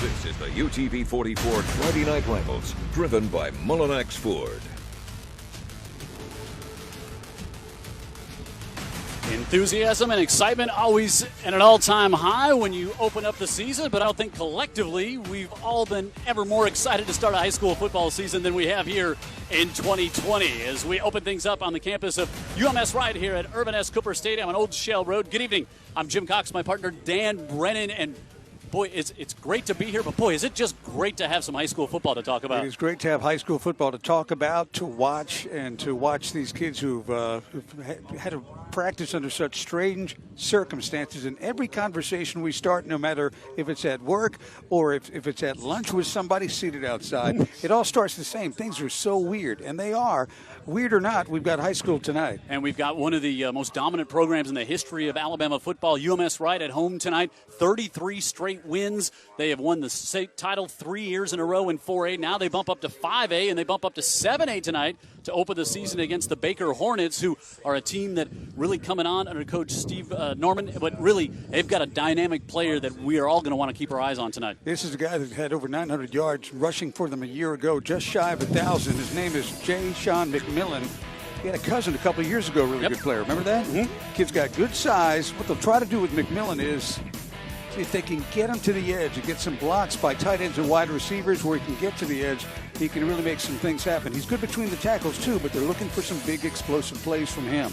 This is the UTV 44 Friday Night Rivals, driven by Mullinax Ford. Enthusiasm and excitement always at an all-time high when you open up the season, but I don't think collectively we've all been ever more excited to start a high school football season than we have here in 2020 as we open things up on the campus of UMS-Wright here at Ervin S. Cooper Stadium on Old Shell Road. Good evening. I'm Jim Cox, my partner Dan Brennan, and boy, it's great to be here, but boy, is it just great to have some high school football to talk about. It is great to have high school football to talk about, to watch, and to watch these kids who've had to practice under such strange circumstances. In every conversation we start, no matter if it's at work or if it's at lunch with somebody seated outside, it all starts the same. Things are so weird, and they are. Weird or not, we've got high school tonight. And we've got one of the most dominant programs in the history of Alabama football, UMS-Wright at home tonight. 33 straight wins. They have won the state title 3 years in a row in 4A. Now they bump up to 5A, and they bump up to 7A tonight to open the season against the Baker Hornets, who are a team that really coming on under Coach Steve Norman. But really, they've got a dynamic player that we are all going to want to keep our eyes on tonight. This is a guy that had over 900 yards rushing for them a year ago, just shy of 1,000. His name is J. Sean McMillan. He had a cousin a couple of years ago, really good player. Remember that? Mm-hmm. Kid's got good size. What they'll try to do with McMillan is see if they can get him to the edge and get some blocks by tight ends and wide receivers where he can get to the edge. He can really make some things happen. He's good between the tackles, too, but they're looking for some big explosive plays from him.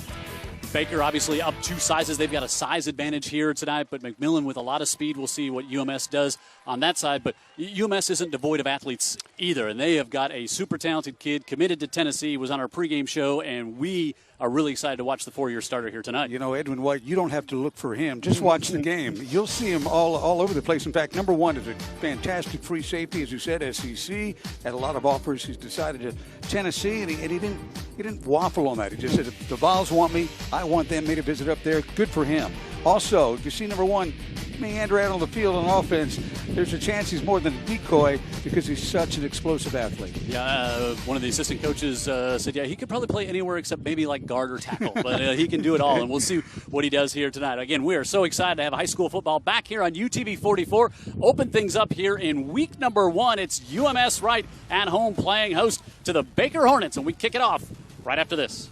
Baker obviously up 2 sizes. They've got a size advantage here tonight, but McMillan with a lot of speed. We'll see what UMS does on that side. But UMS isn't devoid of athletes either, and they have got a super talented kid committed to Tennessee. He was on our pregame show, and we are really excited to watch the 4-year starter here tonight. You know, Edwin White, you don't have to look for him. Just watch the game. You'll see him all over the place. In fact, number one is a fantastic free safety, as you said, SEC. Had a lot of offers. He's decided to Tennessee, and he didn't waffle on that. He just said, if the Vols want me, I want them. Made a visit up there. Good for him. Also, you see number one meander out on the field on offense. There's a chance he's more than a decoy because he's such an explosive athlete. Yeah, one of the assistant coaches said, yeah, he could probably play anywhere except maybe like guard or tackle, but he can do it all, and we'll see what he does here tonight. Again, we are so excited to have high school football back here on UTV 44. Open things up here in week number 1. It's UMS-Wright at home playing host to the Baker Hornets, and we kick it off right after this.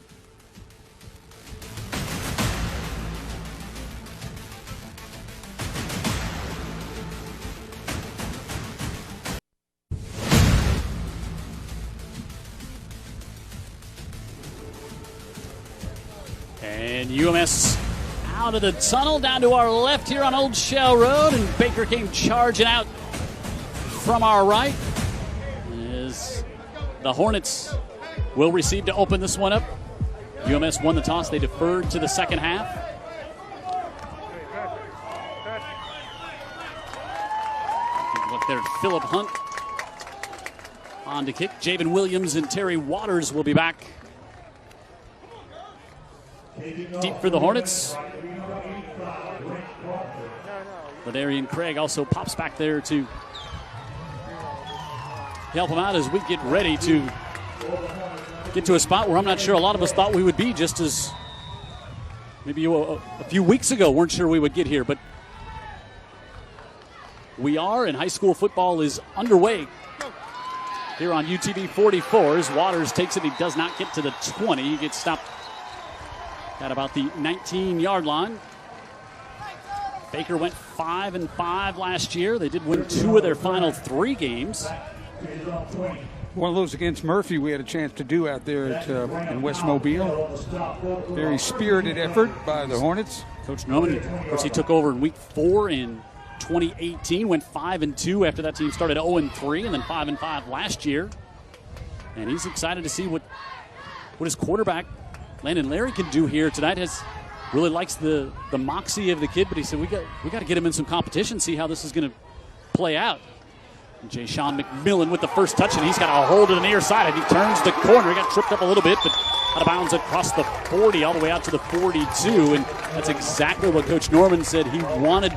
And UMS out of the tunnel down to our left here on Old Shell Road, and Baker came charging out from our right. As the Hornets will receive to open this one up. UMS won the toss. They deferred to the second half. Look there, Phillip Hunt on to kick. Javen Williams and Terry Waters will be back. Deep for the Hornets. Ladarian Craig also pops back there to help him out as we get ready to get to a spot where I'm not sure a lot of us thought we would be, just as maybe a few weeks ago weren't sure we would get here. But we are, and high school football is underway here on UTV 44 as Waters takes it. He does not get to the 20. He gets stopped at about the 19-yard line. Baker went 5-5 last year. They did win 2 of their final 3 games. One of those against Murphy we had a chance to do out there in West Mobile. Very spirited effort by the Hornets. Coach Norman, of course, he took over in week 4 in 2018, went 5-2 after that team started 0-3, and then 5-5 last year. And he's excited to see what his quarterback Landon Larry can do here tonight. Really likes the moxie of the kid, but he said we got to get him in some competition, see how this is going to play out. J. Sean McMillan with the first touch, and he's got a hold to the near side, and he turns the corner. He got tripped up a little bit, but out of bounds across the 40 all the way out to the 42, and that's exactly what Coach Norman said he wanted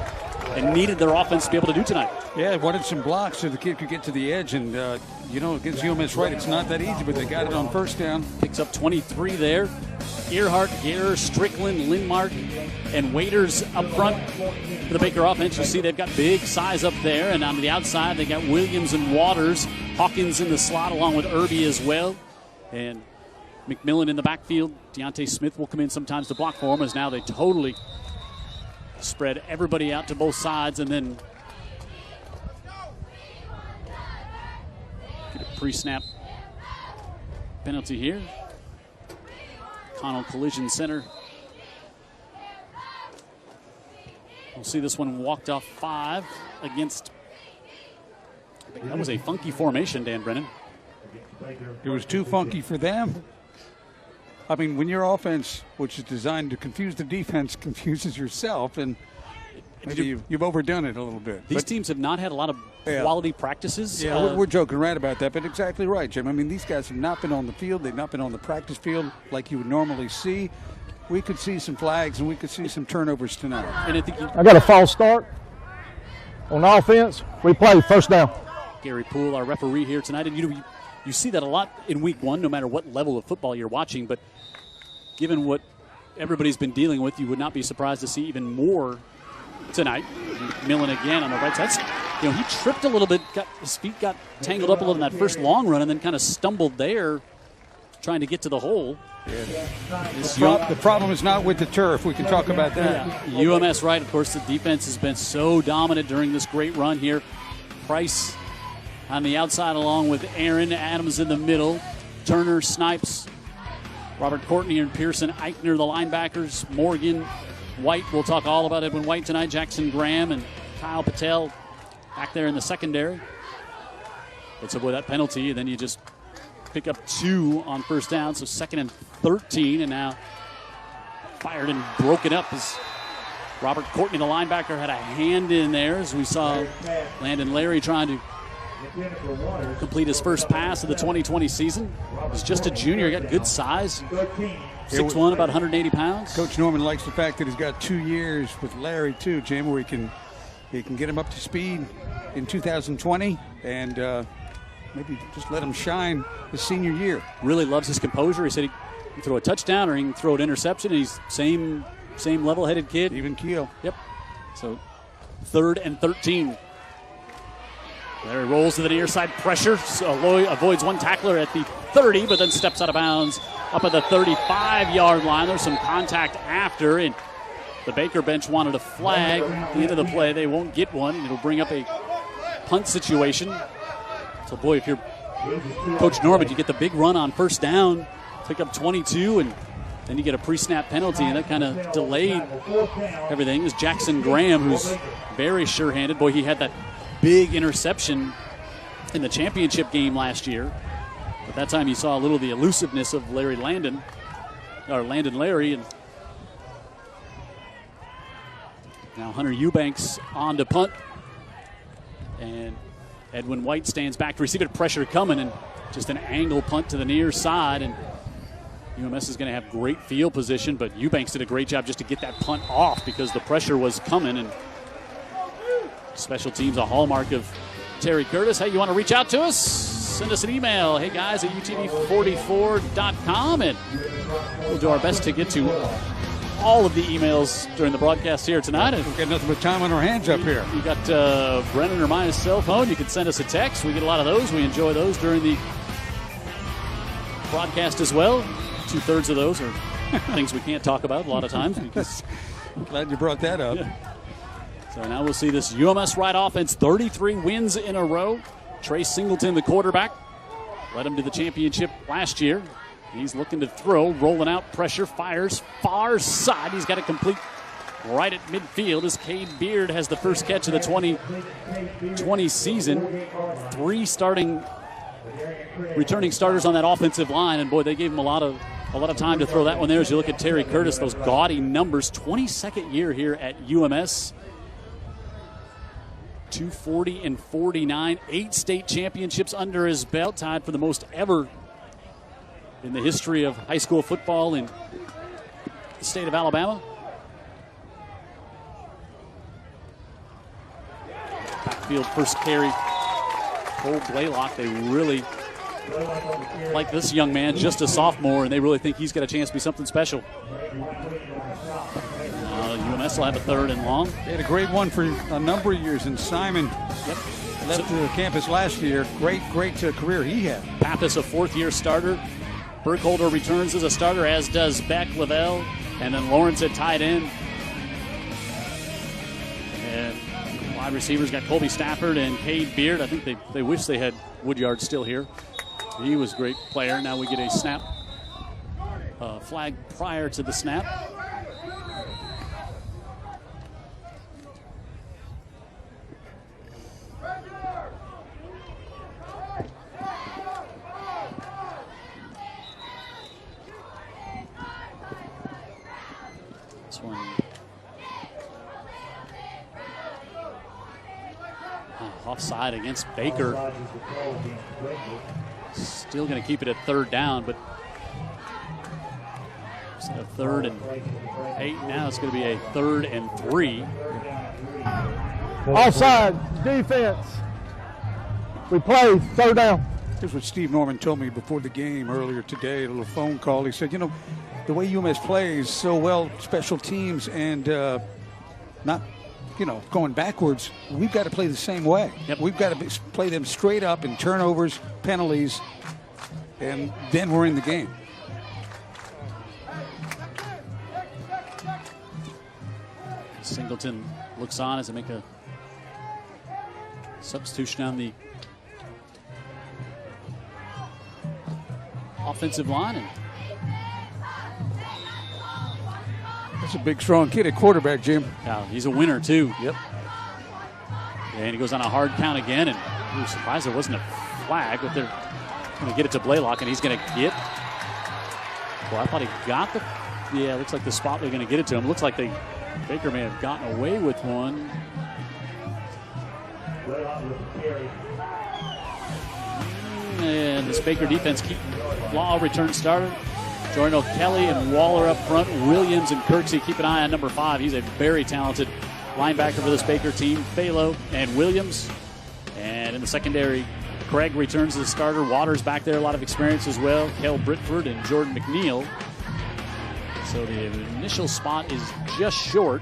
and needed their offense to be able to do tonight. Yeah, wanted some blocks so the kid could get to the edge, and against UMS-Wright, it's not that easy, but they got it on first down. Picks up 23 there. Earhart, Gare, Strickland, Lindmark, and Waiters up front for the Baker offense. You see they've got big size up there, and on the outside they got Williams and Waters. Hawkins in the slot along with Ervin as well. And McMillan in the backfield. Deontay Smith will come in sometimes to block for him, as now they totally spread everybody out to both sides and then get a pre-snap penalty here. Connell Collision Center. We'll see this one walked off 5 against. That was a funky formation, Dan Brennan. It was too funky for them. I mean, when your offense, which is designed to confuse the defense, confuses yourself, and maybe you've overdone it a little bit. These teams have not had a lot of quality practices. Yeah, we're joking around about that, but exactly right, Jim. I mean, these guys have not been on the field. They've not been on the practice field like you would normally see. We could see some flags, and we could see some turnovers tonight. And I got a false start on offense. We play first down. Gary Poole, our referee here tonight, and you see that a lot in week 1, no matter what level of football you're watching. But given what everybody's been dealing with, you would not be surprised to see even more tonight. Millen again on the right side. He tripped a little bit, his feet got tangled up a little in that first long run, and then kind of stumbled there, trying to get to the hole. The problem is not with the turf. We can talk about that. Yeah. UMS-Wright, of course, the defense has been so dominant during this great run here. Price on the outside along with Aaron. Adams in the middle. Turner, Snipes, Robert Courtney and Pearson Eichner, the linebackers. Morgan, White. We'll talk all about Edwin White tonight. Jackson Graham and Kyle Patel back there in the secondary. But so, boy, that penalty, and then you just pick up 2 on first down. So 2nd and 13, and now fired and broken up as Robert Courtney, the linebacker, had a hand in there, as we saw Landon Larry trying to complete his first pass of the 2020 season. He's just a junior. He got good size. 6'1", about 180 pounds. Coach Norman likes the fact that he's got 2 years with Larry, too, Jim, where he can get him up to speed in 2020 and maybe just let him shine his senior year. Really loves his composure. He said he can throw a touchdown or he can throw an interception. And he's same level-headed kid. Even keel. Yep. So 3rd and 13. Larry rolls to the near side, pressure. So avoids one tackler at the 30, but then steps out of bounds up at the 35-yard line. There's some contact after, and the Baker bench wanted a flag at the end of the play. They won't get one, and it'll bring up a punt situation. So, boy, if you're Coach Norman, you get the big run on first down, pick up 22, and then you get a pre-snap penalty, and that kind of delayed everything. Is Jackson Graham, who's very sure-handed. Boy, he had that big interception in the championship game last year. But that time you saw a little of the elusiveness of Landon Larry. And now Hunter Eubanks on to punt. And Edwin White stands back to receive it. Pressure coming, and just an angle punt to the near side. And UMS is going to have great field position, but Eubanks did a great job just to get that punt off because the pressure was coming. And special teams, a hallmark of Terry Curtis. Hey, you want to reach out to us? Send us an email. Hey, guys, at utv44.com, and we'll do our best to get to all of the emails during the broadcast here tonight. We've got nothing but time on our hands up here. You got Brennan or my cell phone. You can send us a text. We get a lot of those. We enjoy those during the broadcast as well. 2/3 of those are things we can't talk about a lot of times. Because glad you brought that up. Yeah. So now we'll see this UMS-Wright offense, 33 wins in a row. Trey Singleton, the quarterback, led him to the championship last year. He's looking to throw, rolling out, pressure, fires, far side. He's got it complete right at midfield as Cade Beard has the first catch of the 2020 season. 3 returning starters on that offensive line, and boy, they gave him a lot of time to throw that one there. As you look at Terry Curtis, those gaudy numbers, 22nd year here at UMS. 240-49, 8 state championships under his belt, tied for the most ever in the history of high school football in the state of Alabama. Backfield first carry. Cole Blaylock, they really like this young man, just a sophomore, and they really think he's got a chance to be something special. UMS will have a 3rd and long. They had a great one for a number of years, and Simon left the campus last year. Great career he had. Pappas, a 4th-year starter. Burkholder returns as a starter, as does Beck, Lavelle, and then Lawrence at tight end. And wide receivers got Colby Stafford and Cade Beard. I think they wish they had Woodyard still here. He was a great player. Now we get a snap flag prior to the snap. This one offside against Baker. Still going to keep it at 3rd down, but instead of 3rd and 8, now it's going to be a 3rd and 3. Offside, defense. We play 3rd down. Here's what Steve Norman told me before the game earlier today, a little phone call. He said, the way UMS plays so well, special teams, and not, going backwards, we've got to play the same way. Yep. We've got to play them straight up in turnovers, penalties, and then we're in the game. Singleton looks on as they make a substitution on the offensive line. And that's a big, strong kid at quarterback, Jim. yeah, he's a winner, too. Yep. And he goes on a hard count again, and we were surprised there wasn't a flag, but they're going to get it to Blaylock, and he's going to get. Well, I thought he got the. Yeah, looks like the spot they're going to get it to him. Looks like Baker may have gotten away with one. And this Baker defense Law return starter. Jordan O'Kelly and Waller up front. Williams and Kirksey. Keep an eye on number 5. He's a very talented linebacker for this Baker team. Phalo and Williams. And in the secondary, Craig returns as a starter. Waters back there, a lot of experience as well. Kel Britford and Jordan McNeil. So the initial spot is just short.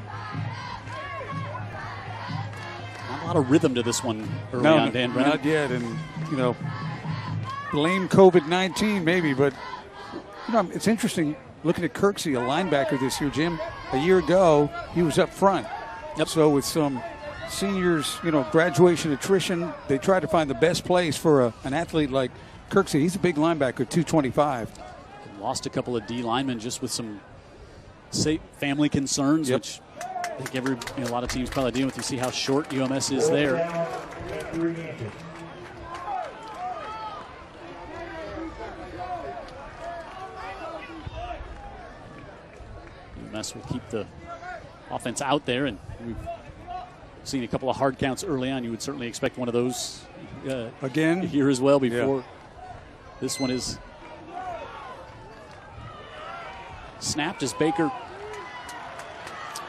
Not a lot of rhythm to this one early on, Dan Brennan. Not yet. And, blame COVID-19 maybe, but it's interesting looking at Kirksey, a linebacker this year, Jim. A year ago, he was up front. Yep. So with some seniors, graduation attrition, they try to find the best place for an athlete like Kirksey. He's a big linebacker, 225. Lost a couple of D linemen just with some family concerns, yep. Which I think a lot of teams probably dealing with. You see how short UMS is there. UMS will keep the offense out there, and we've seen a couple of hard counts early on. You would certainly expect one of those again here as well before this one is snapped as Baker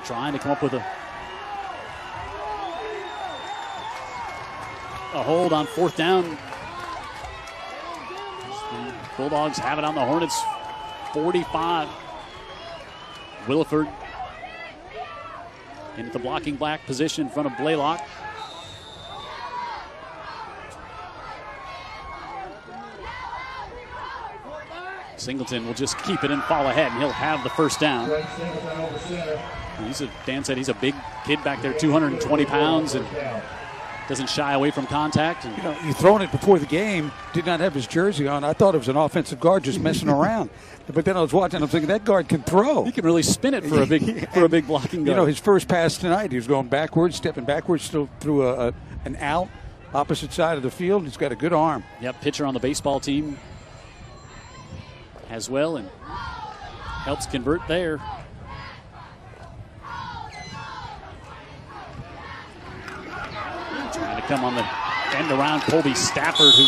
trying to come up with a hold on 4th down. The Bulldogs have it on the Hornets 45. Williford into the blocking black position in front of Blaylock. Singleton will just keep it and fall ahead, and he'll have the 1st down. Dan said he's a big kid back there, 220 pounds, and doesn't shy away from contact. And you thrown it before the game, did not have his jersey on. I thought it was an offensive guard just messing around. But then I was watching, I'm thinking, that guard can throw. He can really spin it for a big blocking guard. His first pass tonight, he was going backwards, stepping backwards, still threw an out, opposite side of the field. He's got a good arm. Yep, pitcher on the baseball team as well, and helps convert there. Trying to come on the end around Colby Stafford, who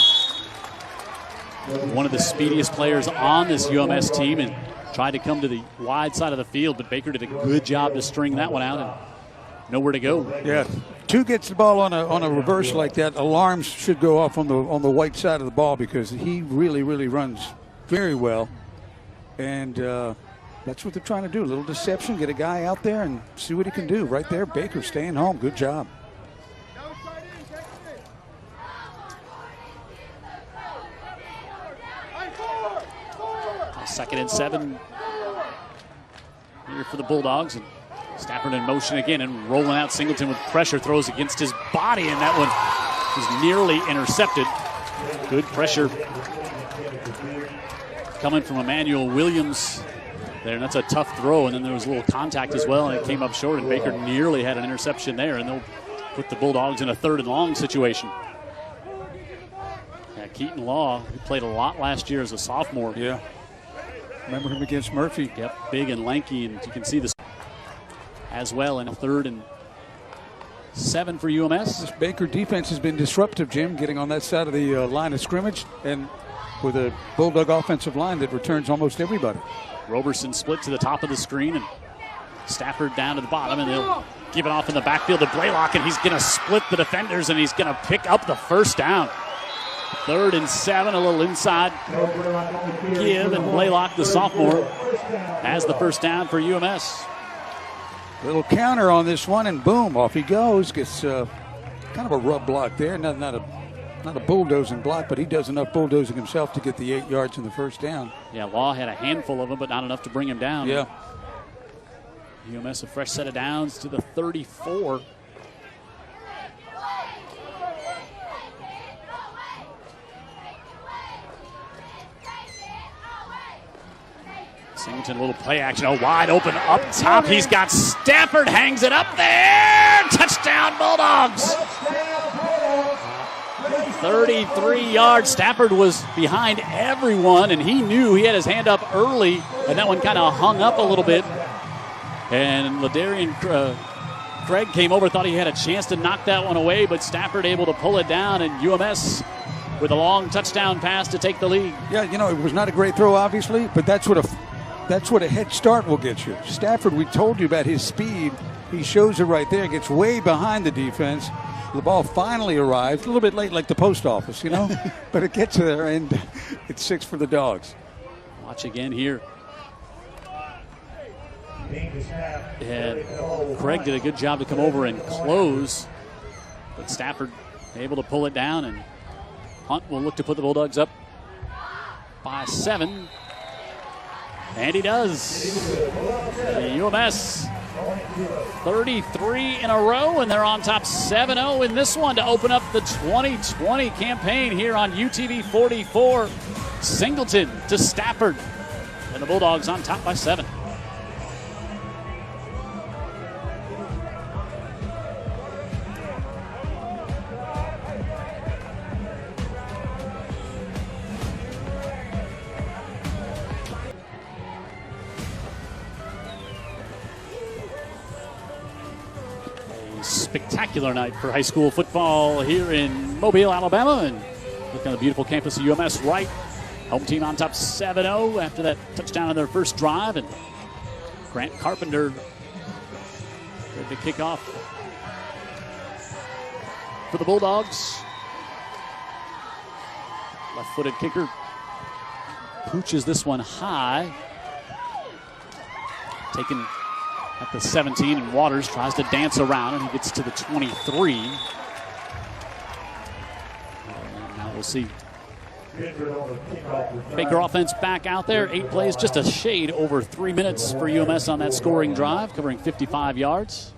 one of the speediest players on this UMS team, and tried to come to the wide side of the field, but Baker did a good job to string that one out and nowhere to go. Yeah, two gets the ball on a reverse like that, alarms should go off on the white side of the ball because he really runs very well, and that's what they're trying to do. A little deception, get a guy out there and see what he can do. Right there, Baker staying home. Good job. Second and 7 here for the Bulldogs. And Stafford in motion again and rolling out Singleton with pressure, throws against his body, and that one was nearly intercepted. Good pressure coming from Emmanuel Williams there, and that's a tough throw. And then there was a little contact as well, and it came up short, and Baker nearly had an interception there, and they'll put the Bulldogs in a 3rd and long situation. Yeah, Keaton Law, he played a lot last year as a sophomore. Yeah. Remember him against Murphy. Yep, big and lanky, and you can see this as well in a 3rd and 7 for UMS. This Baker defense has been disruptive, Jim, getting on that side of the line of scrimmage, and with a Bulldog offensive line that returns almost everybody. Roberson split to the top of the screen, and Stafford down to the bottom, and they'll give it off in the backfield to Blaylock, and he's going to split the defenders, and he's going to pick up the first down. 3rd and 7, a little inside give, and Blaylock, the sophomore, has the first down for UMS. Little counter on this one, and boom, off he goes. Gets kind of a rub block there. Not a bulldozing block, but he does enough bulldozing himself to get the 8 yards in the first down. Yeah, Law had a handful of them, but not enough to bring him down. Yeah. UMS a fresh set of downs to the 34. Singleton, a little play action, wide open up top. He's got Stafford, hangs it up there. Touchdown, Bulldogs. 33 yards. Stafford was behind everyone, and he knew he had his hand up early, and that one kind of hung up a little bit. And Ladarian Craig came over, thought he had a chance to knock that one away, but Stafford able to pull it down, and UMS with a long touchdown pass to take the lead. Yeah, it was not a great throw, obviously, but that's what a head start will get you. Stafford, we told you about his speed. He shows it right there, gets way behind the defense. The ball finally arrives, a little bit late like the post office, but it gets there, and it's 6 for the Dogs. Watch again here. And Craig did a good job to come over and close, but Stafford able to pull it down, and Hunt will look to put the Bulldogs up by 7. And he does. UMS 33 in a row, and they're on top 7-0 in this one to open up the 2020 campaign here on UTV 44. Singleton to Stafford, and the Bulldogs on top by 7. Spectacular night for high school football here in Mobile, Alabama, and look on the beautiful campus of UMS-Wright. Home team on top 7-0 after that touchdown on their first drive, and Grant Carpenter ready to kick off for the Bulldogs. Left-footed kicker pooches this one high, taken at the 17, and Waters tries to dance around, and he gets to the 23. And now we'll see Baker offense back out there. 8 plays, just a shade over 3 minutes for UMS on that scoring drive, covering 55 yards.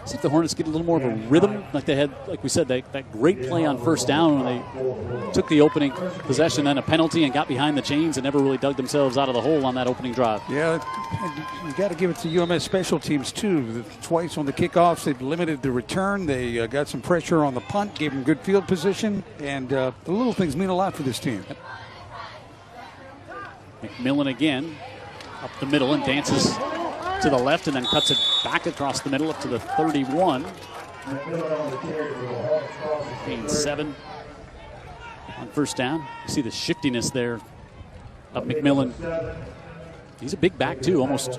See if the Hornets get a little more of a rhythm like they had, like we said, that great play on first down when they took the opening possession, then a penalty, and got behind the chains and never really dug themselves out of the hole on that opening drive. Yeah, you got to give it to UMS special teams, too. Twice on the kickoffs, they've limited the return. They got some pressure on the punt, gave them good field position, and the little things mean a lot for this team. McMillan again up the middle and dances to the left, and then cuts it back across the middle up to the 31. Gain 7 on first down. You see the shiftiness there of McMillan. He's a big back too, almost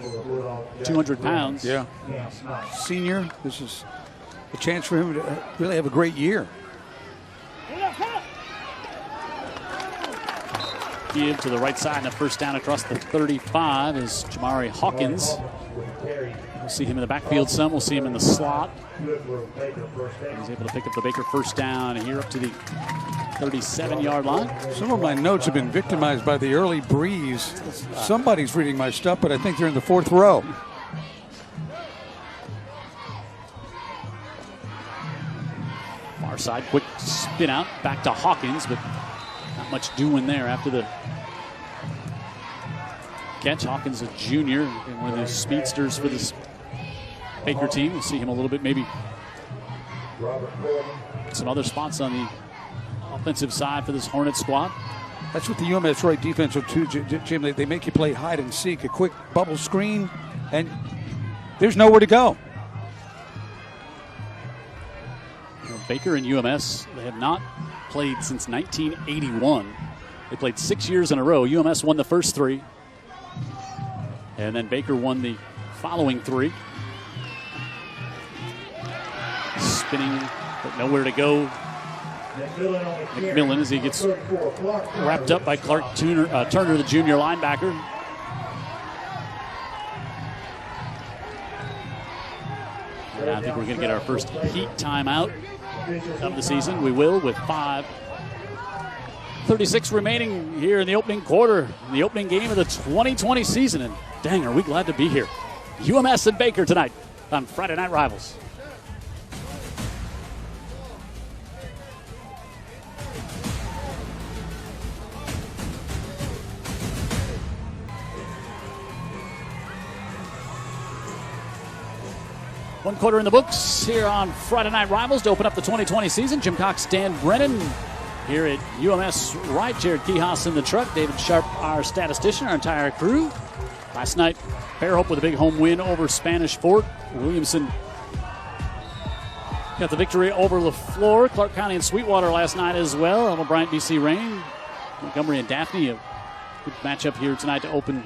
200 pounds. Yeah. Senior. This is a chance for him to really have a great year. Give to the right side and a first down across the 35 is Jamari Hawkins. We'll see him in the backfield some. We'll see him in the slot. He's able to pick up the Baker first down here up to the 37-yard line. Some of my notes have been victimized by the early breeze. Somebody's reading my stuff, but I think they're in the fourth row. Far side, quick spin out, back to Hawkins, but not much doing there after the catch. Hawkins, a junior, one of the speedsters for this Baker team. We'll see him a little bit, maybe some other spots on the offensive side for this Hornet squad. That's what the UMS-Wright defense will do, Jim. They make you play hide and seek, a quick bubble screen, and there's nowhere to go. Baker and UMS, they have not played since 1981. They played 6 years in a row. UMS won the first 3, and then Baker won the following 3. Spinning, but nowhere to go. McMillan as he gets wrapped up by Clark Turner, the junior linebacker. And I think we're going to get our first heat timeout of the season. We will, with 5:36 remaining here in the opening quarter, the opening game of the 2020 season. And dang, are we glad to be here. UMS and Baker tonight on Friday Night Rivals. One quarter in the books here on Friday Night Rivals to open up the 2020 season. Jim Cox, Dan Brennan here at UMS-Wright. Jared Kihas in the truck. David Sharp, our statistician, our entire crew. Last night, Fairhope with a big home win over Spanish Fort. Williamson got the victory over LaFleur. Clark County and Sweetwater last night as well. Elma Bryant, BC Rain. Montgomery and Daphne. A good matchup here tonight to open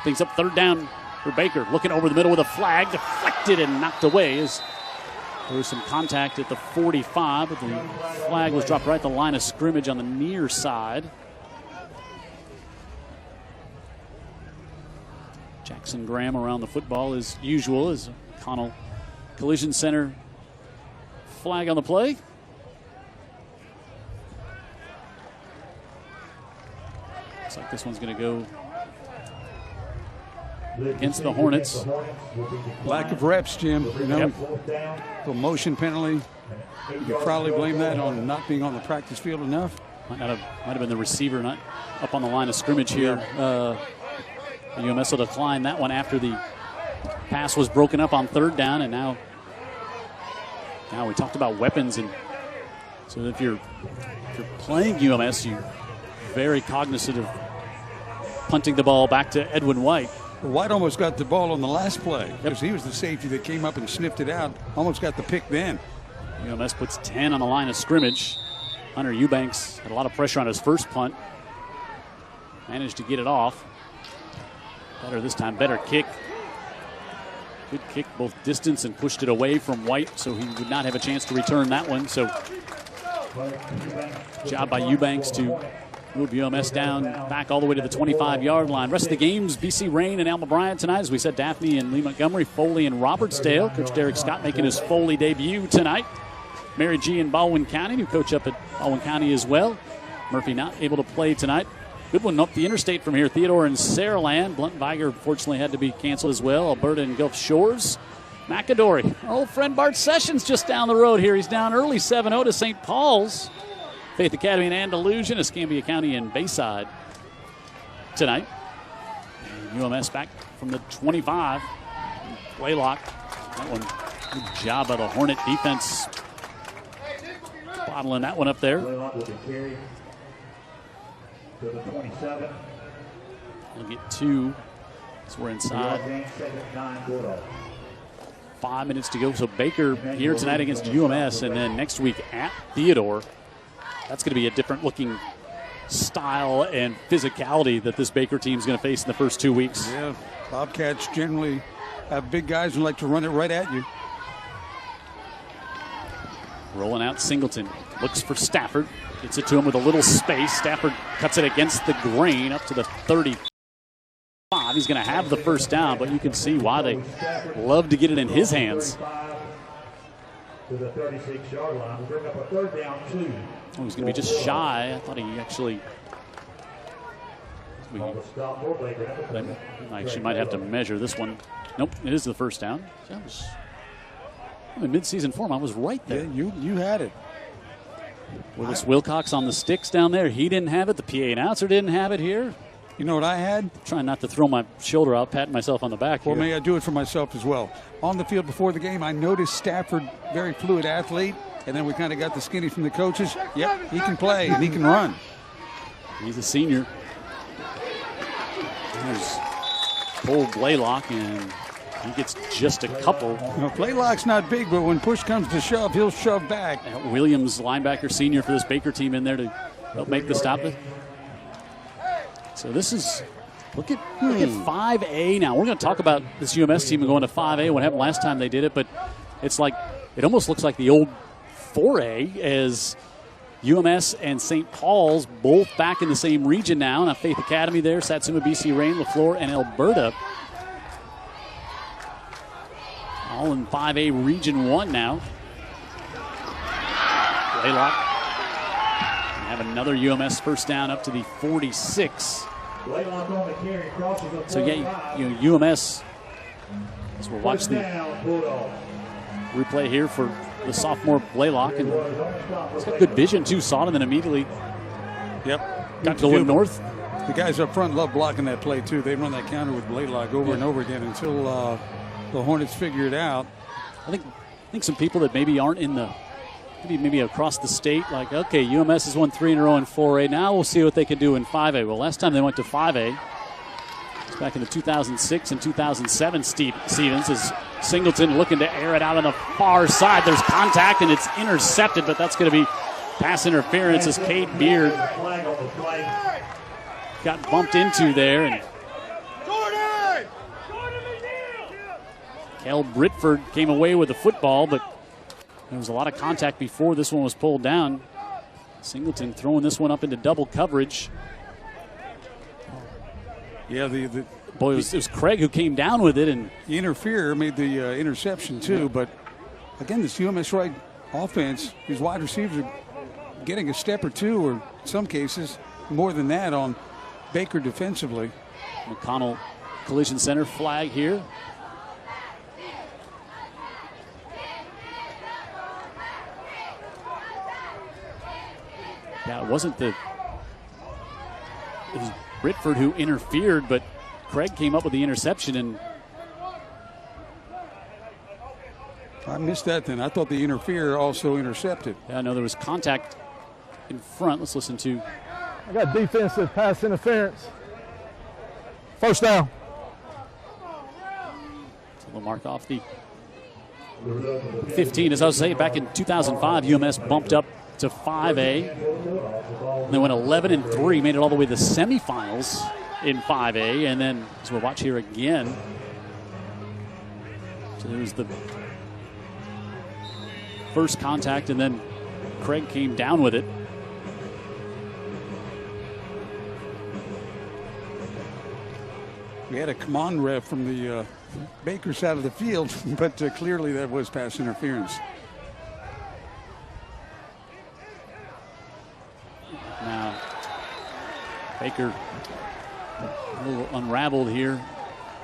things up. Third down for Baker, looking over the middle with a flag, deflected and knocked away as there was some contact at the 45, but the flag was dropped right at the line of scrimmage on the near side. Jackson Graham around the football as usual as Connell Collision Center flag on the play. Looks like this one's going to go against the Hornets. Lack of reps, Jim. You know, the motion penalty. You could probably blame that on not being on the practice field enough. Might have been the receiver not up on the line of scrimmage here. UMS will decline that one after the pass was broken up on third down, and now we talked about weapons, and so if you're playing UMS, you're very cognizant of punting the ball back to Edwin White. White almost got the ball on the last play because he was the safety that came up and sniffed it out. Almost got the pick then. UMS puts 10 on the line of scrimmage. Hunter Eubanks had a lot of pressure on his first punt. Managed to get it off. Better this time, better kick. Good kick, both distance and pushed it away from White, so he would not have a chance to return that one. So, job by Eubanks to move UMS down back all the way to the 25-yard line. Rest of the games, BC Rain and Alma Bryant tonight. As we said, Daphne and Lee Montgomery, Foley and Robertsdale. Coach Derek Scott making his Foley debut tonight. Mary G. in Baldwin County, who coach up at Baldwin County as well. Murphy not able to play tonight. Good one up the interstate from here. Theodore and Saraland. Blunt Viger fortunately had to be canceled as well. Alberta and Gulf Shores. McAdory. Our old friend Bart Sessions just down the road here. He's down early 7-0 to St. Paul's. Faith Academy in Andalusia, Escambia County and Bayside tonight. And UMS back from the 25. Blaylock. That one, good job by the Hornet defense. Bottling that one up there. We'll get 2 as we're inside. 5 minutes to go. So Baker here tonight against UMS, and then next week at Theodore. That's going to be a different looking style and physicality that this Baker team is going to face in the first 2 weeks. Yeah, Bobcats generally have big guys who like to run it right at you. Rolling out Singleton. Looks for Stafford. Gets it to him with a little space. Stafford cuts it against the grain up to the 35. He's going to have the first down, but you can see why they love to get it in his hands. To the 36-yard line. Bring up a third down, 2. Oh, he's going to be just shy. I thought he actually... I actually might have to measure this one. Nope, it is the first down. That was in mid-season form. I was right there. Yeah, you had it. Willis Wilcox on the sticks down there. He didn't have it. The PA announcer didn't have it here. You know what I had? Trying not to throw my shoulder out, patting myself on the back here. Well, may I do it for myself as well. On the field before the game, I noticed Stafford, very fluid athlete, and then we kind of got the skinny from the coaches. Yep, he can play and he can run. He's a senior. There's Cole Blaylock, and he gets just a couple. You know, Blaylock's not big, but when push comes to shove, he'll shove back. Williams, linebacker, senior for this Baker team in there to help make the stop. So this is, look at 5A now. We're going to talk about this UMS team and going to 5A, what happened last time they did it, but it's like, it almost looks like the old 4A as UMS and St. Paul's both back in the same region now. And Faith Academy there, Satsuma, BC Rain, LaFleur, and Alberta. All in 5A Region 1 now. Blaylock. Have another UMS first down up to the 46. So yeah, UMS, as we'll watch the replay here for the sophomore Blaylock, and he's got good vision too. Saw it and then immediately got going north. The guys up front love blocking that play too. They run that counter with Blaylock over and over again until the Hornets figure it out. I think some people that maybe aren't in the maybe across the state, like, okay, UMS has won 3 in a row in 4A. Now we'll see what they can do in 5A. Well, last time they went to 5A, it's back in the 2006 and 2007 Stevens is Singleton looking to air it out on the far side. There's contact, and it's intercepted, but that's going to be pass interference as Cade Beard got bumped into there. And Kel Britford came away with the football, but there was a lot of contact before this one was pulled down. Singleton throwing this one up into double coverage. Yeah, boy, it was Craig who came down with it, and the interferer made the interception too. But again, this UMS-Wright offense, these wide receivers are getting a step or two, or in some cases more than that, on Baker defensively. McConnell Collision Center flag here. Yeah, it was Britford who interfered, but Craig came up with the interception, and I missed that then. I thought the interferer also intercepted. Yeah, no, there was contact in front. Let's listen to. I got defensive pass interference. First down. So they'll mark off the 15. As I was saying, back in 2005, UMS bumped up to 5A. And they went 11-3, made it all the way to the semifinals in 5A. And then, as we'll watch here again, so there's the first contact, and then Craig came down with it. We had a come on ref from the Baker side of the field, but clearly that was pass interference. Now, Baker a little unraveled here.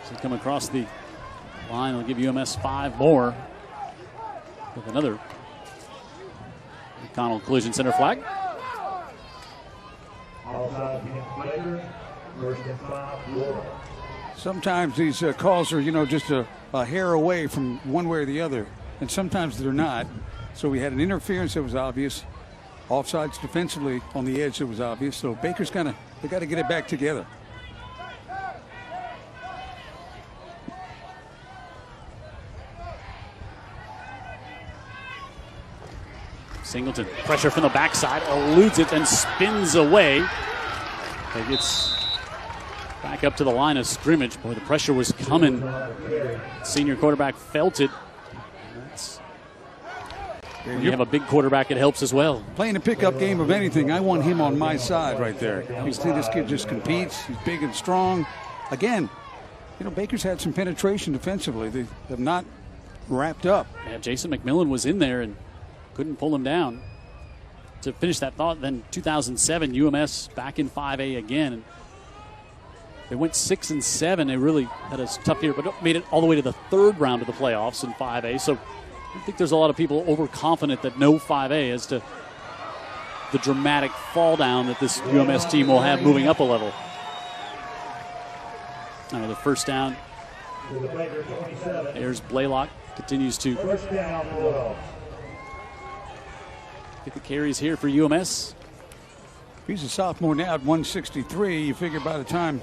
So come across the line, will give UMS 5 more with another McConnell Collision Center flag. Sometimes these calls are, just a hair away from one way or the other, and sometimes they're not. So we had an interference that was obvious. Offsides defensively on the edge that was obvious. So Baker's they got to get it back together. Singleton, pressure from the backside, eludes it and spins away. It gets back up to the line of scrimmage. Boy, the pressure was coming. Senior quarterback felt it. When you have a big quarterback, it helps as well. Playing a pickup game of anything, I want him on my side right there. You see this kid just competes. He's big and strong. Again, Baker's had some penetration defensively. They have not wrapped up. Yeah, Jason McMillan was in there and couldn't pull him down. To finish that thought, then 2007, UMS back in 5A again. And they went 6-7. They really had a tough year, but made it all the way to the third round of the playoffs in 5A. So I think there's a lot of people overconfident that know 5A as to the dramatic fall down that this UMS team will have moving up a level. Another first down. There's Blaylock. Continues to get the carries here for UMS. He's a sophomore now at 163. You figure by the time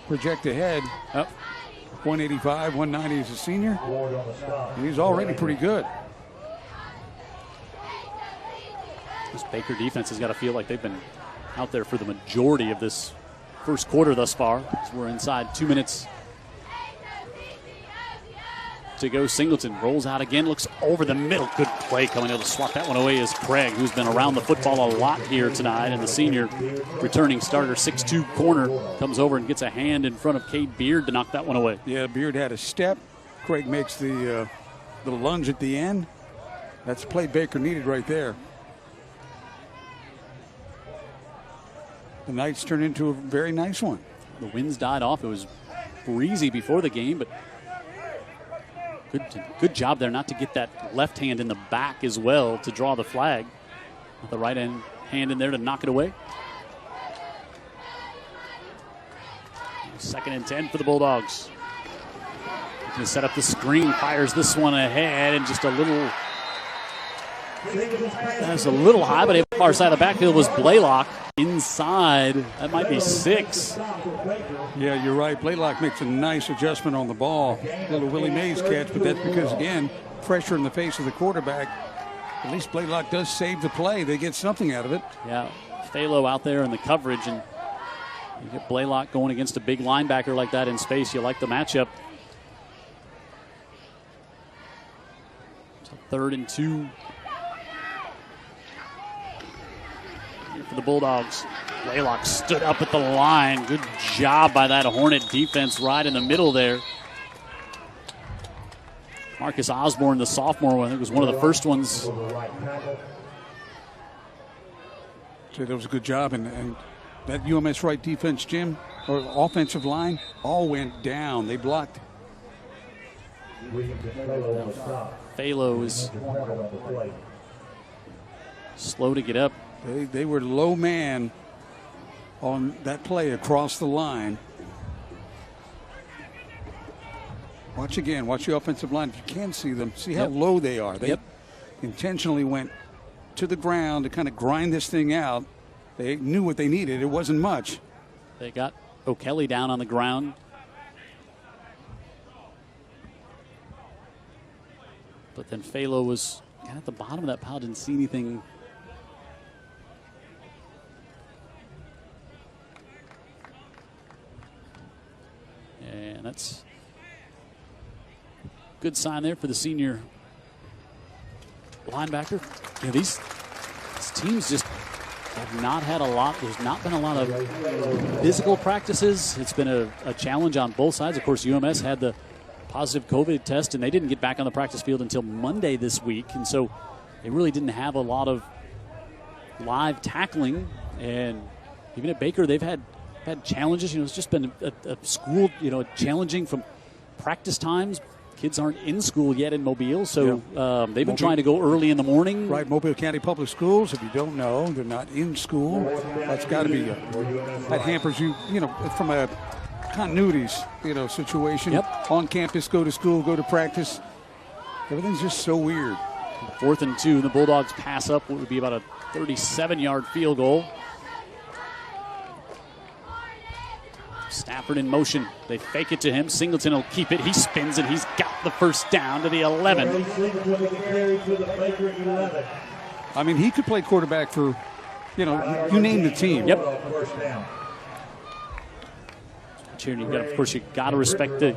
project ahead, 185, 190 as a senior. And he's already pretty good. This Baker defense has got to feel like they've been out there for the majority of this first quarter thus far. So we're inside 2 minutes to go. Singleton rolls out again, looks over the middle. Good play coming able to swat that one away is Craig, who's been around the football a lot here tonight. And the senior returning starter, 6'2" corner, comes over and gets a hand in front of Cade Beard to knock that one away. Yeah, Beard had a step. Craig makes the little lunge at the end. That's the play Baker needed right there. The Knights turned into a very nice one. The winds died off. It was breezy before the game, but good job there not to get that left hand in the back as well to draw the flag. With the right hand in there to knock it away. 2nd and 10 for the Bulldogs. Going to set up the screen, fires this one ahead, and just a little. That's a little high, but the far side of the backfield was Blaylock. Inside, that might be 6. Yeah, you're right. Blaylock makes a nice adjustment on the ball. A little Willie Mays catch, but that's because, again, pressure in the face of the quarterback. At least Blaylock does save the play. They get something out of it. Yeah, Phalo out there in the coverage, and you get Blaylock going against a big linebacker like that in space. You like the matchup. So 3rd and 2. For the Bulldogs. Blaylock stood up at the line. Good job by that Hornet defense right in the middle there. Marcus Osborne, the sophomore, I think was one of the first ones. So that was a good job. And that UMS-Wright defense, Jim, or offensive line, all went down. They blocked. Phalo is slow to get up. They were low man on that play across the line. Watch again. Watch the offensive line. If you can see them, see how low they are. They intentionally went to the ground to kind of grind this thing out. They knew what they needed. It wasn't much. They got O'Kelly down on the ground. But then Phalo was kind of at the bottom of that pile. Didn't see anything. And that's a good sign there for the senior linebacker. Yeah, these teams just have not had a lot. There's not been a lot of physical practices. It's been a challenge on both sides. Of course, UMS had the positive COVID test, and they didn't get back on the practice field until Monday this week. And so they really didn't have a lot of live tackling. And even at Baker, they've had challenges. It's just been a school, challenging from practice times. Kids aren't in school yet in Mobile, so they've been trying to go early in the morning. Right, Mobile County Public Schools, if you don't know, they're not in school. That's got to be, that hampers you, from a continuities, situation. Yep. On campus, go to school, go to practice. Everything's just so weird. 4th and 2, the Bulldogs pass up what would be about a 37-yard field goal. Stafford in motion. They fake it to him. Singleton will keep it. He spins it. He's got the first down to the 11. I mean, he could play quarterback for, you name the team. Yep. here. And of course, you got to respect the.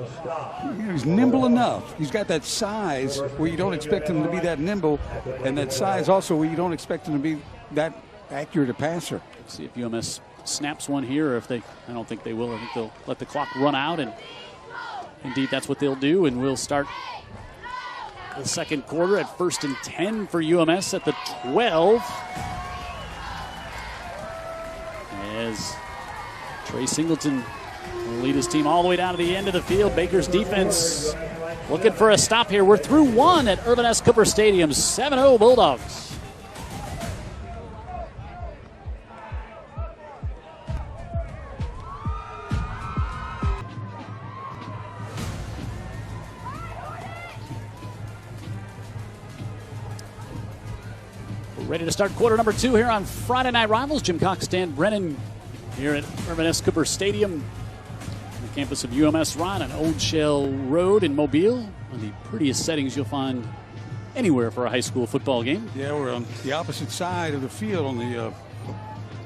He's nimble enough. He's got that size where you don't expect him to be that nimble, and that size also where you don't expect him to be that accurate a passer. Let's see if UMS snaps one here, or if they. I don't think they will. I think they'll let the clock run out, and indeed that's what they'll do. And we'll start the second quarter at 1st and 10 for UMS at the 12. As Trey Singleton will lead his team all the way down to the end of the field. Baker's defense looking for a stop here. We're through one at Ervin S. Cooper Stadium. 7-0 Bulldogs. Ready to start quarter number 2 here on Friday Night Rivals. Jim Cox, Dan Brennan here at Ervin S. Cooper Stadium, on the campus of UMS-Wright on Old Shell Road in Mobile. One of the prettiest settings you'll find anywhere for a high school football game. Yeah, we're on the opposite side of the field on the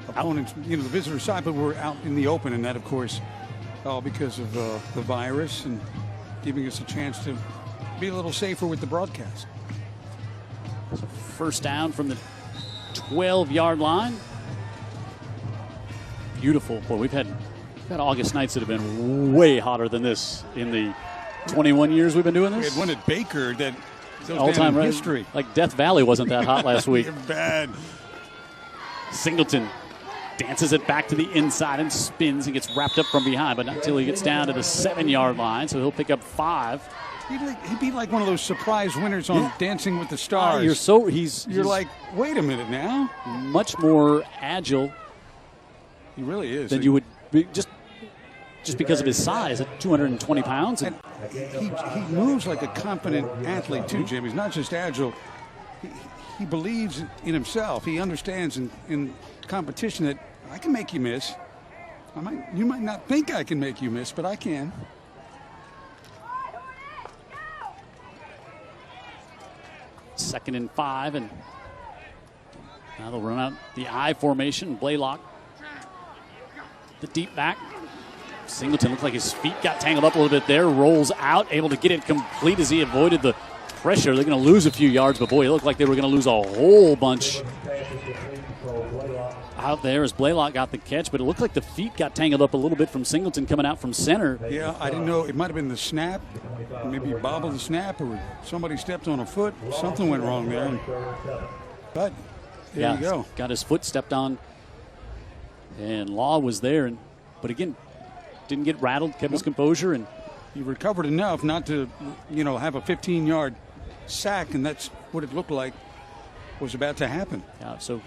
opponent's, the visitor side, but we're out in the open, and that, of course, all because of the virus and giving us a chance to be a little safer with the broadcast. First down from the 12-yard line. Beautiful. Boy, we've had August nights that have been way hotter than this in the 21 years we've been doing this. We had one at Baker that all-time history. Like Death Valley wasn't that hot last week. Bad. Singleton dances it back to the inside and spins and gets wrapped up from behind, but not until he gets down to the 7-yard line, so he'll pick up 5. He'd be like one of those surprise winners on Dancing with the Stars. You're like, wait a minute now. Much more agile. He really is. Than you would be, just because of his size at 220 pounds. And he moves like a confident athlete too, Jim. He's not just agile. He believes in himself. He understands in competition that I can make you miss. You might not think I can make you miss, but I can. Second and 5, and now they'll run out the I formation. Blaylock, the deep back. Singleton looked like his feet got tangled up a little bit there. Rolls out, able to get it complete as he avoided the pressure. They're going to lose a few yards, but boy, it looked like they were going to lose a whole bunch out there as Blaylock got the catch, but it looked like the feet got tangled up a little bit from Singleton coming out from center. Yeah, I didn't know. It might have been the snap. Maybe you bobbled the snap, or somebody stepped on a foot. Something went wrong there. But there you go. Got his foot stepped on, and Law was there. But again, didn't get rattled, kept his composure. And he recovered enough not to, have a 15-yard sack, and that's what it looked like was about to happen. Yeah, so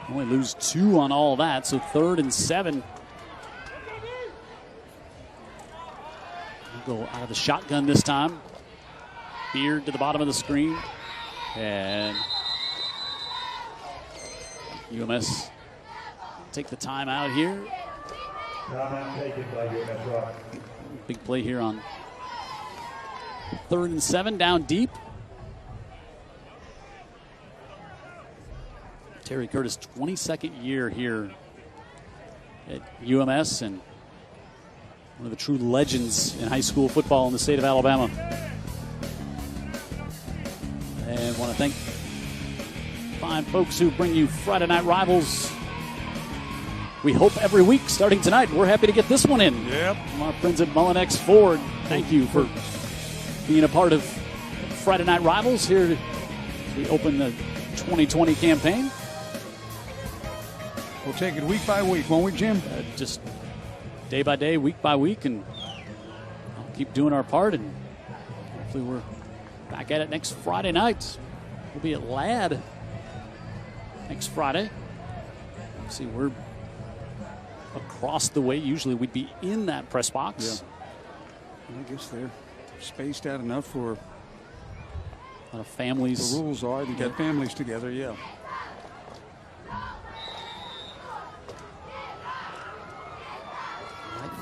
only lose 2 on all that, so 3rd and 7. We'll go out of the shotgun this time. Beard to the bottom of the screen. And UMS take the time out here. Timeout taken by UMS-Wright. Big play here on 3rd and 7, down deep. Terry Curtis, 22nd year here at UMS, and one of the true legends in high school football in the state of Alabama. And want to thank fine folks who bring you Friday Night Rivals. We hope every week, starting tonight. We're happy to get this one in. Yep. From our friends at Mullinex Ford. Thank you for being a part of Friday Night Rivals here as we open the 2020 campaign. We'll take it week by week, won't we, Jim? Just day by day, week by week, and I'll keep doing our part, and hopefully we're back at it next Friday night. We'll be at Ladd next Friday. See, we're across the way. Usually we'd be in that press box. Yeah. I guess they're spaced out enough for a lot of families. The rules are they got families together, yeah.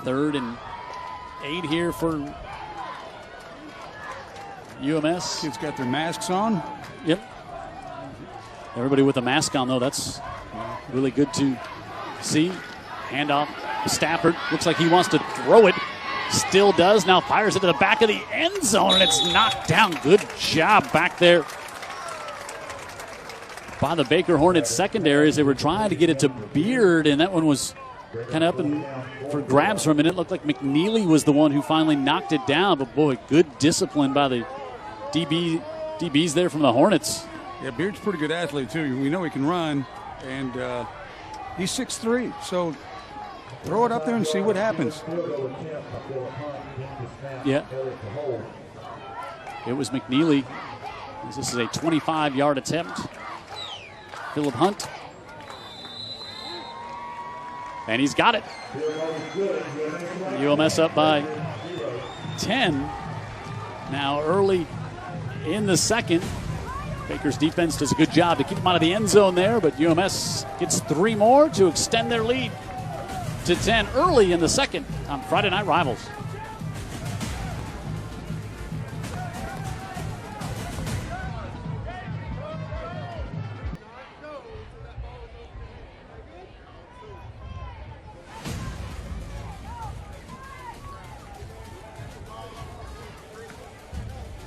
Third and 8 here for UMS. Kids got their masks on. Yep. Everybody with a mask on, though. That's really good to see. Handoff Stafford looks like he wants to throw it. Still does. Now fires it to the back of the end zone, and it's knocked down. Good job back there by the Baker Hornets secondary as they were trying to get it to Beard, and that one was kind of up for grabs for a minute. It looked like McNeely was the one who finally knocked it down, but boy, good discipline by the DBs there from the Hornets. Yeah, Beard's a pretty good athlete, too. We know he can run, and he's 6'3", so throw it up there and see what happens. Yeah. It was McNeely. This is a 25-yard attempt. Phillip Hunt. And he's got it. UMS up by 10. Now early in the second. Baker's defense does a good job to keep them out of the end zone there, but UMS gets 3 more to extend their lead to 10 early in the second on Friday Night Rivals.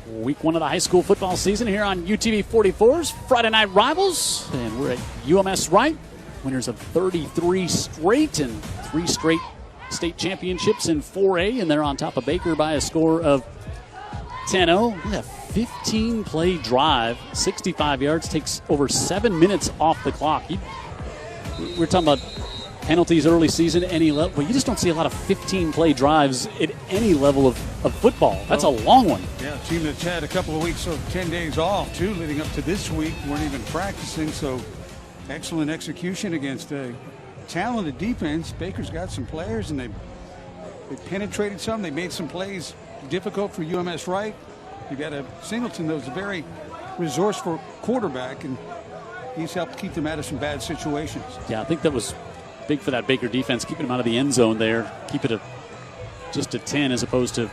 Week 1 of the high school football season here on UTV 44's Friday Night Rivals. And we're at UMS-Wright, winners of 33 straight and 3 straight state championships in 4A. And they're on top of Baker by a score of 10-0. We have 15-play drive, 65 yards, takes over 7 minutes off the clock. We're talking about penalties early season, any level. Well, you just don't see a lot of 15-play drives at any level of football. That's a long one. Yeah, a team that's had a couple of weeks of 10 days off, too, leading up to this week. Weren't even practicing, so excellent execution against a talented defense. Baker's got some players, and they penetrated some. They made some plays difficult for UMS-Wright. You got a Singleton that was a very resourceful quarterback, and he's helped keep them out of some bad situations. Yeah, I think that was big for that Baker defense, keeping them out of the end zone there. Keep it just a 10 as opposed to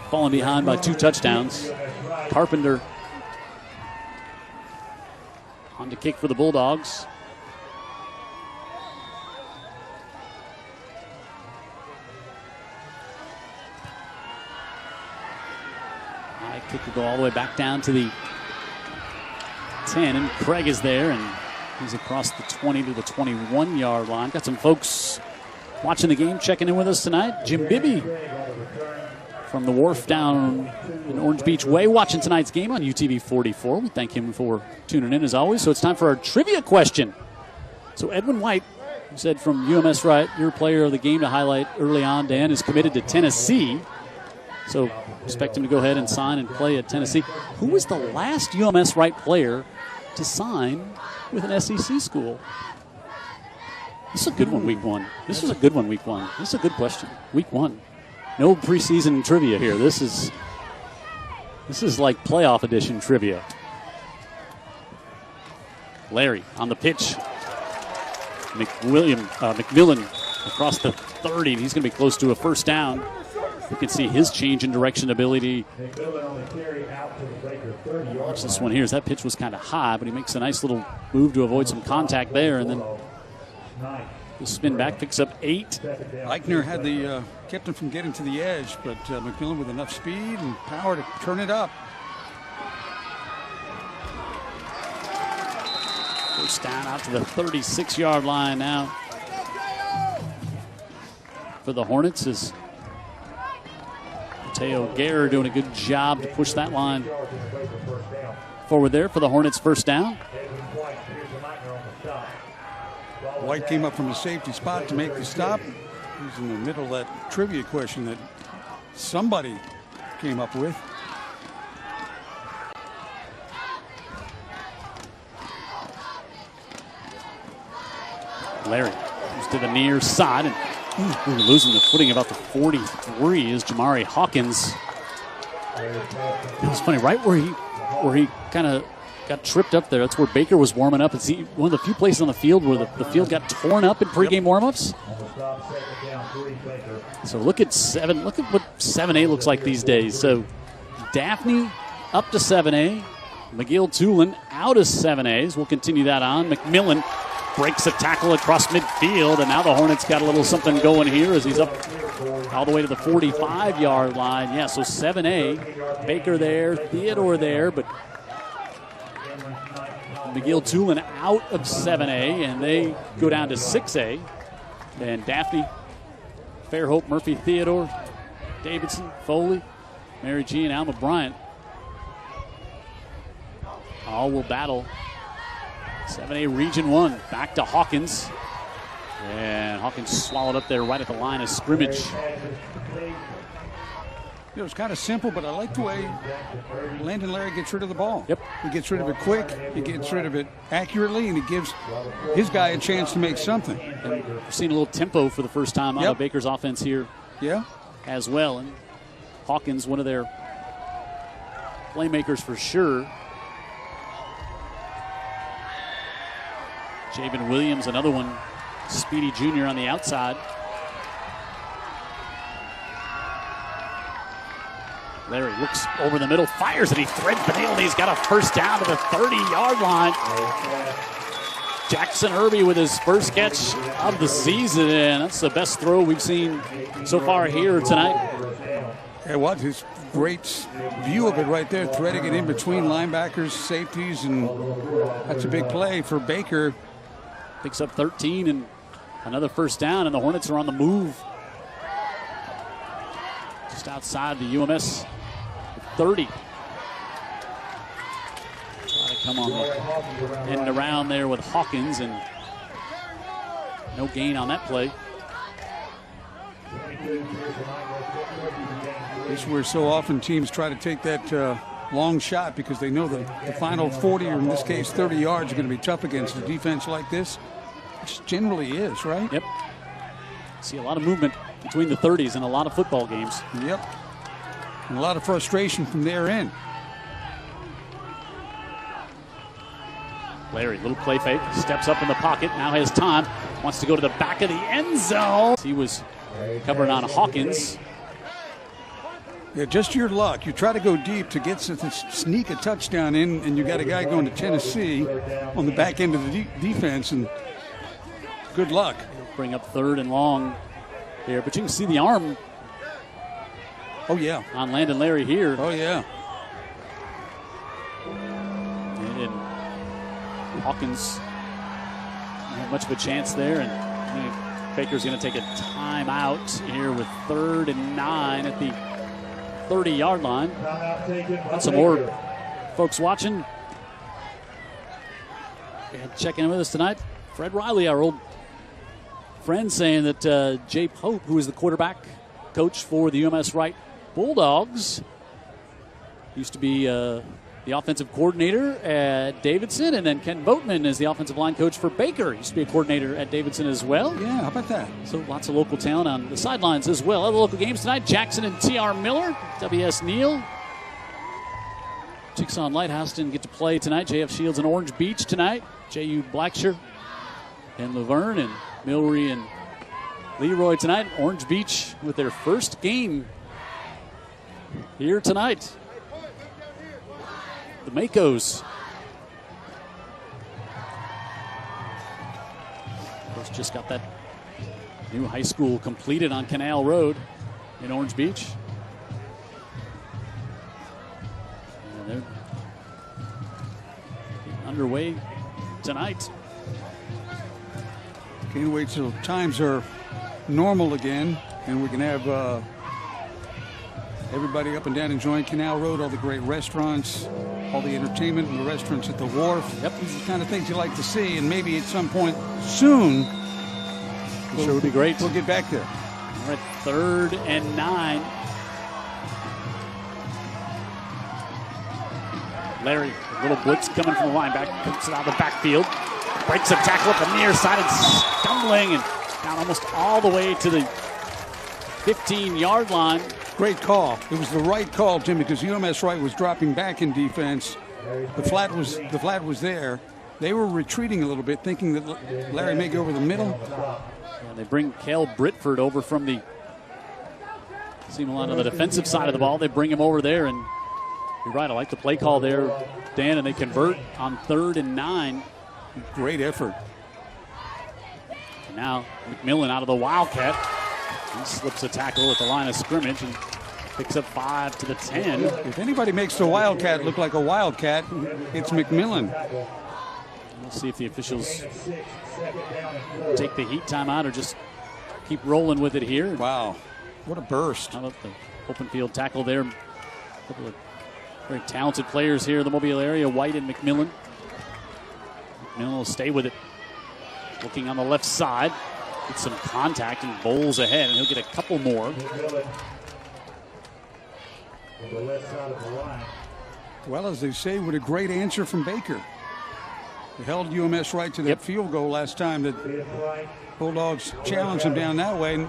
falling behind by 2 touchdowns. Carpenter on to kick for the Bulldogs. High kick will go all the way back down to the 10, and Craig is there, and he's across the 20 to the 21-yard line. Got some folks watching the game, checking in with us tonight. Jim Bibby from the wharf down in Orange Beach Way, watching tonight's game on UTV 44. We thank him for tuning in as always. So it's time for our trivia question. So Edwin White, who said from UMS-Wright, your player of the game to highlight early on, Dan, is committed to Tennessee. So expect him to go ahead and sign and play at Tennessee. Who was the last UMS-Wright player to sign with an SEC school? This is a good one, week 1. This is a good one, week 1. This is a good question, week 1. No preseason trivia here. This is like playoff edition trivia. Larry on the pitch. McMillan across the 30, and he's going to be close to a first down. You can see his change in direction ability. Watch this one here. As that pitch was kind of high, but he makes a nice little move to avoid some contact there, and then the spin back picks up 8. Eichner had kept him from getting to the edge, but McMillan with enough speed and power to turn it up. First down out to the 36-yard line now for the Hornets is Mateo Guerra doing a good job to push that line forward there for the Hornets' first down. White came up from a safety spot to make the stop. He's in the middle of that trivia question that somebody came up with. Larry goes to the near side, and losing the footing about the 43 is Jamari Hawkins. It was funny, right where he kind of got tripped up there. That's where Baker was warming up. It's one of the few places on the field where the field got torn up in pregame warmups. So look at what 7A looks like these days. So Daphne up to 7A. McGill Tulin out of 7As. We'll continue that on. McMillan breaks a tackle across midfield, and now the Hornets got a little something going here as he's up all the way to the 45-yard line. Yeah, so 7A. Baker there, Theodore there, but McGill Tulin out of 7A, and they go down to 6A. And Daphne, Fairhope, Murphy, Theodore, Davidson, Foley, Mary G, and Alma Bryant all will battle. 7A Region 1 back to Hawkins. And Hawkins swallowed up there right at the line of scrimmage. It was kind of simple, but I like the way Landon Larry gets rid of the ball. Yep. He gets rid of it quick, he gets rid of it accurately, and he gives his guy a chance to make something. And we're seeing a little tempo for the first time out of Baker's offense here as well. And Hawkins, one of their playmakers for sure. Javen Williams, another one. Speedy Jr. on the outside. Larry looks over the middle, fires, and he threads the needle, and he's got a first down to the 30-yard line. Jackson Irby with his first catch of the season, and that's the best throw we've seen so far here tonight. It was his great view of it right there, threading it in between linebackers, safeties, and that's a big play for Baker. Picks up 13 and another first down, and the Hornets are on the move. Just outside the UMS 30. Try to come on the end around there with Hawkins, and no gain on that play. This is where so often teams try to take that long shot because they know that the final 40, or in this case 30 yards, are going to be tough against a defense like this. Which generally is, right? Yep. See a lot of movement between the 30s in a lot of football games. Yep. And a lot of frustration from their end. Larry, little play fake, steps up in the pocket, now has time, wants to go to the back of the end zone. He was covering on Hawkins. Yeah, just your luck. You try to go deep to get to sneak a touchdown in, and you got a guy going to Tennessee on the back end of the defense, and good luck. Bring up third and long here, but you can see the arm. Oh, yeah. On Landon Larry here. Oh, yeah. And Hawkins not have much of a chance there, and Baker's going to take a timeout here with 3rd and 9 at the 30-yard line. Got some more folks watching and checking in with us tonight. Fred Riley, our old friend, saying that Jay Pope, who is the quarterback coach for the UMS-Wright Bulldogs, used to be the offensive coordinator at Davidson, and then Ken Boatman is the offensive line coach for Baker. Used to be a coordinator at Davidson as well. Yeah, how about that? So lots of local talent on the sidelines as well. Other local games tonight, Jackson and T.R. Miller, W.S. Neal. Chickasaw and Lighthouse didn't get to play tonight. J.F. Shields and Orange Beach tonight. J.U. Blackshear and Laverne and Milry and Leroy tonight. Orange Beach with their first game here tonight. The Makos. Of course, just got that new high school completed on Canal Road in Orange Beach. And they're underway tonight. Can't wait till times are normal again and we can have everybody up and down enjoying Canal Road, all the great restaurants, all the entertainment and the restaurants at the wharf. Yep. These are the kind of things you like to see, and maybe at some point soon, sure would be great. We'll get back there. We're at 3rd and 9. Larry, a little blitz coming from the linebacker, comes out of the backfield, breaks a tackle up the near side and stumbling and down almost all the way to the 15-yard line. Great call. It was the right call, Tim, because UMS-Wright was dropping back in defense. The flat was there. They were retreating a little bit, thinking that Larry may go over the middle. And they bring Cale Britford over from the seam line on the defensive side of the ball. They bring him over there, and you're right. I like the play call there, Dan, and they convert on 3rd and 9. Great effort. Now McMillan out of the Wildcat. He slips a tackle at the line of scrimmage and picks up 5 to the 10. If anybody makes the Wildcat look like a Wildcat, it's McMillan. We'll see if the officials take the heat timeout or just keep rolling with it here. Wow, what a burst. How about the open field tackle there? A couple of very talented players here in the Mobile area, White and McMillan. McMillan will stay with it. Looking on the left side. Gets some contact and bowls ahead, and he'll get a couple more. Well, as they say, what a great answer from Baker. They held UMS-Wright to that field goal last time that Bulldogs challenged them down that way. And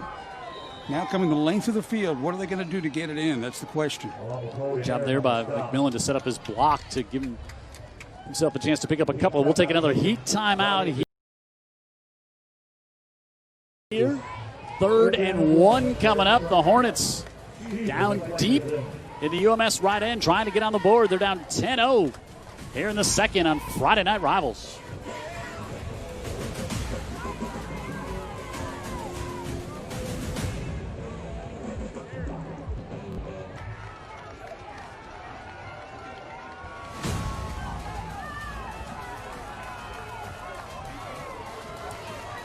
now coming the length of the field, what are they going to do to get it in? That's the question. Good job there by McMillan to set up his block to give himself a chance to pick up a couple. We'll take another heat timeout here. 3rd and 1 coming up. The Hornets down deep in the UMS right end, trying to get on the board. They're down 10-0 here in the second on Friday Night Rivals.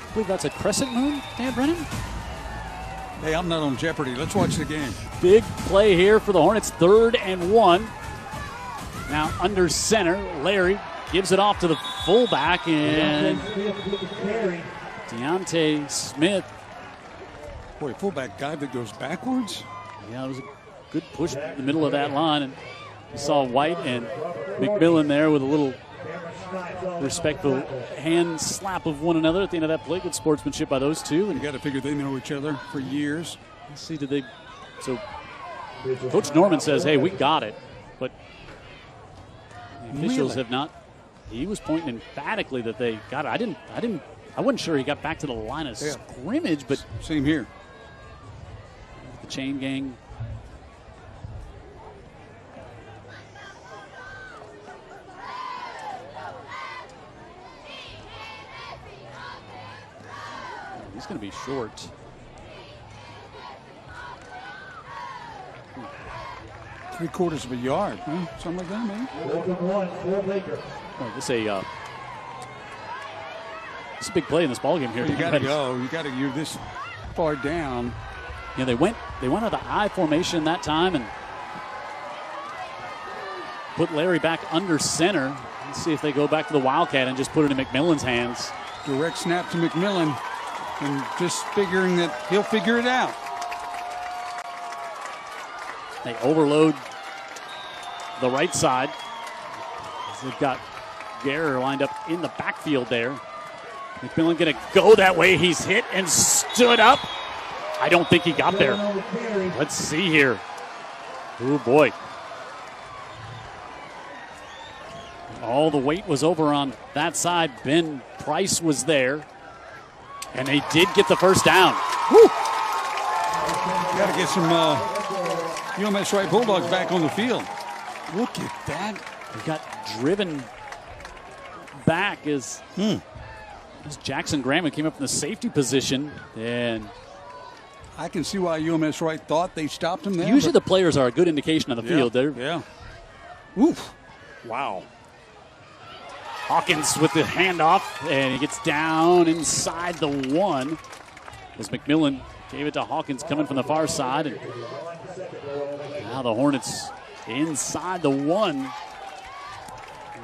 I believe that's a crescent moon, Dan Brennan. Hey, I'm not on Jeopardy. Let's watch the game. Big play here for the Hornets, 3rd and 1. Now under center, Larry gives it off to the fullback, and Deontay Smith. Boy, fullback guy that goes backwards. Yeah, it was a good push in the middle of that line, and you saw White and McMillan there with a little respectful hand slap of one another at the end of that play. Good sportsmanship by those two. And you got to figure they know each other for years. Let's see, did they? So Coach Norman says, "Hey, we got it," but the officials have not. He was pointing emphatically that they got it. I wasn't sure he got back to the line of scrimmage, but same here. The chain gang. He's going to be short. Three-quarters of a yard, huh? Something like that, maybe? Oh, this is a big play in this ballgame here. You got to go. You're this far down. Yeah, they went out of the I formation that time and put Larry back under center. Let's see if they go back to the Wildcat and just put it in McMillan's hands. Direct snap to McMillan. And just figuring that he'll figure it out. They overload the right side. They've got Guerrer lined up in the backfield there. McMillan going to go that way. He's hit and stood up. I don't think he got there. Let's see here. Oh, boy. All the weight was over on that side. Ben Price was there. And they did get the first down. Woo! Got to get some UMS-Wright Bulldogs back on the field. Look at that. They got driven back as Jackson Graham came up in the safety position. And I can see why UMS-Wright thought they stopped him there. Usually the players are a good indication of the field. Yeah. Oof. Wow. Hawkins with the handoff, and he gets down inside the 1 as McMillan gave it to Hawkins coming from the far side. And now the Hornets inside the 1. You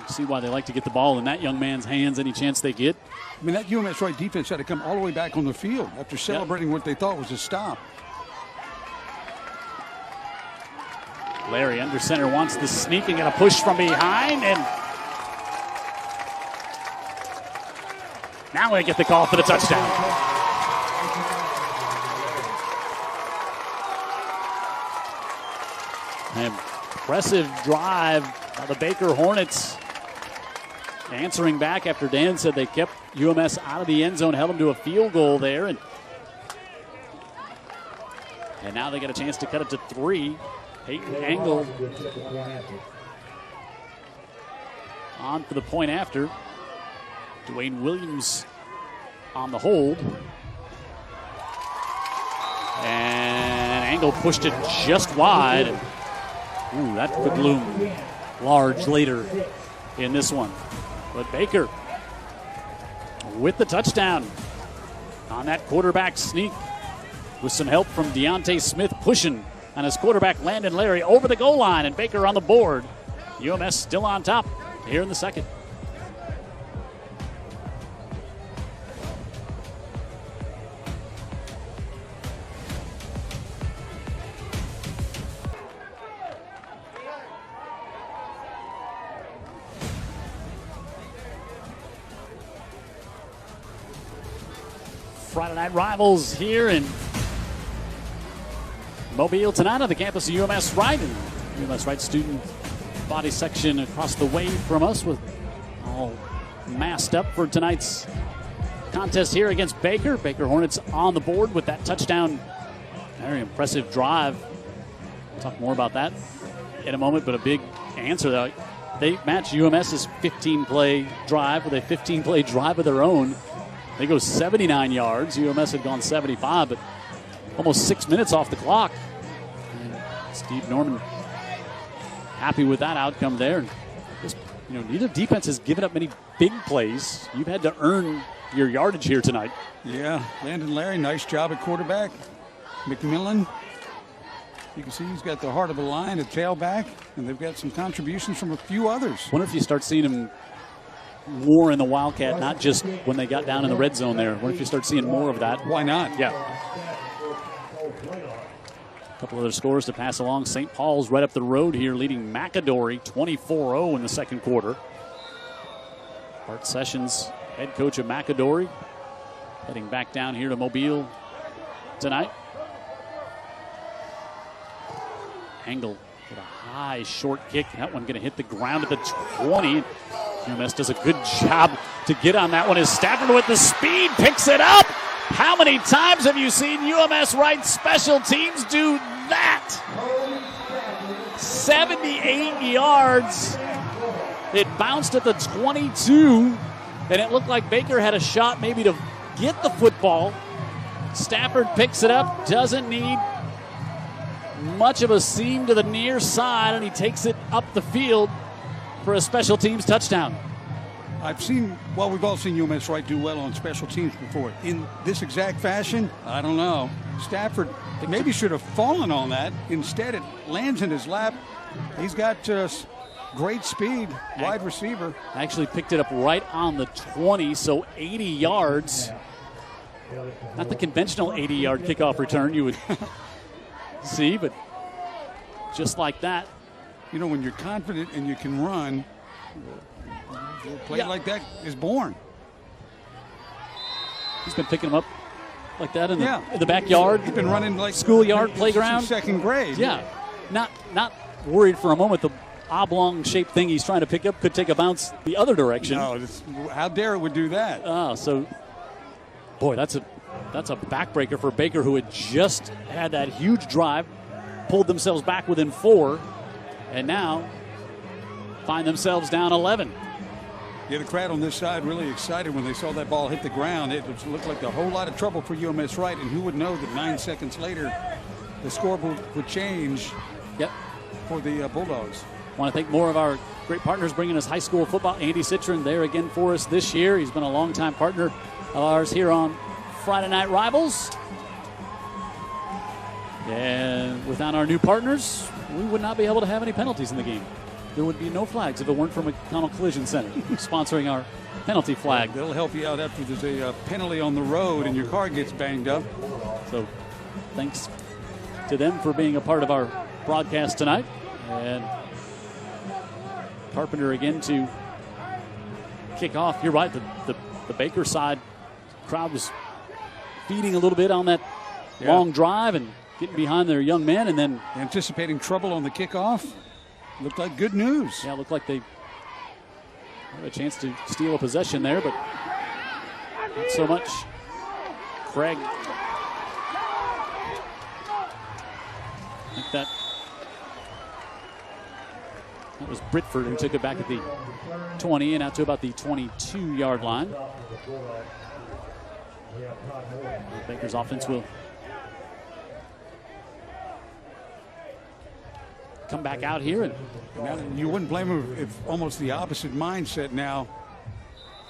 see why they like to get the ball in that young man's hands any chance they get. I mean, that UMS-Wright defense had to come all the way back on the field after celebrating what they thought was a stop. Larry under center wants the sneak and got a push from behind, and now they get the call for the touchdown. An impressive drive by the Baker Hornets. Answering back after Dan said they kept UMS out of the end zone, held them to a field goal there. And now they get a chance to cut it to 3. Peyton Angle on for the point after. Dwayne Williams on the hold. And Angle pushed it just wide. Ooh, that could loom large later in this one. But Baker with the touchdown on that quarterback sneak with some help from Deontay Smith pushing on his quarterback Landon Larry over the goal line, and Baker on the board. UMS still on top here in the second. Friday night rivals here in Mobile tonight on the campus of UMS-Wright, and UMS-Wright student body section across the way from us with all masked up for tonight's contest here against Baker. Baker Hornets on the board with that touchdown. Very impressive drive. We'll talk more about that in a moment, but a big answer though. They match UMS's 15-play drive with a 15-play drive of their own. They go 79 yards. UMS had gone 75, but almost 6 minutes off the clock. And Steve Norman happy with that outcome there. Just, neither defense has given up many big plays. You've had to earn your yardage here tonight. Yeah, Landon Larry, nice job at quarterback. McMillan, you can see he's got the heart of the line at tailback, and they've got some contributions from a few others. Wonder if you start seeing him more in the Wildcat, not just when they got down in the red zone there. What if you start seeing more of that? Why not? Yeah. A couple other scores to pass along. St. Paul's right up the road here, leading McAdory 24-0 in the second quarter. Art Sessions, head coach of McAdory, heading back down here to Mobile tonight. Angle with a high short kick. That one going to hit the ground at the 20. UMS does a good job to get on that one as Stafford with the speed picks it up. How many times have you seen UMS-Wright special teams do that? 78 yards. It bounced at the 22, and it looked like Baker had a shot maybe to get the football. Stafford picks it up, doesn't need much of a seam to the near side, and he takes it up the field for a special teams touchdown. We've all seen UMS-Wright do well on special teams before. In this exact fashion, I don't know. Stafford maybe should have fallen on that. Instead, it lands in his lap. He's got great speed, wide receiver. Actually picked it up right on the 20, so 80 yards. Not the conventional 80-yard kickoff return you would see, but just like that. When you're confident and you can run, a play like that is born. He's been picking them up like that in the backyard. He's been running like schoolyard playground. Second grade. Yeah. Not worried for a moment the oblong-shaped thing he's trying to pick up could take a bounce the other direction. No, how dare it would do that? Boy, that's a backbreaker for Baker, who had just had that huge drive, pulled themselves back within 4, and now find themselves down 11. Yeah, the crowd on this side really excited when they saw that ball hit the ground. It looked like a whole lot of trouble for UMS-Wright, and who would know that 9 seconds later the scoreboard would change for the Bulldogs. Want to thank more of our great partners bringing us high school football. Andy Citron there again for us this year. He's been a longtime partner of ours here on Friday Night Rivals. And without our new partners, we would not be able to have any penalties in the game. There would be no flags if it weren't for McConnell Collision Center sponsoring our penalty flag. They'll help you out after there's a penalty on the road and your car gets banged up. So thanks to them for being a part of our broadcast tonight. And Carpenter again to kick off. You're right, the Baker side crowd was feeding a little bit on that long drive and getting behind their young men, and then anticipating trouble on the kickoff. Looked like good news. Yeah, looked like they had a chance to steal a possession there, but not so much. Craig. I think that was Britford who took it back at the 20 and out to about the 22-yard line. Baker's offense will come back out here. And now, you wouldn't blame him if almost the opposite mindset now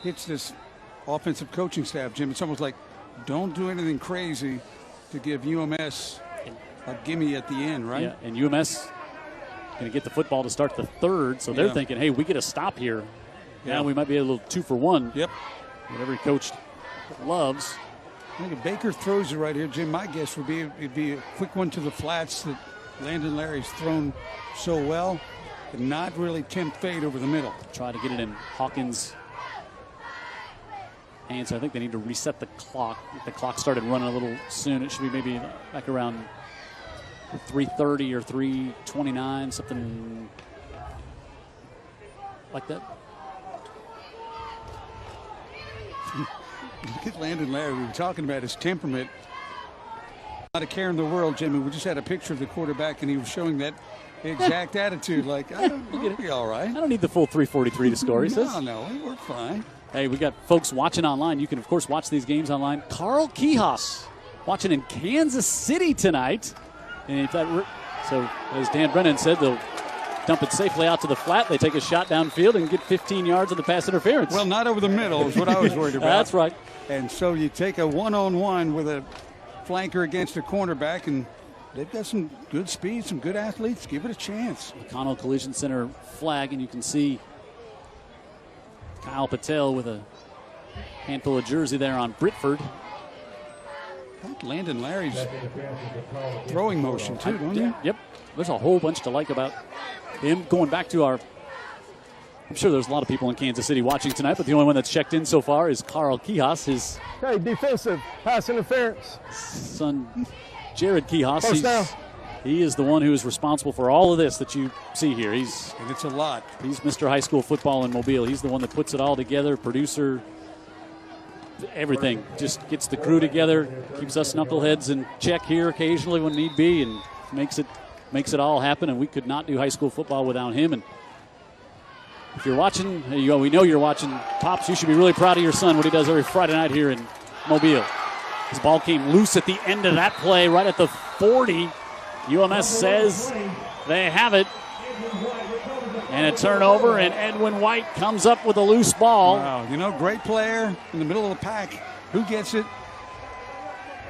hits this offensive coaching staff, Jim. It's almost like, don't do anything crazy to give UMS a gimme at the end, right? Yeah, and UMS going to get the football to start the third, so they're thinking, hey, we get a stop here. Now we might be a little 2 for 1. Yep. What every coach loves. I think if Baker throws it right here, Jim, my guess would be it'd be a quick one to the flats that Landon Larry's thrown so well, and not really tempt fade over the middle. Try to get it in Hawkins' hands. So I think they need to reset the clock. The clock started running a little soon. It should be maybe back around 3:30 or 3:29, something like that. Look at Landon Larry. We were talking about his temperament. Not a care in the world, Jimmy. We just had a picture of the quarterback, and he was showing that exact attitude. Like, we'll be all right. I don't need the full 343 to score, he says. No, we're fine. Hey, we got folks watching online. You can, of course, watch these games online. Carl Kihas watching in Kansas City tonight. And so, as Dan Brennan said, they'll dump it safely out to the flat. They take a shot downfield and get 15 yards of the pass interference. Well, not over the middle is what I was worried about. That's right. And so you take a one-on-one with a flanker against a cornerback, and they've got some good speed, some good athletes. Give it a chance. McConnell Collision Center flag, and you can see Kyle Patel with a handful of jersey there on Britford. Landon Larry's throwing motion, too, don't you? Yep. There's a whole bunch to like about him. Going back to I'm sure there's a lot of people in Kansas City watching tonight, but the only one that's checked in so far is Carl Kihas, his defensive pass interference. son, Jared Kihas. First down. He is the one who is responsible for all of this that you see here. And it's a lot. He's Mr. High School Football in Mobile. He's the one that puts it all together, producer, everything. Just gets the crew together, keeps us knuckleheads in check here occasionally when need be, and makes it all happen. And we could not do high school football without him. And if you're watching, we know you're watching, Pops, you should be really proud of your son, what he does every Friday night here in Mobile. His ball came loose at the end of that play, right at the 40. UMS says they have it. And a turnover, and Edwin White comes up with a loose ball. Wow, great player in the middle of the pack. Who gets it?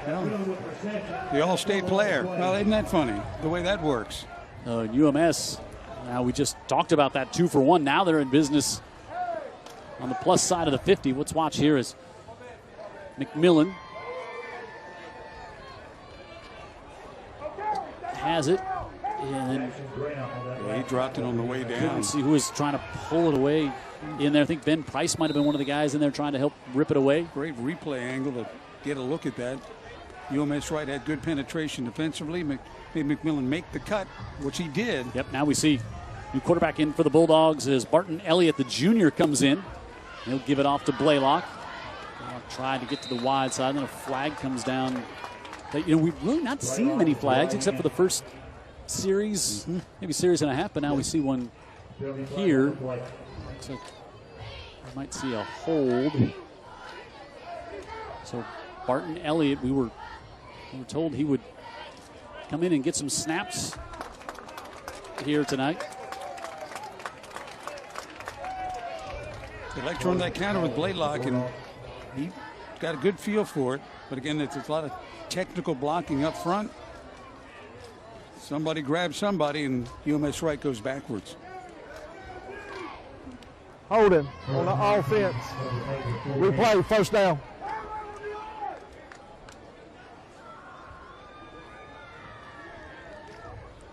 The all-state player. Well, isn't that funny, the way that works? UMS, now we just talked about that 2 for 1. Now they're in business on the plus side of the 50. Let's watch here as McMillan has it. And he dropped it on the way down. Couldn't see who was trying to pull it away in there. I think Ben Price might have been one of the guys in there trying to help rip it away. Great replay angle to get a look at that. UMS-Wright had good penetration defensively. Made McMillan make the cut, which he did. Yep, now we see new quarterback in for the Bulldogs as Barton Elliott, the junior, comes in. He'll give it off to Blaylock. Tried to get to the wide side, then a flag comes down. But, we've really not seen many flags except for the first series, maybe series and a half, but now we see one here. So I might see a hold. So Barton Elliott, we were told he would come in and get some snaps here tonight. They like to run that counter with Blaylock, and he got a good feel for it. But again, it's a lot of technical blocking up front. Somebody grabs somebody, and UMS-Wright goes backwards. Holding on the offense. Replay, first down.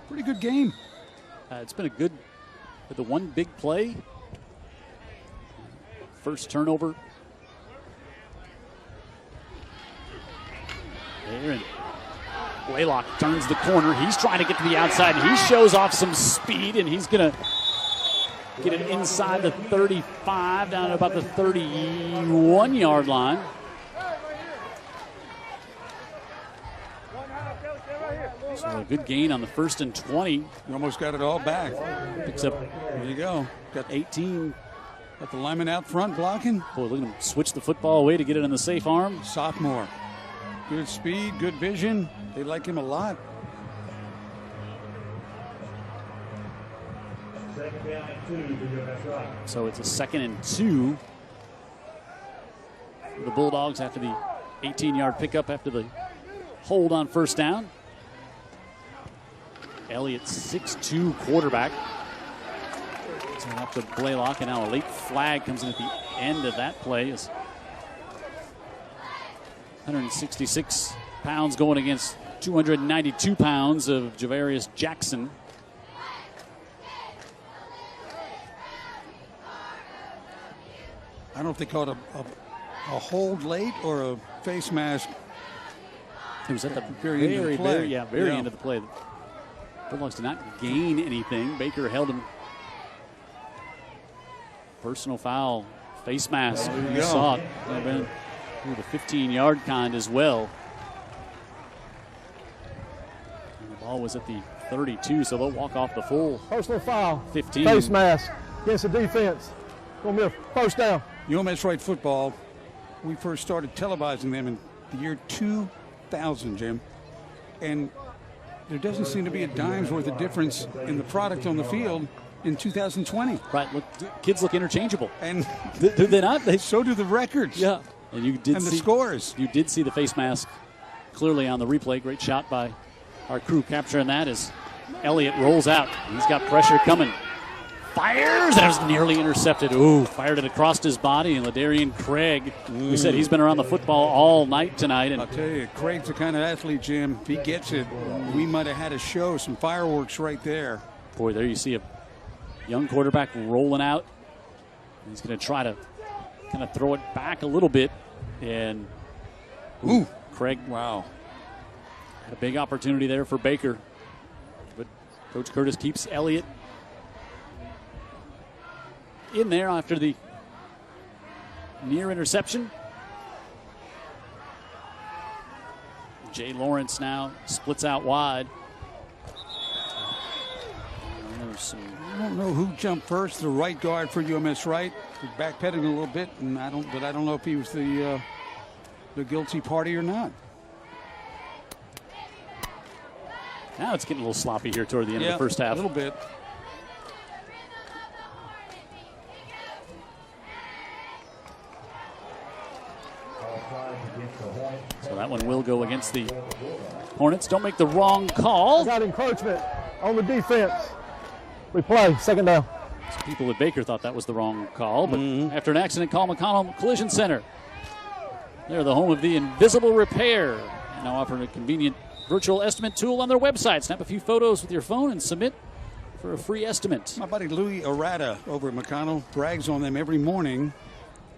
Pretty good game. It's been with the one big play. First turnover. There, and Blaylock turns the corner. He's trying to get to the outside, and he shows off some speed, and he's going to get it inside the 35, down to about the 31-yard line. So a good gain on the 1st and 20. You almost got it all back. Picks up, There you go. got 18 Got the lineman out front blocking. Boy, look at him switch the football away to get it in the safe arm. Sophomore. Good speed, good vision. They like him a lot. Second down and 2 for UMS-Wright. So it's a 2nd and 2 for the Bulldogs after the 18-yard pickup after the hold on first down. Elliott, 6'2" quarterback. So up to Blaylock, and now a late flag comes in at the end of that play. As 166 pounds going against 292 pounds of Javarius Jackson. I don't know if they called a hold late or a face mask. It was at the Very end of the play. very end of the play. Bulldogs did not gain anything. Baker held him. Personal foul, face mask. You saw it. Been the 15-yard kind as well. And the ball was at the 32, so they'll walk off the full Personal foul. 15. Face mask against the defense. Going to be a first down. UMS-Wright football, we first started televising them in the year 2000, Jim. And there doesn't seem to be a dime's worth of difference in the product on the field in 2020. Right, look, kids look interchangeable. And do they not? so do the records. Yeah. And you did and see the scores. You did see the face mask clearly on the replay. Great shot by our crew capturing that as Elliott rolls out. He's got pressure coming. Fires, and it was nearly intercepted. Ooh, fired it across his body. And Ladarian Craig, we said he's been around the football all night tonight. And I'll tell you, Craig's the kind of athlete, Jim. If he gets it, we might have had a show, some fireworks right there. Boy, there you see a young quarterback rolling out. He's going to try to kind of throw it back a little bit. And Ooh, Craig, wow. had a big opportunity there for Baker. But Coach Curtis keeps Elliott in there after the near interception. Jay Lawrence now splits out wide. I don't know who jumped first. The right guard for UMS-Wright, backpedaling a little bit, and I don't know if he was the guilty party or not. Now it's getting a little sloppy here toward the end of the first half. A little bit. So that one will go against the Hornets. Don't make the wrong call. Got encroachment on the defense. We play, second down. Some people at Baker thought that was the wrong call, but after an accident call, McConnell Collision Center. They're the home of the Invisible Repair. And now offering a convenient virtual estimate tool on their website. Snap a few photos with your phone and submit for a free estimate. My buddy Louis Arata over at McConnell brags on them every morning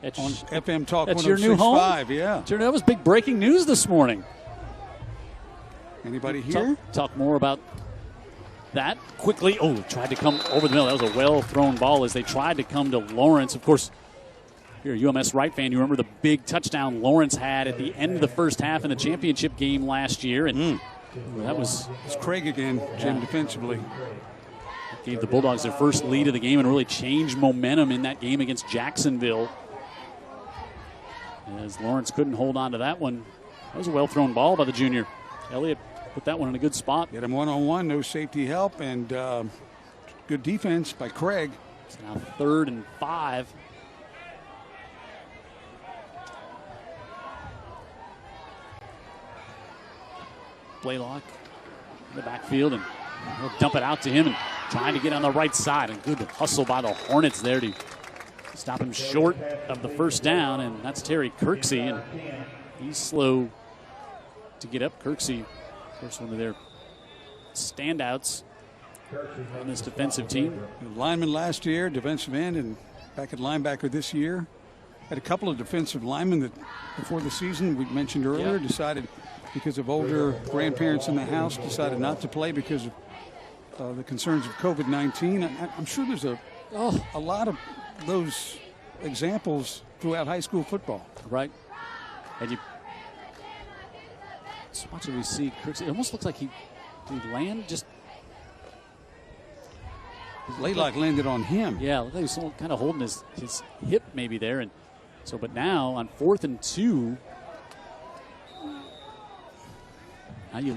on FM Talk 106.5. That's your new home? Yeah. That was big breaking news this morning. Anybody here? Talk more about that quickly. Oh, tried to come over the middle. That was a well-thrown ball as they tried to come to Lawrence. Of course, if you're a UMS-Wright fan, you remember the big touchdown Lawrence had at the end of the first half in the championship game last year. And that was... It's Craig again, Jim, defensively. Gave the Bulldogs their first lead of the game and really changed momentum in that game against Jacksonville. As Lawrence couldn't hold on to that one. That was a well-thrown ball by the junior. Elliott put that one in a good spot. Get him one-on-one, no safety help, and good defense by Craig. It's now 3rd and 5. Blaylock in the backfield, and he'll dump it out to him and trying to get on the right side. And good hustle by the Hornets there to stop him short of the first down, and that's Terry Kirksey, and he's slow to get up. Kirksey, of course, one of their standouts on this defensive team. Lineman last year, defensive end, and back at linebacker this year. Had a couple of defensive linemen that before the season, we mentioned earlier, decided because of older grandparents in the house, decided not to play because of the concerns of COVID-19. I'm sure there's a lot of those examples throughout high school football. Right. And you so much we see Kirksey. It almost looks like did he land just Laylock landed on him. Yeah, looked like he was kind of holding his hip maybe there. And so, but now on 4th and 2, now the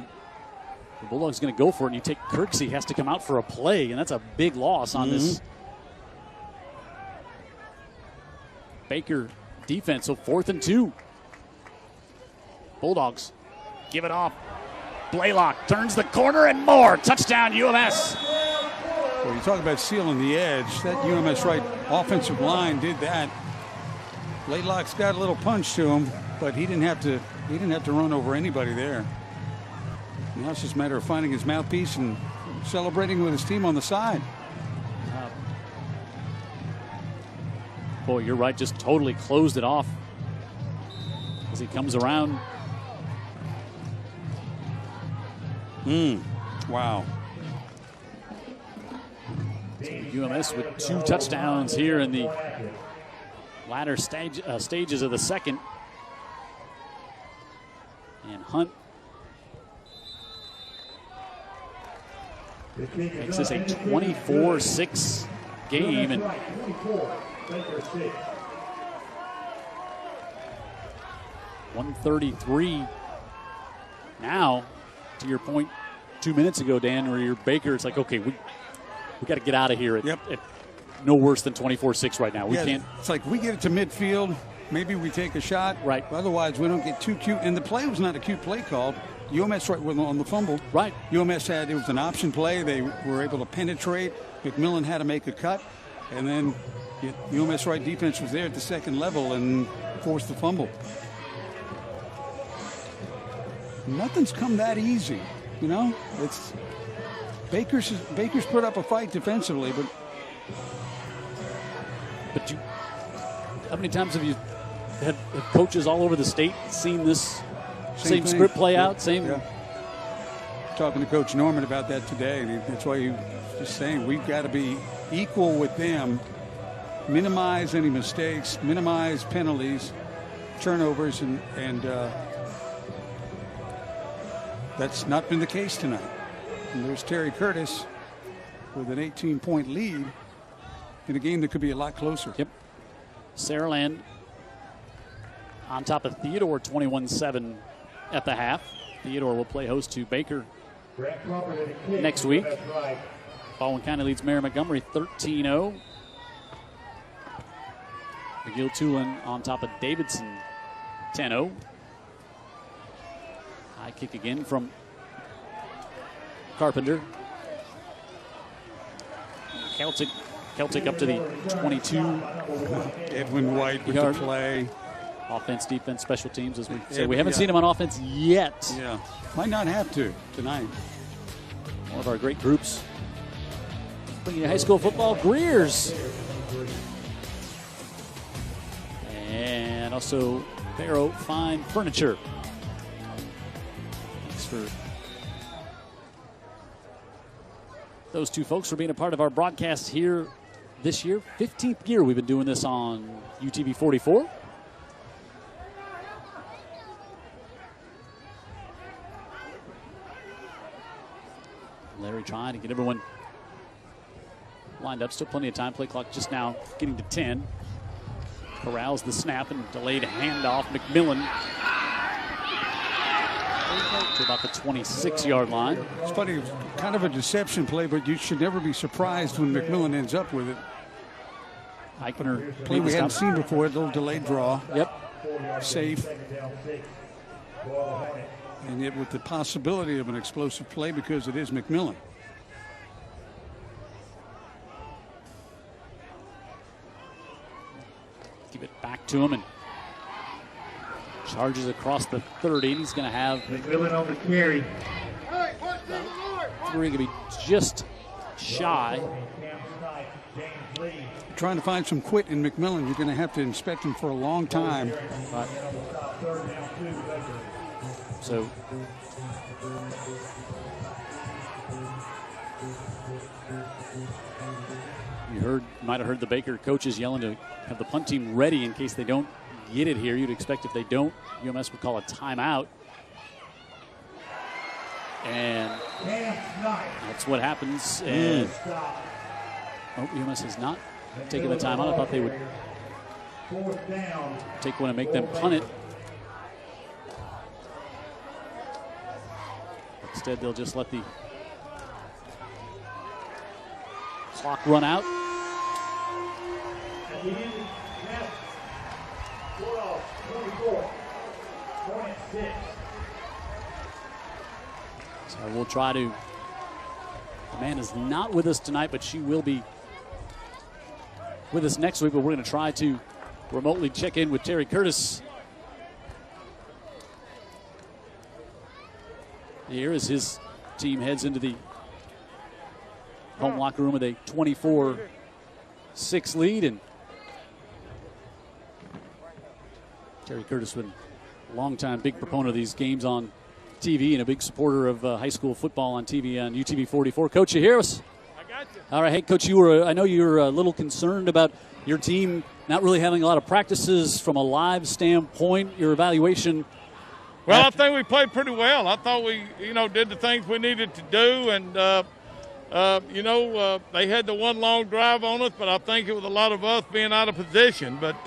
Bulldogs going to go for it, and you take Kirksey, has to come out for a play, and that's a big loss on this Baker defense. So 4th and 2. Bulldogs give it off. Blaylock turns the corner and more. Touchdown UMS. Well, you talk about sealing the edge. That UMS-Wright offensive line did that. Blaylock's got a little punch to him, but he didn't have to run over anybody there. Now it's just a matter of finding his mouthpiece and celebrating with his team on the side. Boy, you're right. Just totally closed it off as he comes around. Wow. UMS with 2 touchdowns here in the latter stages of the second. And Hunt makes this a 24-6 game. And 133 now, to your point 2 minutes ago, Dan, where you're Baker, it's like, okay, we got to get out of here at no worse than 24-6 right now. We can't. It's like we get it to midfield, maybe we take a shot. Right. Otherwise, we don't get too cute. And the play was not a cute play called. UMS-Wright was on the fumble. Right. UMS it was an option play. They were able to penetrate. McMillan had to make a cut. And then UMS-Wright defense was there at the second level and forced the fumble. Nothing's come that easy, you know. It's Baker's put up a fight defensively, but how many times have you had coaches all over the state seen this same script play out? Talking to Coach Norman about that today, and that's why he was just saying we've got to be equal with them, minimize any mistakes, minimize penalties, turnovers, and that's not been the case tonight. And there's Terry Curtis with an 18-point lead in a game that could be a lot closer. Yep. Saraland on top of Theodore, 21-7 at the half. Theodore will play host to Baker next week. Baldwin County leads Mary Montgomery 13-0. McGill-Tulane on top of Davidson 10-0. High kick again from Carpenter. Celtic up to the 22. Edwin White with the play. Offense, defense, special teams, as we said. We haven't seen him on offense yet. Yeah, might not have to tonight. One of our great groups. Bringing you high school football, Greers. And also Barrow Fine Furniture. Thanks for those two folks for being a part of our broadcast here this year. 15th year we've been doing this on UTV 44. Larry trying to get everyone lined up. Still plenty of time. Play clock just now getting to 10. Corrals the snap and delayed handoff. McMillan to about the 26-yard line. It's funny, kind of a deception play, but you should never be surprised when McMillan ends up with it. Eichner play we hadn't seen before, a little delayed draw. Yep. Safe. And yet with the possibility of an explosive play because it is McMillan. Give it back to him and charges across the 30. He's going to have McMillan on the carry. Three going to be just shy. Trying to find some quit in McMillan. You're going to have to inspect him for a long time. Right. So you might have heard the Baker coaches yelling to have the punt team ready in case they don't get it here. You'd expect if they don't, UMS would call a timeout. And that's what happens. And Oh, UMS has not taken the timeout. I thought they would take one and make them punt it. Instead, they'll just let the clock run out. So we'll try to. Amanda's not with us tonight, but she will be with us next week. But we're going to try to remotely check in with Terry Curtis here as his team heads into the home locker room with a 24-6 lead. And Terry Curtis been a longtime big proponent of these games on TV and a big supporter of high school football on TV on UTV 44. Coach, you hear us? I got you. All right, hey, Coach, I know you were a little concerned about your team not really having a lot of practices from a live standpoint. Your evaluation. Well, I think we played pretty well. I thought we, did the things we needed to do, and they had the one long drive on us, but I think it was a lot of us being out of position. But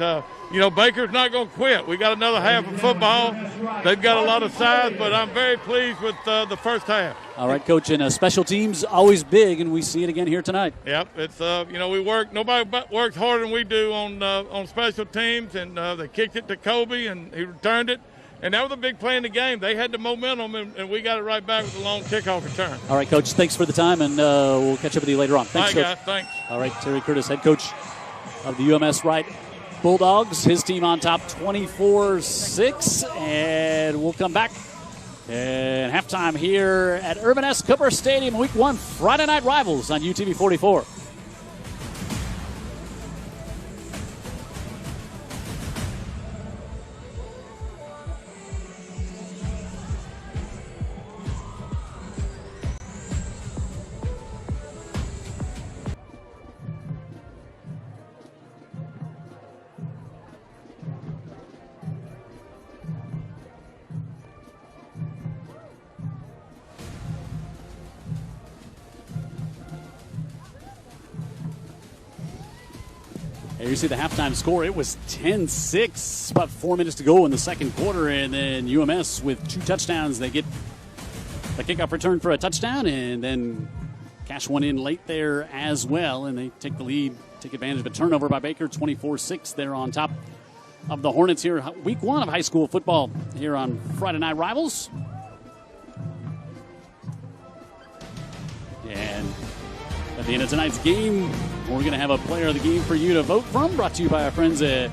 Baker's not going to quit. We got another half of football. They've got a lot of size, but I'm very pleased with the first half. All right, Coach, and special teams always big, and we see it again here tonight. Yep, it's we work. Nobody works harder than we do on special teams, and they kicked it to Kobe, and he returned it. And that was a big play in the game. They had the momentum, and we got it right back with a long kickoff return. All right, Coach, thanks for the time, and we'll catch up with you later on. Thanks, Coach. Guys, thanks. All right, Terry Curtis, head coach of the UMS-Wright Bulldogs. His team on top 24-6, and we'll come back. And halftime here at Ervin S. Cooper Stadium, Week 1, Friday Night Rivals on UTV 44. Here you see the halftime score. It was 10-6, about 4 minutes to go in the second quarter, and then UMS with 2 touchdowns. They get the kickoff return for a touchdown, and then cash one in late there as well, and they take the lead, take advantage of a turnover by Baker, 24-6. They're on top of the Hornets here, Week 1 of high school football here on Friday Night Rivals. And at the end of tonight's game, we're going to have a player of the game for you to vote from, brought to you by our friends at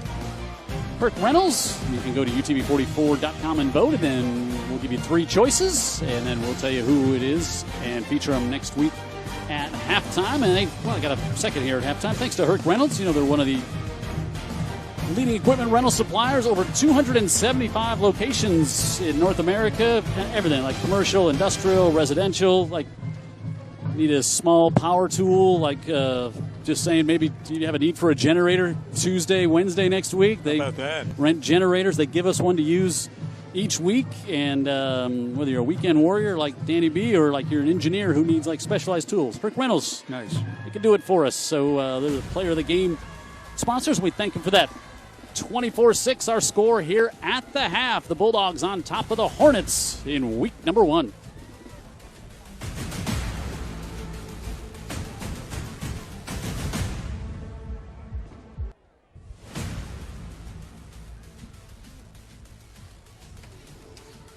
Herc Rentals. You can go to UTV44.com and vote, and then we'll give you 3 choices, and then we'll tell you who it is and feature them next week at halftime. And I got a second here at halftime. Thanks to Herc Rentals. They're one of the leading equipment rental suppliers, over 275 locations in North America, everything like commercial, industrial, residential, like need a small power tool, like just saying maybe you have a need for a generator Tuesday, Wednesday next week. They rent generators. They give us one to use each week. And whether you're a weekend warrior like Danny B or like you're an engineer who needs like specialized tools, Herc Rentals, Nice. They can do it for us. So they're the player of the game sponsors. We thank them for that. 24-6 our score here at the half. The Bulldogs on top of the Hornets in week number 1.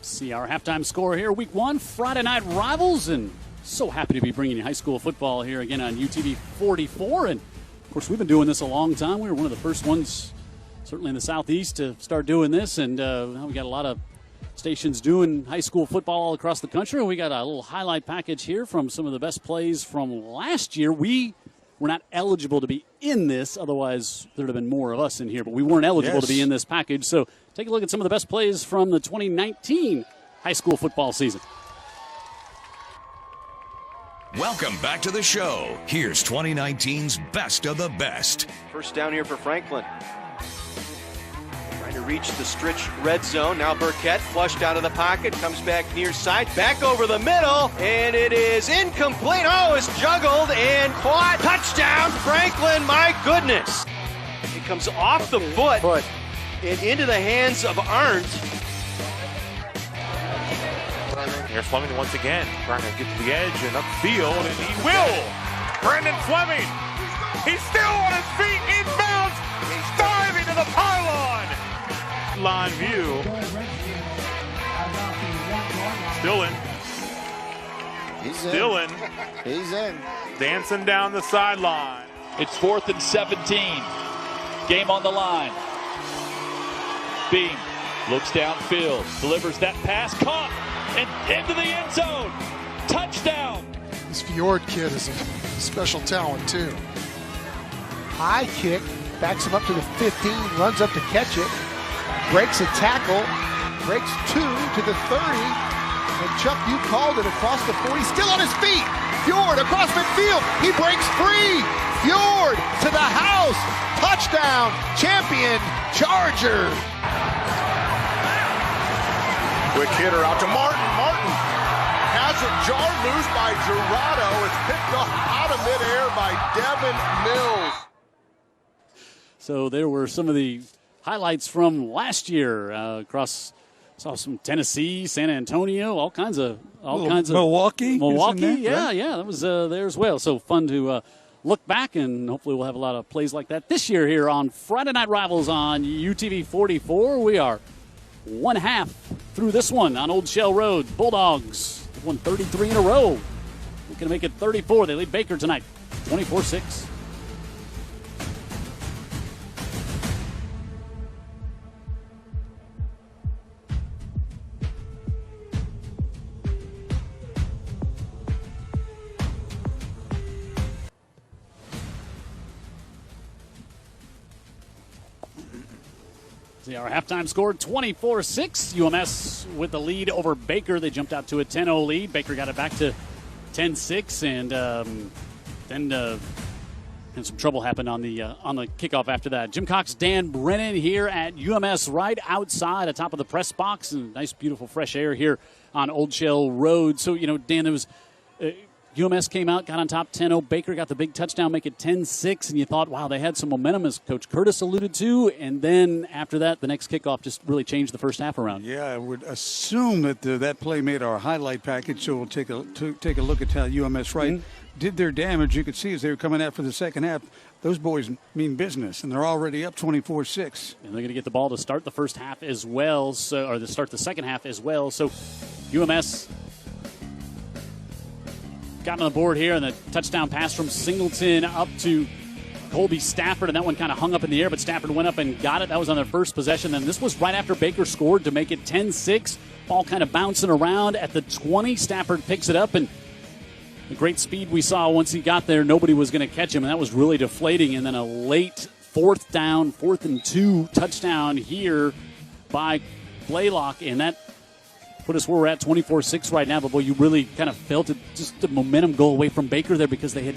See our halftime score here, Week 1, Friday Night Rivals, and so happy to be bringing you high school football here again on UTV 44. And of course, we've been doing this a long time. We were one of the first ones, certainly in the Southeast, to start doing this, and now we got a lot of stations doing high school football all across the country. We got a little highlight package here from some of the best plays from last year. We were not eligible to be in this, otherwise there would have been more of us in here, but we weren't eligible to be in this package. So take a look at some of the best plays from the 2019 high school football season. Welcome back to the show. Here's 2019's best of the best. First down here for Franklin. Trying to reach the stretch red zone. Now Burkett flushed out of the pocket, comes back near side, back over the middle, and it is incomplete. Oh, it's juggled and caught. Touchdown, Franklin, my goodness. It comes off the foot and into the hands of Arndt. Here's Fleming once again, trying to get to the edge and upfield, and he will! Brandon Fleming! He's still on his feet, inbounds, diving to the pylon! Line view. Still in. Still in. He's in. Dancing down the sideline. It's 4th and 17. Game on the line. Beam looks downfield, delivers that pass, caught, and into the end zone. Touchdown. This Fjord kid is a special talent, too. High kick, backs him up to the 15, runs up to catch it, breaks a tackle, breaks 2 to the 30, and Chuck, you called it across the 40, still on his feet. Fjord across midfield, he breaks free. Fjord to the house, touchdown, champion, Chargers. Quick hitter out to Martin. Martin has it jarred loose by Gerardo. It's picked up out of midair by Devin Mills. So there were some of the highlights from last year across. Saw some Tennessee, San Antonio, all kinds of Milwaukee. Yeah, that was there as well. So fun to look back, and hopefully we'll have a lot of plays like that this year here on Friday Night Rivals on UTV 44. We are one half through this one on Old Shell Road. Bulldogs won 33 in a row. We're going to make it 34. They lead Baker tonight, 24-6. See our halftime score, 24-6. UMS with the lead over Baker. They jumped out to a 10-0 lead. Baker got it back to 10-6, and then and some trouble happened on the kickoff after that. Jim Cox, Dan Brennan here at UMS-Wright outside atop of the press box, and nice, beautiful, fresh air here on Old Shell Road. So, Dan, there was UMS came out, got on top 10-0. Baker got the big touchdown, make it 10-6, and you thought, wow, they had some momentum, as Coach Curtis alluded to. And then after that, the next kickoff just really changed the first half around. Yeah, I would assume that that play made our highlight package, so we'll take a look at how UMS-Wright did their damage. You could see as they were coming out for the second half, those boys mean business, and they're already up 24-6. And they're going to get the ball to start the first half as well, or to start the second half as well. So UMS got on the board here, and the touchdown pass from Singleton up to Colby Stafford, and that one kind of hung up in the air, but Stafford went up and got it. That was on their first possession. And this was right after Baker scored to make it 10-6. Ball kind of bouncing around at the 20. Stafford picks it up, and the great speed we saw once he got there, nobody was going to catch him, and that was really deflating. And then a late 4th and 2 touchdown here by Blaylock, and that put us where we're at, 24-6 right now. But, boy, you really kind of felt it, just the momentum go away from Baker there because they had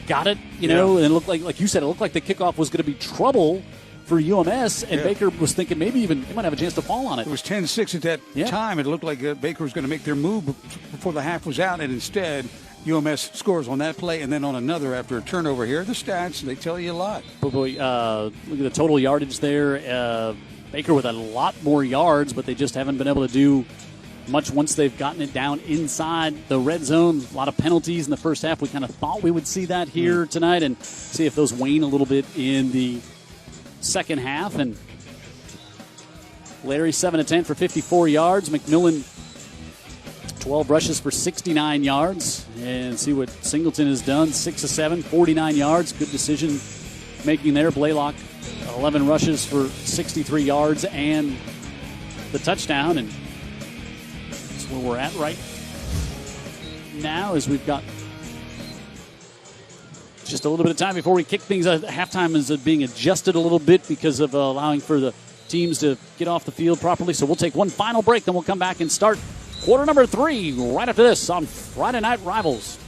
got it, and it looked like you said, it looked like the kickoff was going to be trouble for UMS, and Baker was thinking maybe even they might have a chance to fall on it. It was 10-6 at that time. It looked like Baker was going to make their move before the half was out, and instead UMS scores on that play and then on another after a turnover. Here are the stats. They tell you a lot. But, boy, look at the total yardage there. Baker with a lot more yards, but they just haven't been able to do much once they've gotten it down inside the red zone. A lot of penalties in the first half. We kind of thought we would see that here tonight and see if those wane a little bit in the second half. And Larry 7-10 for 54 yards. McMillan 12 rushes for 69 yards. And see what Singleton has done. 6-7, 49 yards. Good decision making there. Blaylock 11 rushes for 63 yards and the touchdown. And where we're at right now is we've got just a little bit of time before we kick things out. Halftime is being adjusted a little bit because of allowing for the teams to get off the field properly. So we'll take one final break, then we'll come back and start quarter number 3 right after this on Friday Night Rivals.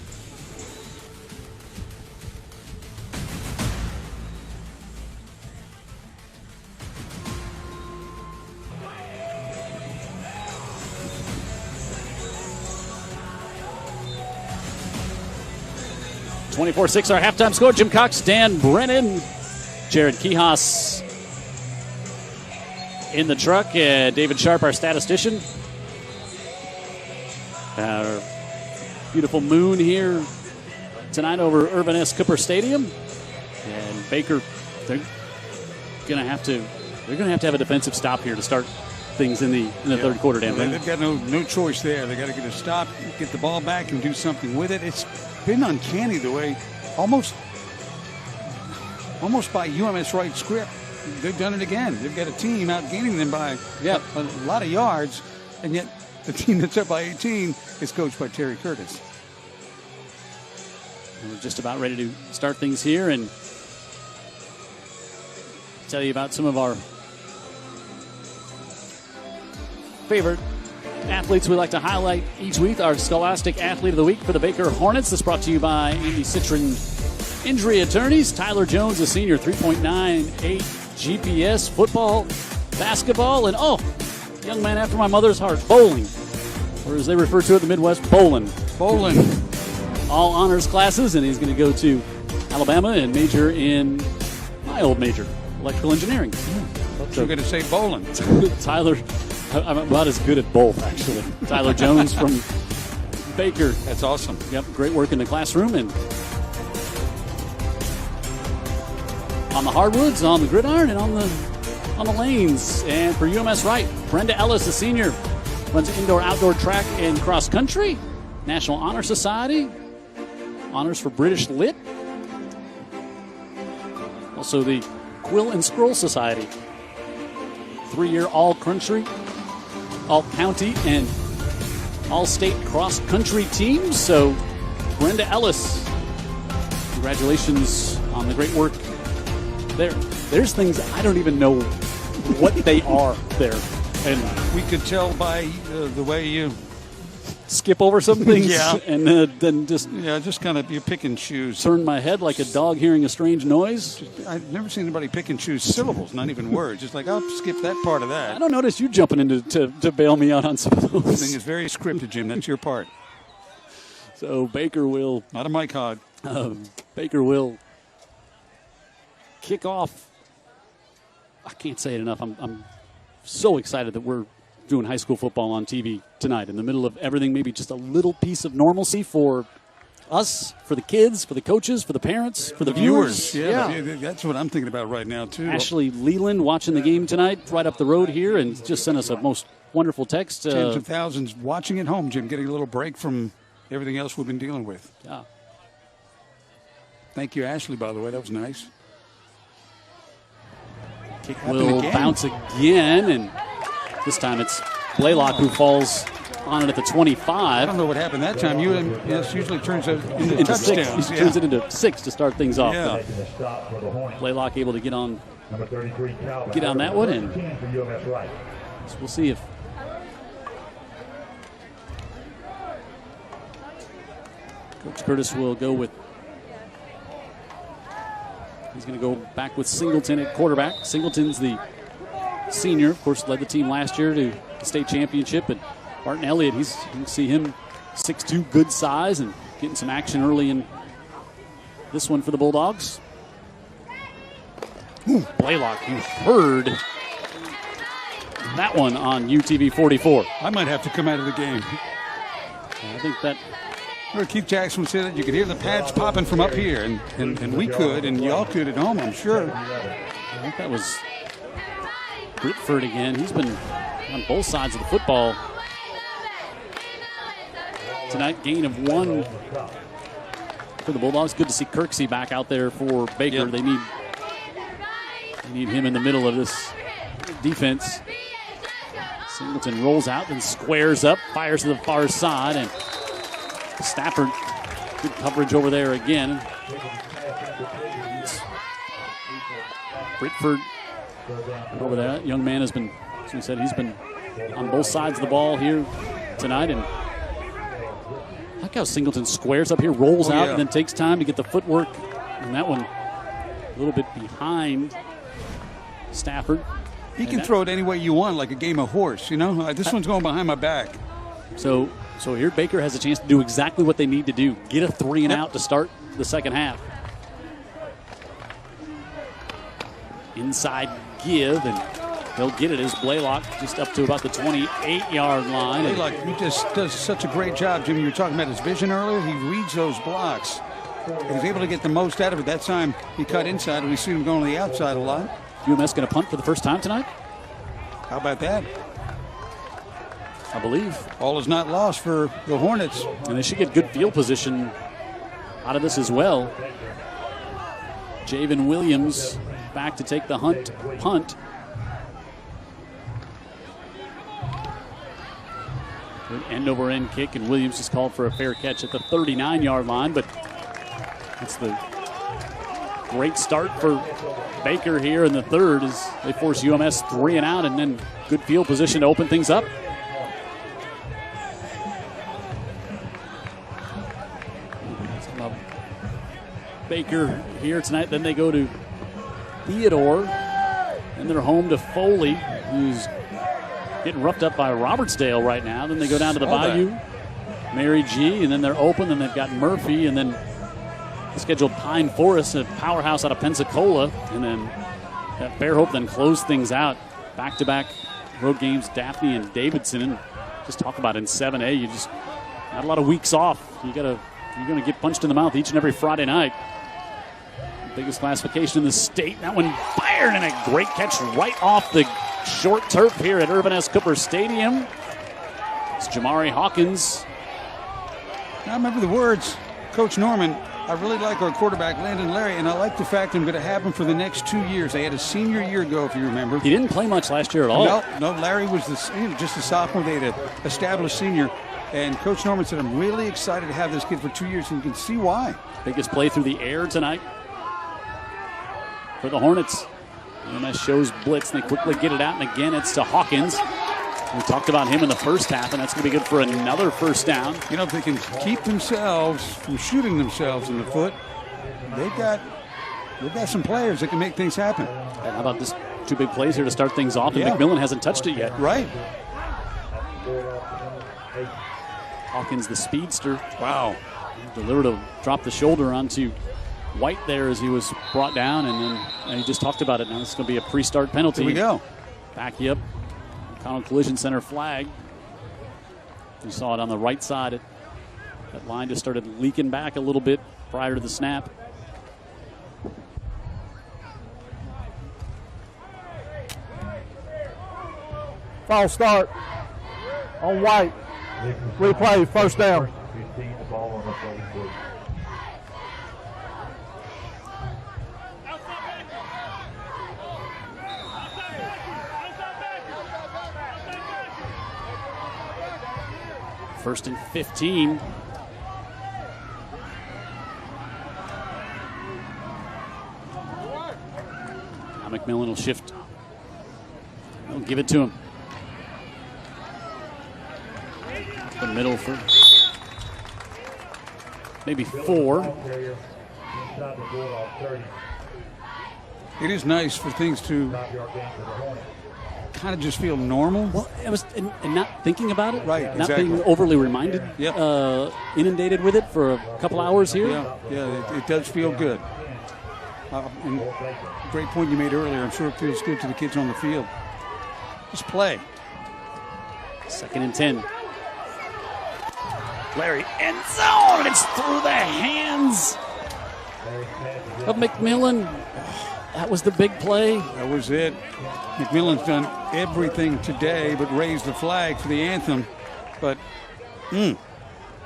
24-6 our halftime score. Jim Cox, Dan Brennan, Jared Kihas in the truck, David Sharp, our statistician. Our beautiful moon here tonight over Ervin S. Cooper Stadium. And Baker, they're going to have to have a defensive stop here to start things in the third quarter. Dan, they've got no choice there. They got to get a stop, get the ball back, and do something with it. It's been uncanny the way, almost by UMS-Wright script, they've done it again. They've got a team outgaining them by a lot of yards, and yet the team that's up by 18 is coached by Terry Curtis. We're just about ready to start things here and tell you about some of our favorite athletes we like to highlight each week. Our Scholastic Athlete of the Week for the Baker Hornets. This brought to you by Andy Citron Injury Attorneys. Tyler Jones, a senior, 3.98 GPS, football, basketball, and young man after my mother's heart, bowling. Or as they refer to it in the Midwest, bowling. All honors classes, and he's going to go to Alabama and major in my old major, electrical engineering. So you're going to say bowling. Tyler, I'm about as good at both, actually. Tyler Jones from Baker. That's awesome. Yep, great work in the classroom and on the hardwoods, on the gridiron, and on the lanes. And for UMS-Wright, Brenda Ellis, a senior, runs indoor-outdoor track and cross country. National Honor Society, honors for British Lit. Also the Quill and Scroll Society. 3-year all-country, all-county, and all-state cross-country teams. So, Brenda Ellis, congratulations on the great work there. There's things I don't even know what they are there. And we could tell by the way you skip over some things, and then just kind of you pick and choose. Turn my head like a dog hearing a strange noise. I've never seen anybody pick and choose syllables, not even words. Just like, I'll skip that part of that. I don't notice you jumping in to bail me out on some of those. This thing is very scripted, Jim. That's your part. So Baker will not a Mike Hogg. Baker will kick off. I can't say it enough. I'm so excited that we're doing high school football on TV tonight in the middle of everything, maybe just a little piece of normalcy for us, for the kids, for the coaches, for the parents, for the viewers. Yeah, that's what I'm thinking about right now, too. Ashley Leland watching the game tonight right up the road here and just sent us a most wonderful text. Tens of thousands watching at home, Jim, getting a little break from everything else we've been dealing with. Yeah. Thank you, Ashley, by the way. That was nice. Kick will bounce again, and this time it's Blaylock who falls on it at the 25. I don't know what happened that time. UMS usually turns it into touchdowns. He turns it into 6 to start things off. Yeah. Blaylock able to get on that one, and so we'll see if Coach Curtis will go with. He's going to go back with Singleton at quarterback. Singleton's the senior, of course, led the team last year to the state championship. And Barton Elliott, you can see him 6'2", good size, and getting some action early in this one for the Bulldogs. Blaylock, you heard that one on UTV 44. I might have to come out of the game. I think that. Keith Jackson said that you could hear the pads popping from up here, and we could, and y'all could at home, I'm sure. I think that was Britford again. He's been on both sides of the football tonight. Gain of 1 for the Bulldogs. Good to see Kirksey back out there for Baker. Yep. They need him in the middle of this defense. Singleton rolls out, then squares up, fires to the far side, and Stafford, good coverage over there again. Britford over there. That young man has been, as we said, he's been on both sides of the ball here tonight. And I like how Singleton squares up here, rolls out, and then takes time to get the footwork. And that one a little bit behind Stafford. He can throw it any way you want, like a game of horse, you know? This one's going behind my back. So here Baker has a chance to do exactly what they need to do. Get a 3 and out to start the second half. Inside give, and he'll get it as Blaylock just up to about the 28-yard line. Blaylock, he just does such a great job, Jimmy. You were talking about his vision earlier. He reads those blocks. He was able to get the most out of it. That time he cut inside, and we see him going to the outside a lot. UMS going to punt for the first time tonight? How about that? I believe. All is not lost for the Hornets. And they should get good field position out of this as well. Javen Williams back to take the punt. Good end-over-end kick, and Williams is called for a fair catch at the 39-yard line, but it's the great start for Baker here in the third as they force UMS 3 and out, and then good field position to open things up. Baker here tonight. Then they go to Theodore, and they're home to Foley, who's getting roughed up by Robertsdale right now. Then they go down to the Bayou, Mary G, and then they're open. Then they've got Murphy, and then the scheduled Pine Forest, a powerhouse out of Pensacola, and then at Fairhope then close things out. Back-to-back road games, Daphne and Davidson. And just talk about in 7A, you just not a lot of weeks off. You're going to get punched in the mouth each and every Friday night. Biggest classification in the state. That one fired, and a great catch right off the short turf here at Ervin S. Cooper Stadium. It's Jamari Hawkins. I remember the words, Coach Norman. I really like our quarterback, Landon Larry, and I like the fact I'm going to have him for the next 2 years. They had a senior year ago, if you remember. He didn't play much last year at all. No, Larry was just a sophomore. They had an established senior. And Coach Norman said, I'm really excited to have this kid for 2 years, and you can see why. Biggest play through the air tonight for the Hornets. UMS shows blitz, and they quickly get it out, and again it's to Hawkins. We talked about him in the first half, and that's going to be good for another first down. You know, if they can keep themselves from shooting themselves in the foot, they've got some players that can make things happen. And how about this 2 big plays here to start things off, and McMillan hasn't touched it yet. Right. Hawkins, the speedster. Wow. Delivered a drop the shoulder onto White there as he was brought down, and then he just talked about it. Now this is going to be a pre-start penalty. Here we go. Back you up. Connell Collision Center flag. You saw it on the right side. That line just started leaking back a little bit prior to the snap. False start on White. Replay, first down. First and 15. Now McMillan will shift. They'll give it to him. The middle for maybe 4. It is nice for things to kind of just feel normal. Well, it was, and not thinking about it. Right, Not exactly. being overly reminded, Yep. inundated with it for a couple hours here. Yeah, it does feel good. And great point you made earlier. I'm sure it feels good to the kids on the field. Just play. 2nd and 10. Larry, end zone, and it's through the hands of McMillan. That was the big play. That was it. McMillan's done everything today but raise the flag for the anthem. But,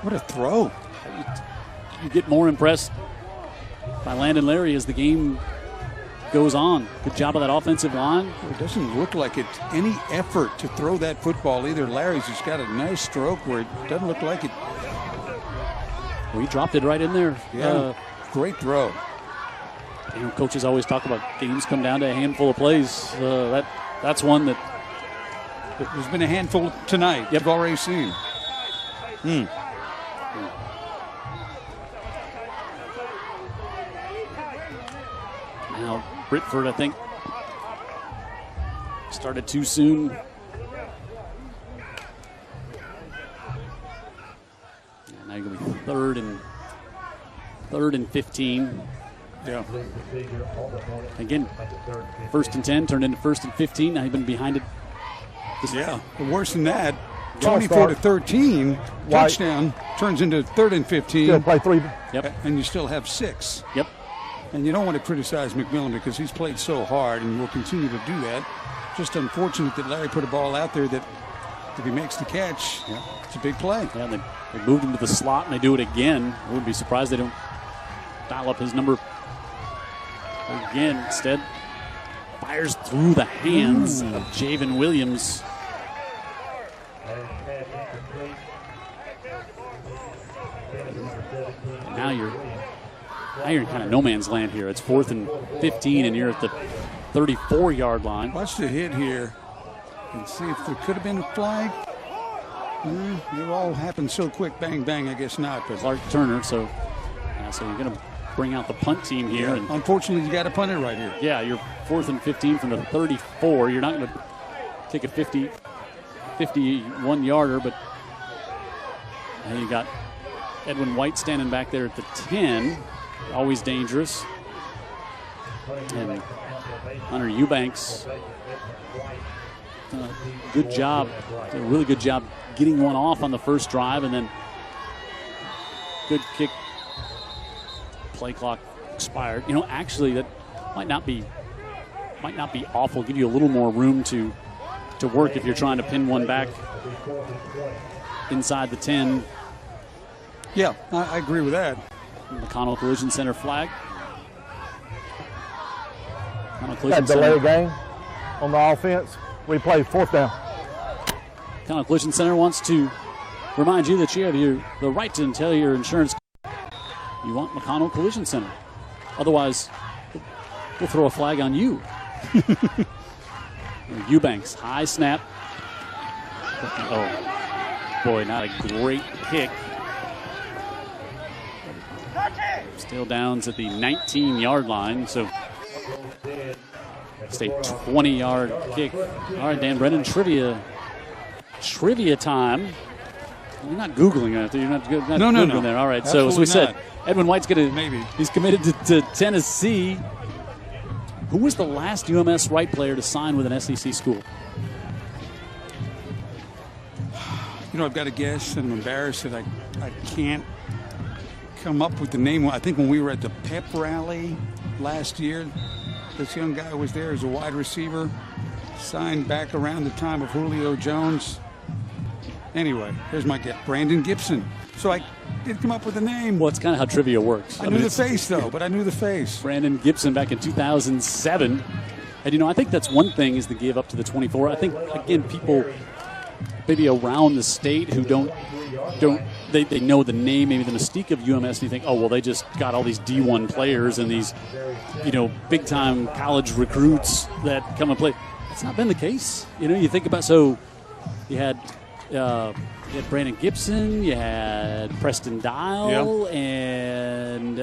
what a throw. You get more impressed by Landon Larry as the game goes on. Good job of that offensive line. It doesn't look like it's any effort to throw that football either. Larry's just got a nice stroke where it doesn't look like it. Well, he dropped it right in there. Yeah, great throw. You know, coaches always talk about games come down to a handful of plays. That's one that there's been a handful tonight. You've already seen. Now Britford, I think, started too soon. Now you're going to be 3rd and 3rd and 15. Yeah. Again, 1st and 10 turned into 1st and 15. Now he's been behind it. Yeah, but worse than that, 24-13 touchdown turns into 3rd and 15. Still play 3. Yep. And you still have 6. Yep. And you don't want to criticize McMillan because he's played so hard and will continue to do that. Just unfortunate that Larry put a ball out there that if he makes the catch, it's a big play. Yeah, they moved him to the slot and they do it again. I wouldn't be surprised they don't dial up his number again. Instead, fires through the hands of Javen Williams. And now you're in kind of no man's land here. It's 4th and 15, and you're at the 34-yard line. Watch the hit here and see if there could have been a flag. It all happened so quick, bang, bang. I guess not. But Clark Turner, so you're going to bring out the punt team here. And unfortunately, you got to punt it right here. Yeah, you're 4th and 15 from the 34. You're not going to take a 51-yarder, but you got Edwin White standing back there at the 10. Always dangerous. And Hunter Eubanks, good job, a really good job getting one off on the first drive, and then good kick. Play clock expired. Actually, that might not be awful. Give you a little more room to work if you're trying to pin one back inside the 10. Yeah, I agree with that. McConnell Collision Center flag. That delay game on the offense. We play 4th down. McConnell Collision Center wants to remind you that you have the right to tell your insurance you want McConnell Collision Center. Otherwise, we'll throw a flag on you. Eubanks, high snap. Oh, boy, not a great kick. Still downs at the 19-yard line, so it's a 20-yard kick. All right, Dan Brennan, trivia time. You're not Googling it. You're not Googling there. All right, so we said Edwin White's he's committed to Tennessee. Who was the last UMS-Wright player to sign with an SEC school? I've got to guess, and I'm embarrassed that I can't come up with the name. I think when we were at the pep rally last year, this young guy was there as a wide receiver, signed back around the time of Julio Jones. Anyway, here's my guess. Brandon Gibson. So I did come up with the name. Well, it's kind of how trivia works. I knew the face, though, but I knew the face. Brandon Gibson back in 2007. And, I think that's one thing is the give up to the 24. I think, again, people maybe around the state who don't they know the name, maybe the mystique of UMS, and you think, oh, well, they just got all these D1 players and these, big-time college recruits that come and play. That's not been the case. You think about, so you had Brandon Gibson, you had Preston Dial, and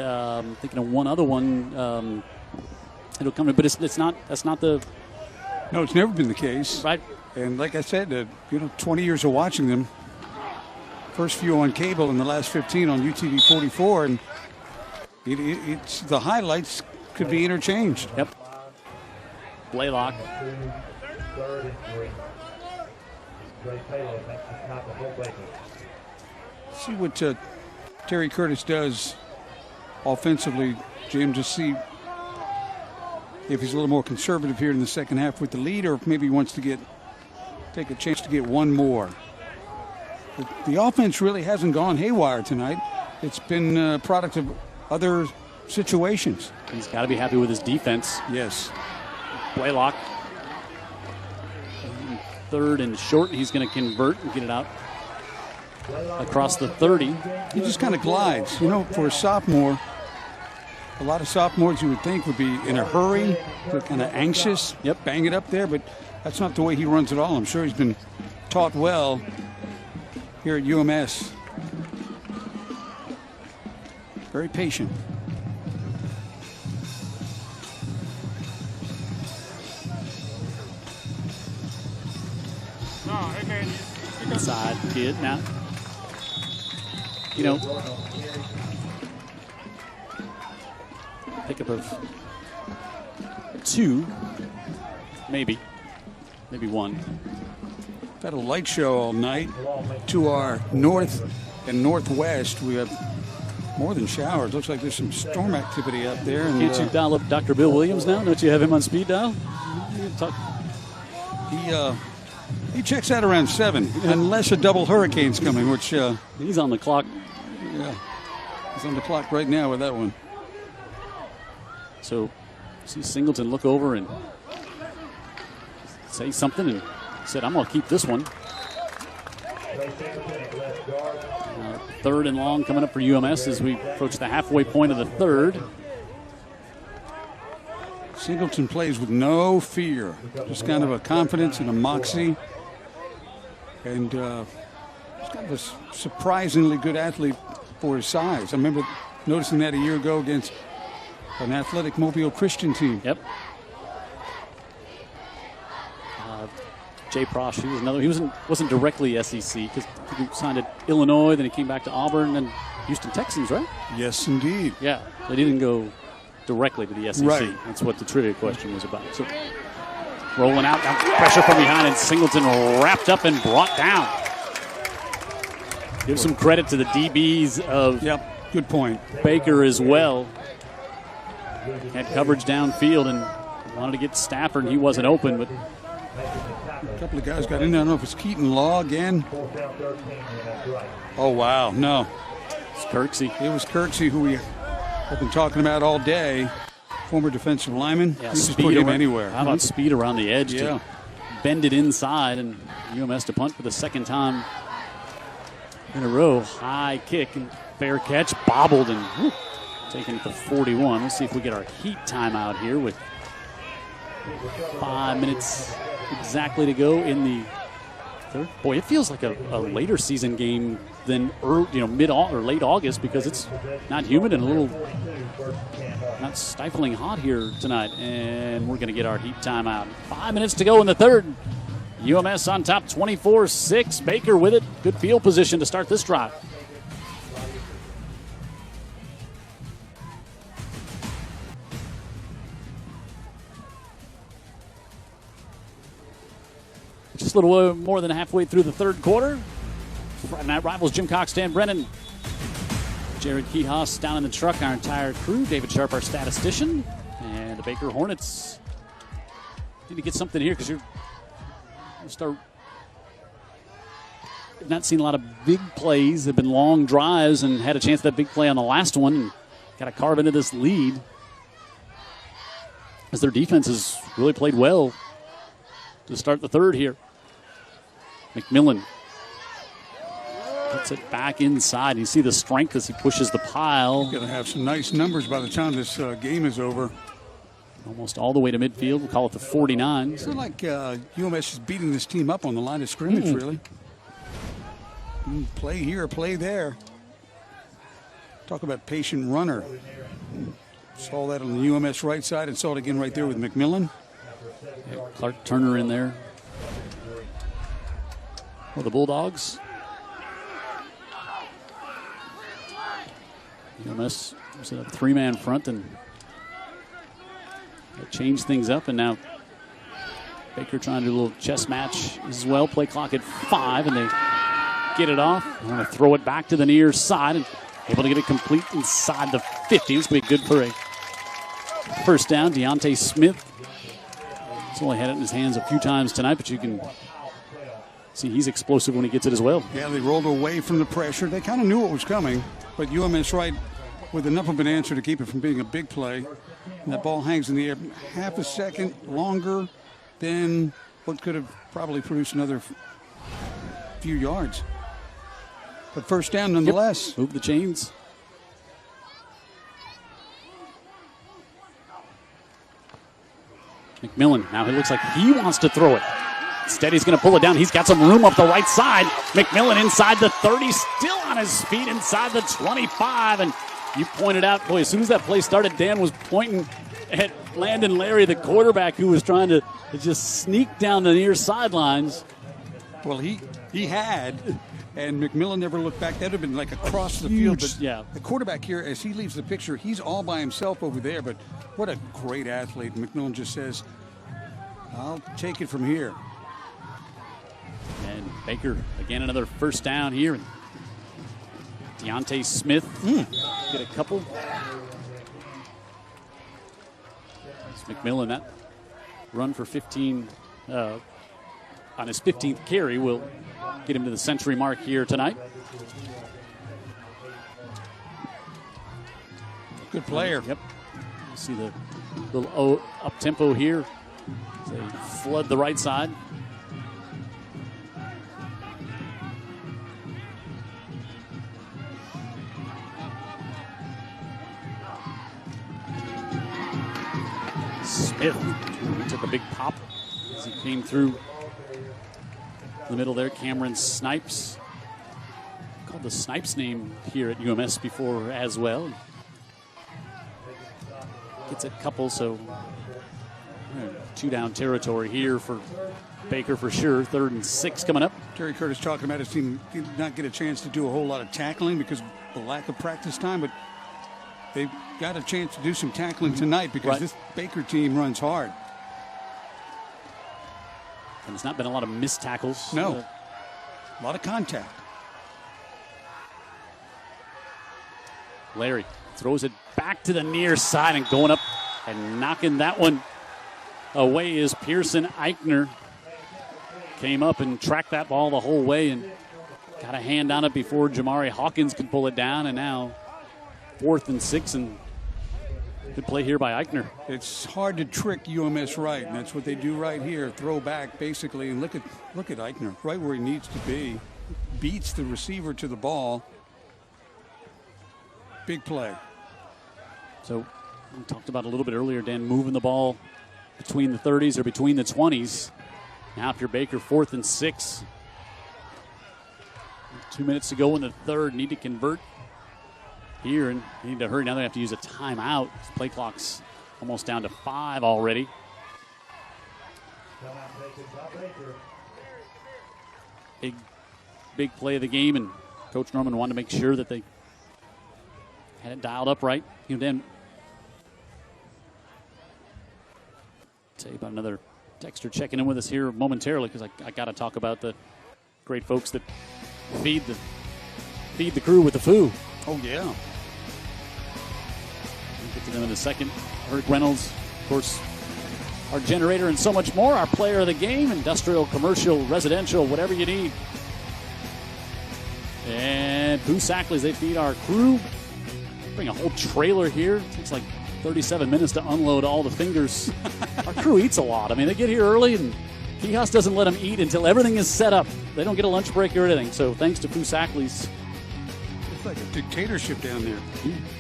thinking of one other one. It'll come, but that's not the. No, it's never been the case. Right. And like I said, 20 years of watching them. First few on cable and the last 15 on UTV 44, and it's the highlights could be interchanged. Yep. Blaylock. See what Terry Curtis does offensively, Jim, to see if he's a little more conservative here in the second half with the lead, or if maybe he wants to take a chance to get one more. But the offense really hasn't gone haywire tonight. It's been a product of other situations. He's got to be happy with his defense. Yes. Blaylock. 3rd and short. He's going to convert and get it out across the 30. He just kind of glides. For a sophomore, a lot of sophomores you would think would be in a hurry, they're kind of anxious, bang it up there, but that's not the way he runs at all. I'm sure he's been taught well here at UMS. Very patient. Inside kid. Now, pickup of 2, maybe 1. Had a light show all night. To our north and northwest, we have more than showers. Looks like there's some storm activity out there. And, can't you dial up Dr. Bill Williams now? Don't you have him on speed dial? He checks out around 7, unless a double hurricane's coming, which he's on the clock. Yeah, he's on the clock right now with that one. So, see Singleton look over and say something, and said, "I'm going to keep this one." 3rd and long coming up for UMS as we approach the halfway point of the 3rd. Singleton plays with no fear, just kind of a confidence and a moxie. And he's kind of a surprisingly good athlete for his size. I remember noticing that a year ago against an athletic Mobile Christian team. Yep. Jay Prosh, he was another. He wasn't directly SEC because he signed at Illinois, then he came back to Auburn, and Houston Texans, right? Yes, indeed. Yeah, they didn't go directly to the SEC. Right. That's what the trivia question was about. So rolling out, pressure from behind, and Singleton wrapped up and brought down. Give some credit to the DBs of good point. Baker as well. Had coverage downfield and wanted to get Stafford, and he wasn't open, but a couple of guys got in there. I don't know if it's Keaton Law again. Oh, wow. No. It's Kirksey. It was Kirksey, who we have been talking about all day. Former defensive lineman. Yeah, he just put him anywhere. How about speed around the edge to bend it inside, and UMS to punt for the 2nd time in a row. High kick and fair catch, bobbled and taken to 41. Let's see if we get our heat timeout here with 5 minutes exactly to go in the 3rd. Boy, it feels like a later season game than mid or late August because it's not humid and a little not stifling hot here tonight. And we're going to get our heat timeout. 5 minutes to go in the 3rd. UMS on top 24-6. Baker with it. Good field position to start this drive. Just a little more than halfway through the 3rd quarter. Friday Night Rivals, Jim Cox, Dan Brennan, Jared Keyhouse down in the truck, our entire crew, David Sharp, our statistician, and the Baker Hornets need to get something here because you're not seen a lot of big plays. They've been long drives and had a chance at that big play on the last one and got to carve into this lead as their defense has really played well to start the 3rd here. McMillan gets it back inside. You see the strength as he pushes the pile. He's going to have some nice numbers by the time this game is over. Almost all the way to midfield. We'll call it the 49. It's not like UMS is beating this team up on the line of scrimmage, really. Play here, play there. Talk about patient runner. Saw that on the UMS-Wright side and saw it again right there with McMillan. Yeah, Clark Turner in there for the Bulldogs. UMS was a 3-man front and changed things up, and now Baker trying to do a little chess match as well. Play clock at 5, and they get it off. They want to throw it back to the near side and able to get it complete inside the 50. It's going to be good for a first down. Deontay Smith He's only had it in his hands a few times tonight, but you can see he's explosive when he gets it as well. Yeah, they rolled away from the pressure. They kind of knew what was coming, but UMS-Wright with enough of an answer to keep it from being a big play. And that ball hangs in the air half a second longer than what could have probably produced another few yards. But first down nonetheless. Yep. Move the chains. McMillan, now he looks like he wants to throw it. Instead, he's going to pull it down. He's got some room up the right side. McMillan inside the 30, still on his feet inside the 25. And you pointed out, boy, as soon as that play started, Dan was pointing at Landon Larry, the quarterback, who was trying to just sneak down the near sidelines. Well, he He had, and McMillan never looked back. That would have been like across the Huge, field. But yeah. the quarterback here, as he leaves the picture, he's all by himself over there. But what a great athlete. McMillan just says, I'll take it from here. And Baker, again, another first down here. Deontay Smith get a couple. It's McMillan, that run for 15 on his 15th carry will get him to the century mark here tonight. Good player. Yep. You see the little up-tempo here. They flood the right side. Smith took a big pop as he came through the middle there. Cameron Snipes, called the Snipes name here at UMS before as well. Gets a couple, so 2-down territory here for Baker for sure. 3rd and 6 coming up. Terry Curtis talking about his team did not get a chance to do a whole lot of tackling because of the lack of practice time, but they've got a chance to do some tackling tonight because this Baker team runs hard. And there's not been a lot of missed tackles. No. A lot of contact. Larry throws it back to the near side and going up and knocking that one away is Pearson Eichner. Came up and tracked that ball the whole way and got a hand on it before Jamari Hawkins could pull it down. And now 4th and 6 and good play here by Eichner. It's hard to trick UMS-Wright, and that's what they do right here. Throw back, basically, and look at Eichner, right where he needs to be. Beats the receiver to the ball. Big play. So we talked about a little bit earlier, Dan, moving the ball between the 30s or between the 20s. Now if you're Baker, 4th and 6. 2 minutes to go in the third. Need to convert here and need to hurry. Now they have to use a timeout. Play clock's almost down to 5 already. Big play of the game, and Coach Norman wanted to make sure that they had it dialed up right. Then tell you about another texter checking in with us here momentarily because I got to talk about the great folks that feed the crew with the food. Oh yeah. We'll get to them in a second. Eric Reynolds, of course, our generator and so much more. Our player of the game, industrial, commercial, residential, whatever you need. And Pooh Sackley's, they feed our crew. Bring a whole trailer here. It takes like 37 minutes to unload all the fingers. Our crew eats a lot. I mean, they get here early, and Kiosk doesn't let them eat until everything is set up. They don't get a lunch break or anything. So thanks to Pooh Sackley's. It's like a dictatorship down there.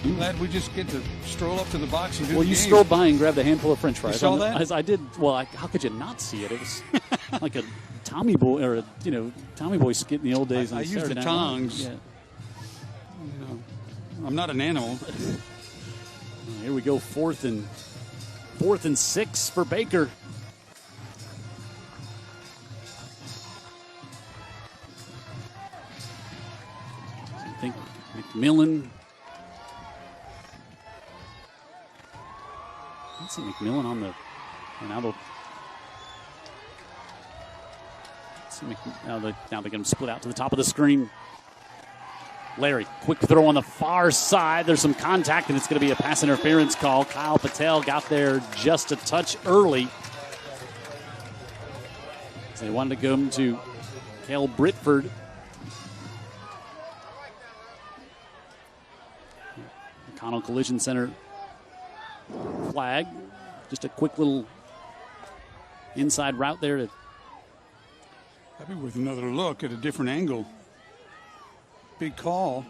I'm glad we just get to stroll up to the box and do Well, the you game. strolled by and grabbed a handful of French fries. You saw that? I did. Well, how could you not see it? It was like a Tommy Boy or Tommy Boy skit in the old days. I on use Saturday the Night tongs. Live. No, I'm not an animal. Here we go, 4th and 6 for Baker. I think McMillan. Let's see McMillan on the. Now they'll. Now they're going to split out to the top of the screen. Larry, quick throw on the far side. There's some contact, and it's going to be a pass interference call. Kyle Patel got there just a touch early. So they wanted to go to Cale Britford. McConnell Collision Center flag. Just a quick little inside route there to. That'd be worth another look at a different angle. Big call.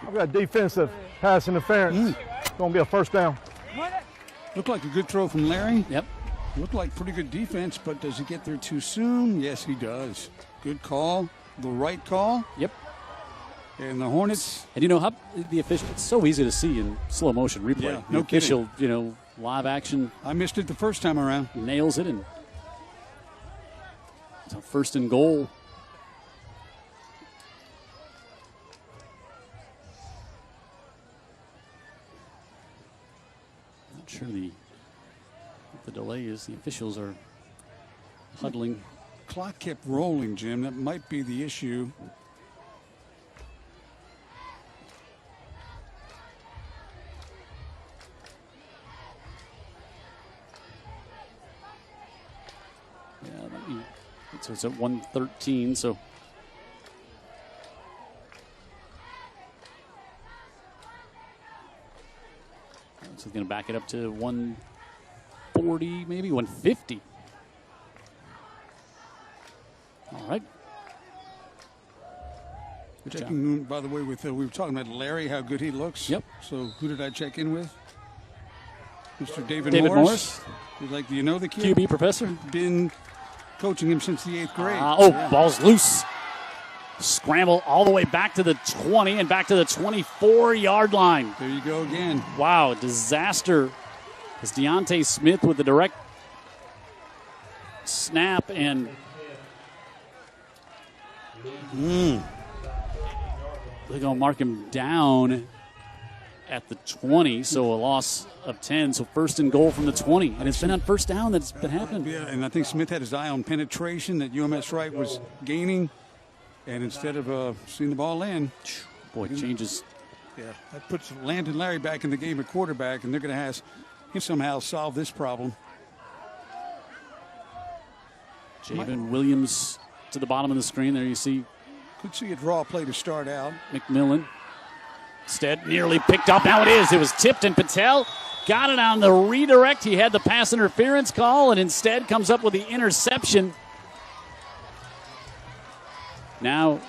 I've got defensive pass interference. It's going to be a first down. Looked like a good throw from Larry. Yep. Looked like pretty good defense, but does he get there too soon? Yes, he does. Good call. The right call. Yep. And the Hornets. And how the official, it's so easy to see in slow motion replay. Yeah, the no official, live action. I missed it the first time around. Nails it, and so first and goal. Not sure what the delay is. The officials are huddling. Clock kept rolling, Jim. That might be the issue. So it's at 1:13. So he's going to back it up to 140, maybe 150. All right. Checking, by the way, we were talking about Larry, how good he looks. Yep. So who did I check in with? Mr. David Morris. He's like, do you know the kid? QB professor. Been coaching him since the 8th grade. Ball's loose. Scramble all the way back to the 20 and back to the 24-yard line. There you go again. Wow, disaster. As Deontay Smith with the direct snap and they're going to mark him down at the 20, so a loss of 10. So first and goal from the 20. And it's been on first down that's been happening. Yeah, and I think Smith had his eye on penetration that UMS-Wright was gaining. And instead of seeing the ball in. Boy, it changes. Yeah, that puts Landon Larry back in the game at quarterback, and they're going to have him somehow solve this problem. Javen Williams to the bottom of the screen. There you see. Could see a draw play to start out. McMillan. Instead, nearly picked up. Now it is. It was tipped, and Patel got it on the redirect. He had the pass interference call, and instead comes up with the interception. Now,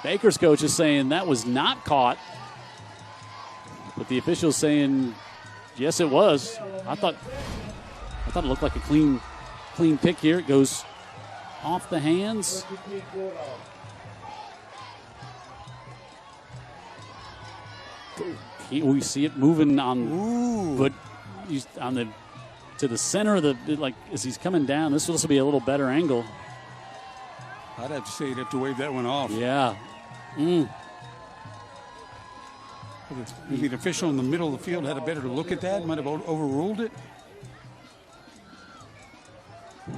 Baker's coach is saying that was not caught. But the official's saying, yes, it was. I thought it looked like a clean pick here. It goes off the hands. We see it moving on, but to the center of the, as he's coming down. This will be a little better angle. I'd have to say you'd have to wave that one off. Yeah. Maybe an official in the middle of the field had a better look at that, might have overruled it.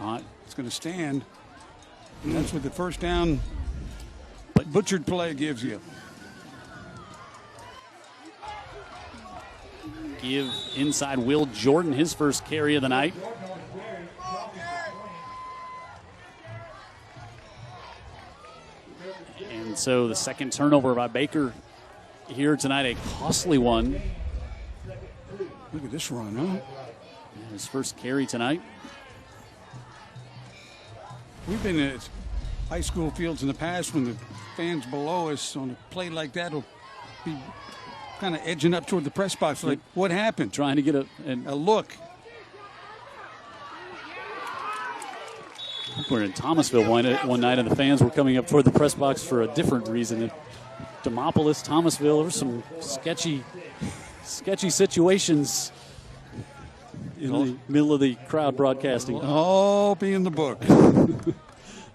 All right. It's going to stand. And that's what the first down butchered play gives you. Give inside Will Jordan his first carry of the night. And so the second turnover by Baker here tonight, a costly one. Look at this run, huh? His first carry tonight. We've been at high school fields in the past when the fans below us on a play like that will be kind of edging up toward the press box. Like, what happened? Trying to get a look. We're in Thomasville one night, and the fans were coming up toward the press box for a different reason. Demopolis, Thomasville, there were some sketchy situations in the middle of the crowd broadcasting. All be in the book.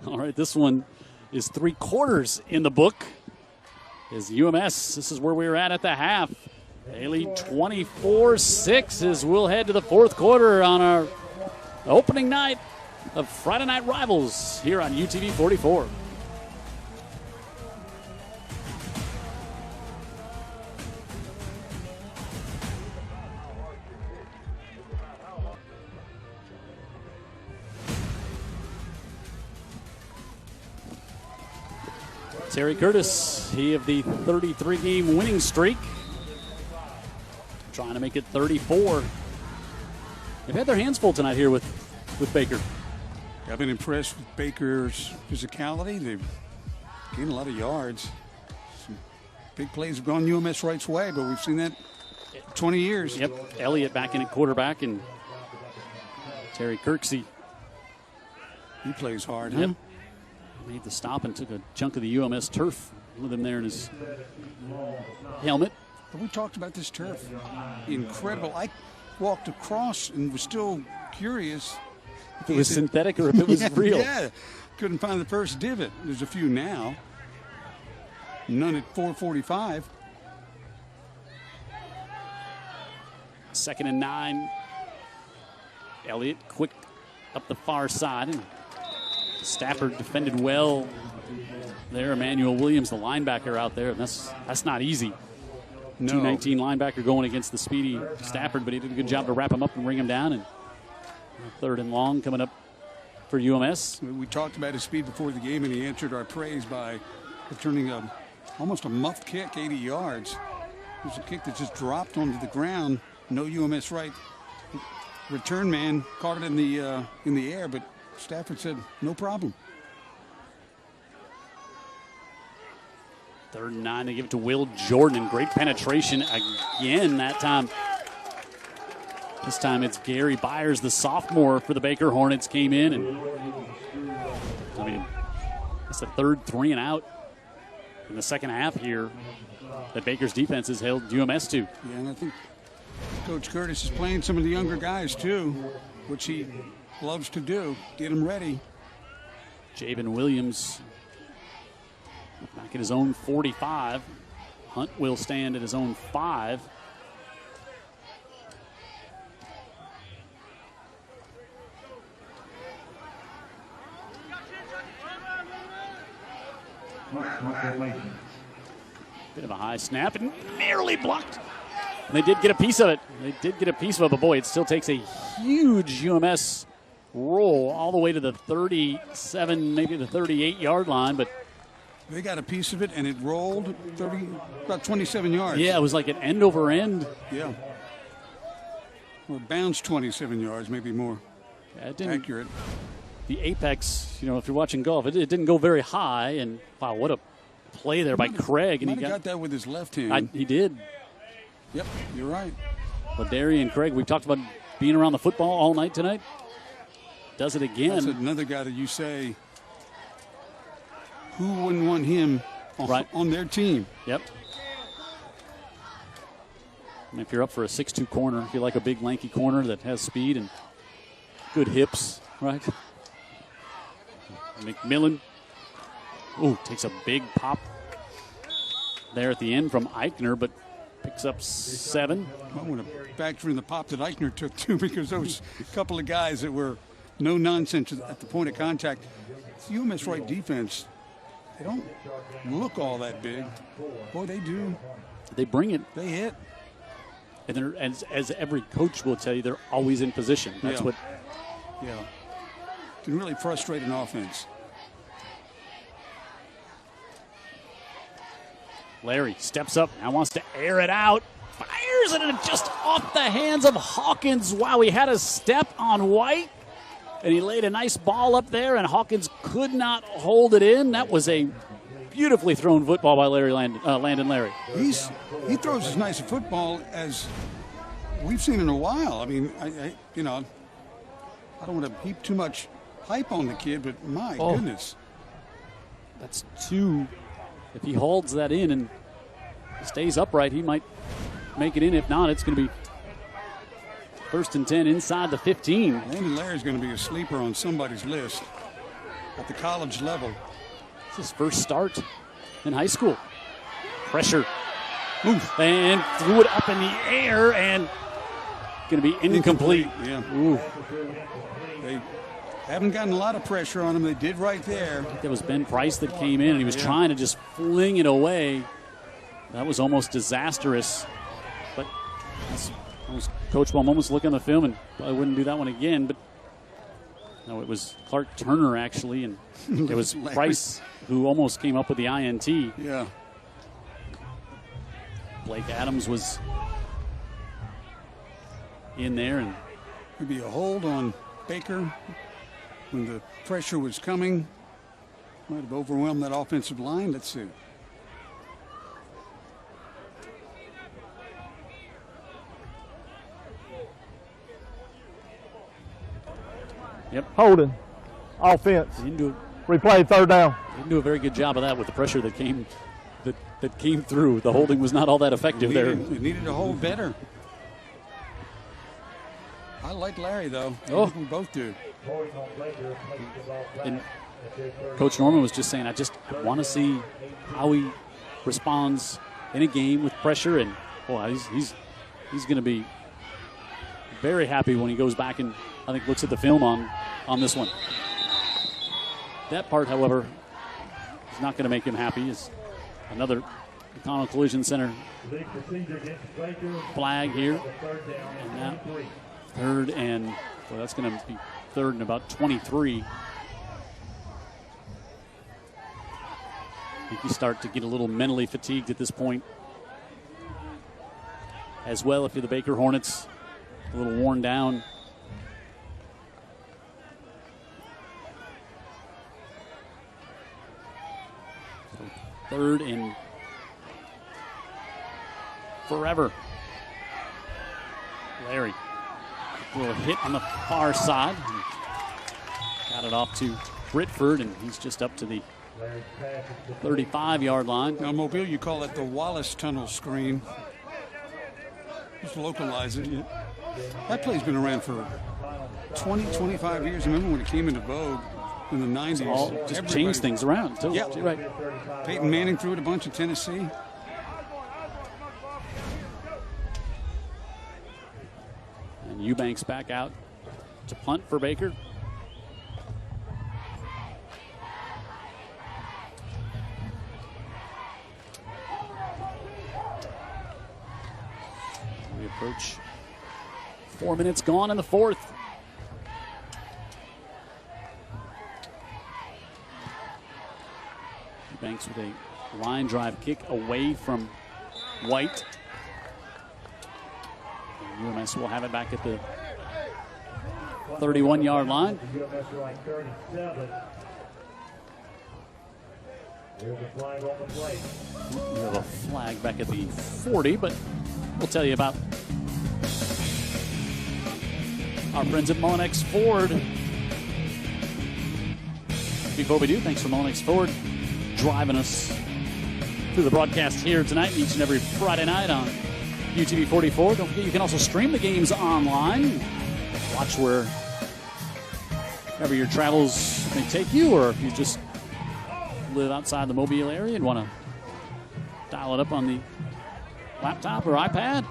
All right, this one is 3/4 in the book. Is UMS, this is where we were at the half. They lead 24-6 as we'll head to the fourth quarter on our opening night of Friday Night Rivals here on UTV 44. Terry Curtis, he of the 33-game winning streak, trying to make it 34. They've had their hands full tonight here with Baker. I've been impressed with Baker's physicality. They've gained a lot of yards. Some big plays have gone UMS-Wright's way, but we've seen that for 20 years. Yep, Elliott back in at quarterback, and Terry Kirksey. He plays hard, huh? Yep. Made the stop and took a chunk of the UMS turf with him there in his helmet. But we talked about this turf. Incredible. I walked across and was still curious if it was synthetic or if it was real. Yeah. Couldn't find the first divot. There's a few now. None at 4:45. 2nd and 9. Elliott quick up the far side. And Stafford defended well there. Emmanuel Williams, the linebacker out there. And that's not easy. No. 219 linebacker going against the speedy Stafford, but he did a good job to wrap him up and bring him down. And 3rd and long coming up for UMS. We talked about his speed before the game, and he answered our praise by returning almost a muffed kick, 80 yards. It was a kick that just dropped onto the ground. No UMS-Wright return man caught it in the air, but Stafford said no problem. 3rd and 9, they give it to Will Jordan, and great penetration again that time. This time it's Gary Byers, the sophomore for the Baker Hornets, came in, and I mean, it's the 3rd 3 and out in the second half here that Baker's defense has held UMS to. Yeah, and I think Coach Curtis is playing some of the younger guys too, which he loves to do, get them ready. Javen Williams back at his own 45. Hunt will stand at his own 5. Bit of a high snap and nearly blocked. And they did get a piece of it. But boy, it still takes a huge UMS roll all the way to the 37, maybe the 38-yard line. But they got a piece of it, and it rolled about 27 yards. Yeah, it was like an end over end. Yeah. Or bounced 27 yards, maybe more accurate. The apex, if you're watching golf, it didn't go very high. And, wow, what a play there by Craig. And he got that with his left hand. He did. Yep, you're right. But Darian Craig, we talked about being around the football all night tonight. Does it again. That's another guy that you say, who wouldn't want him on their team? Yep. And if you're up for a 6'2 corner, if you like a big, lanky corner that has speed and good hips, right? McMillan, takes a big pop there at the end from Eichner, but picks up 7. I want to factor in the pop that Eichner took, too, because there was a couple of guys that were no nonsense at the point of contact. The UMS-Wright defense, they don't look all that big. Boy, they do. They bring it. They hit. And they're, as every coach will tell you, they're always in position. That's what. Yeah. Can really frustrate an offense. Larry steps up, now wants to air it out. Fires it, and just off the hands of Hawkins. Wow, he had a step on White, and he laid a nice ball up there, and Hawkins could not hold it in. That was a beautifully thrown football by Landon Larry. He throws as nice a football as we've seen in a while. I mean, I don't want to heap too much hype on the kid, but my goodness. That's 2. If he holds that in and stays upright, he might make it in. If not, it's going to be 1st and 10 inside the 15. Landon Larry's going to be a sleeper on somebody's list at the college level. It's his first start in high school. Pressure. And threw it up in the air and going to be incomplete. Yeah. They haven't gotten a lot of pressure on him. They did right there. I think that was Ben Price that came in, and he was trying to just fling it away. That was almost disastrous. But Coach Balmomus looking at the film and probably wouldn't do that one again. But no, it was Clark Turner, actually, and it was Price who almost came up with the INT. Yeah. Blake Adams was in there. And maybe a hold on Baker when the pressure was coming. Might have overwhelmed that offensive line. Let's see. Yep. Holding. Offense. He didn't do Replay 3rd down. Didn't do a very good job of that with the pressure that came that came through. The holding was not all that effective there. It needed to hold better. I like Larry, though. Oh. I think we both do. And Coach Norman was just saying, I want to see how he responds in a game with pressure. And, boy, he's going to be very happy when he goes back and, I think, looks at the film on this one. That part, however, is not going to make him happy. Is another McConnell Collision Center flag here. And now third and, well, that's going to be third and about 23. I think you start to get a little mentally fatigued at this point. As well, if you're the Baker Hornets, a little worn down. So third and forever. Larry, a little hit on the far side. Got it off to Britford, and he's just up to the 35-yard line. Now, Mobile, you call it the Wallace Tunnel screen. Just localize it. That play's been around for 20, 25 years. I remember when it came into vogue in the 90s. All just changed things around. Yeah, right. Peyton Manning threw it a bunch of Tennessee. And Eubanks back out to punt for Baker. We approach 4 minutes gone in the fourth. Eubanks with a line drive kick away from White. And UMS will have it back at the 31-yard line. UMS-Wright 37. There's a flag on the play. We have a flag back at the 40, but we'll tell you about our friends at Mullinex Ford. Before we do, thanks for Mullinex Ford driving us through the broadcast here tonight, each and every Friday night on UTV 44. Don't forget, you can also stream the games online. Watch wherever your travels may take you, or if you just live outside the Mobile area and want to dial it up on the laptop or iPad.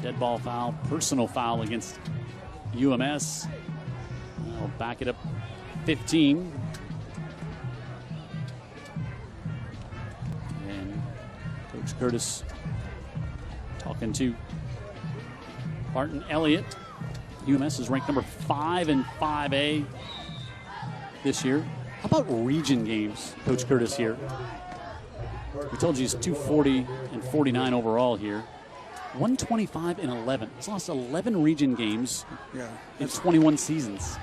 Dead ball foul, personal foul against UMS. I'll back it up 15. And Coach Curtis talking to Barton Elliott. UMS is ranked number 5 in 5A this year. How about region games, Coach Curtis here? We told you he's 240 and 49 overall here. 125 and 11. He's lost 11 region games in 21 seasons.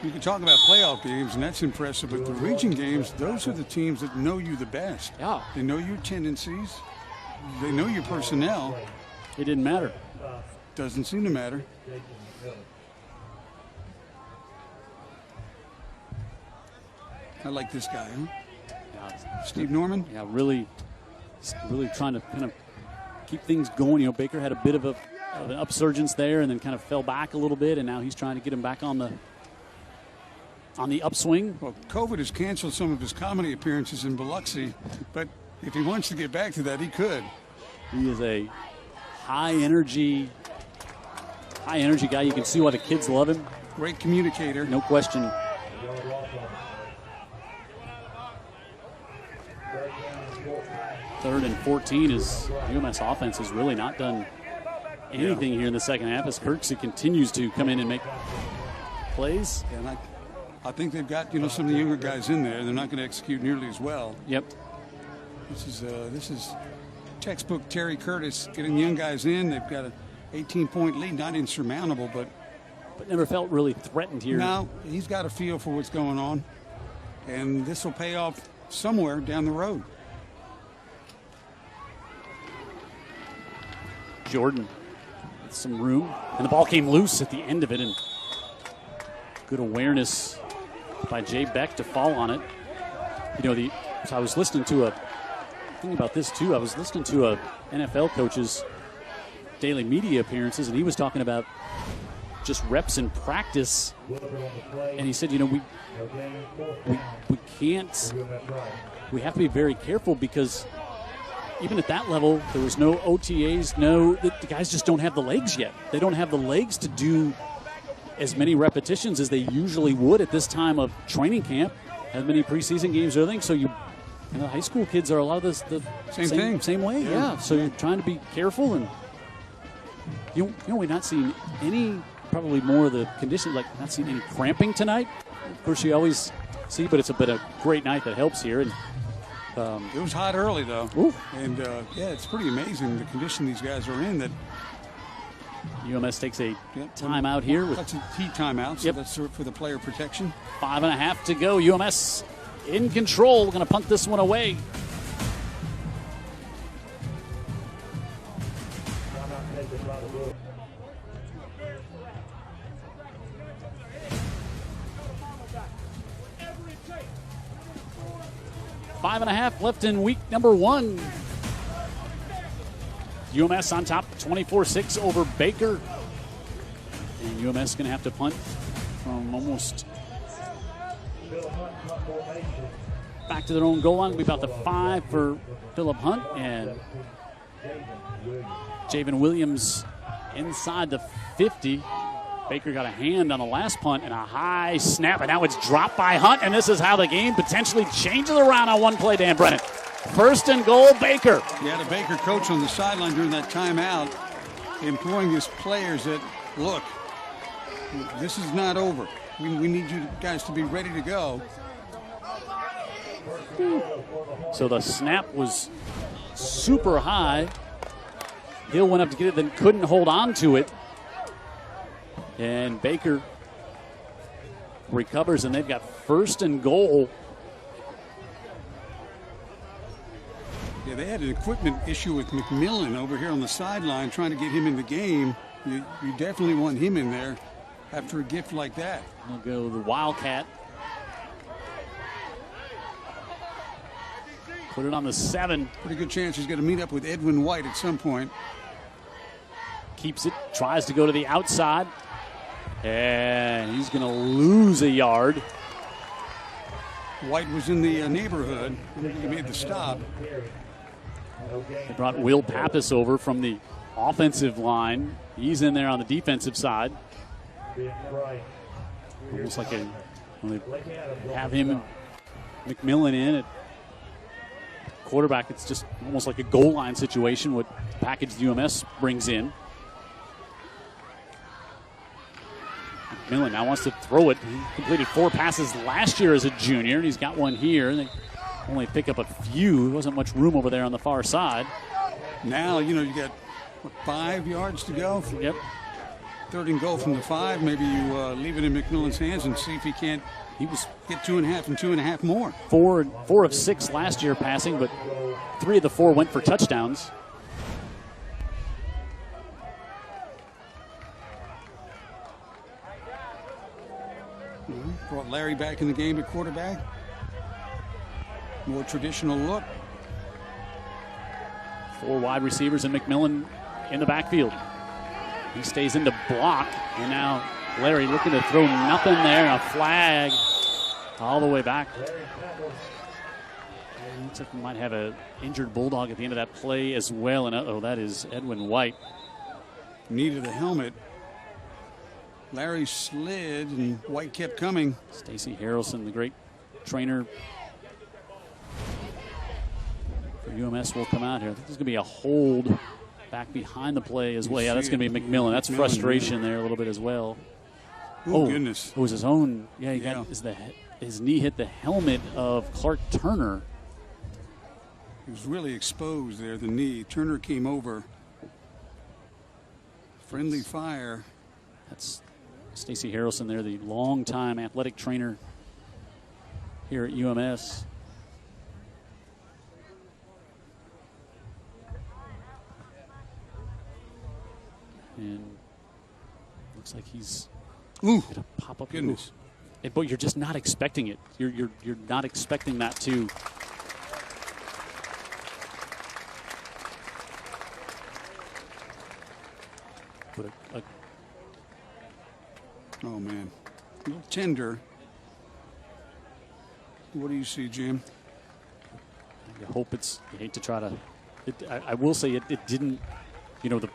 You can talk about playoff games, and that's impressive, but the region games, those are the teams that know you the best. Yeah. They know your tendencies. They know your personnel. It didn't matter. Doesn't seem to matter. I like this guy, huh? Yeah. Steve Norman? Yeah, really trying to kind of keep things going. You know, Baker had a bit of an upsurgence there and then kind of fell back a little bit, and now he's trying to get him back on the upswing. Well, COVID has canceled some of his comedy appearances in Biloxi, but if he wants to get back to that, he could. He is a high energy guy. You can see why the kids love him. Great communicator. No question. Third and 14 is UMS offense has really not done anything here in the second half as Kirksey continues to come in and make plays. And I think they've got, some of the younger guys in there. They're not going to execute nearly as well. Yep. This is textbook Terry Curtis getting young guys in. They've got an 18-point lead, not insurmountable, but never felt really threatened here. Now he's got a feel for what's going on, and this will pay off somewhere down the road. Jordan with some room, and the ball came loose at the end of it, and good awareness by Jay Beck to fall on it. So I was listening to thinking about this too. I was listening to a NFL coach's daily media appearances, and he was talking about just reps in practice. And he said, we can't. We have to be very careful because even at that level, there was no OTAs. The guys just don't have the legs yet. They don't have the legs to do as many repetitions as they usually would at this time of training camp. Have many preseason games or anything. So high school kids are a lot of the same way. Yeah. So you're trying to be careful, and we're not seeing any, probably more of the conditions, like not seeing any cramping tonight. Of course, you always see, but it's been a great night that helps here. And it was hot early though. Ooh. And it's pretty amazing the condition these guys are in. That UMS takes a timeout here. That's a heat timeout, so that's for the player protection. 5.5 to go. UMS in control. We're going to punt this one away. Five and a half left in week number 1. UMS on top, 24-6 over Baker. And UMS going to have to punt from almost back to their own goal line. It'll be about the 5 for Phillip Hunt, and Javen Williams inside the 50. Baker got a hand on the last punt and a high snap, and now it's dropped by Hunt, and this is how the game potentially changes around on one play, Dan Brennan. First and goal, Baker. You had a Baker coach on the sideline during that timeout, imploring his players that, look, this is not over. We need you guys to be ready to go. So the snap was super high. Hill went up to get it, then couldn't hold on to it. And Baker recovers, and they've got first and goal. Yeah, they had an equipment issue with McMillan over here on the sideline trying to get him in the game. You definitely want him in there after a gift like that. We'll go the Wildcat. Put it on the 7. Pretty good chance he's going to meet up with Ervin White at some point. Keeps it, tries to go to the outside. And he's going to lose a yard. White was in the neighborhood. I think he made the stop. They brought Will Pappas over from the offensive line. He's in there on the defensive side. Almost like they have him and McMillan in at quarterback. It's just almost like a goal line situation, what package the UMS brings in. McMillan now wants to throw it. He completed 4 passes last year as a junior, and he's got one here. They only pick up a few. There wasn't much room over there on the far side. Now, you got 5 yards to go. Yep. 3rd and goal from the 5. Maybe you leave it in McMillan's hands and see if he can't get 2.5 and 2.5 more. 4 of 6 last year passing, but 3 of the 4 went for touchdowns. Brought Larry back in the game at quarterback. More traditional look. 4 wide receivers and McMillan in the backfield. He stays in to block, and now Larry looking to throw nothing there. A flag all the way back. Looks like we might have an injured Bulldog at the end of that play as well. And that is Ervin White. Needed a helmet. Larry slid, and White kept coming. Stacy Harrelson, the great trainer for UMS, will come out here. I think there's going to be a hold back behind the play as well. Yeah, that's going to be McMillan. That's frustration there a little bit as well. Oh, goodness. It was his own. Yeah, he got his knee hit the helmet of Clark Turner. He was really exposed there, the knee. Turner came over. Friendly fire. That's Stacy Harrelson there, the longtime athletic trainer here at UMS. And looks like he's going to pop up. Goodness. but you're just not expecting it. You're not expecting that to. Oh man, a little tender. What do you see, Jim? You hope it's. You hate to try to. I will say it didn't. You know, the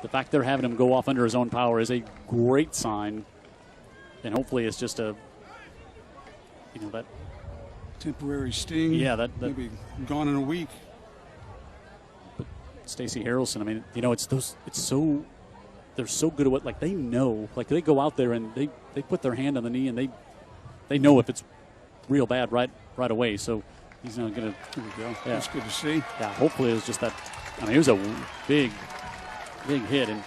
fact they're having him go off under his own power is a great sign, and hopefully it's just a. You know, that temporary sting. Yeah, that maybe gone in a week. But Stacey Harrelson, I mean, you know, it's those. It's so. They're so good at what, like, they know. Like, they go out there and they put their hand on the knee and they know if it's real bad right away. So he's not going to. Here we go. Yeah. That's good to see. Yeah, hopefully it was just that. I mean, it was a big hit. And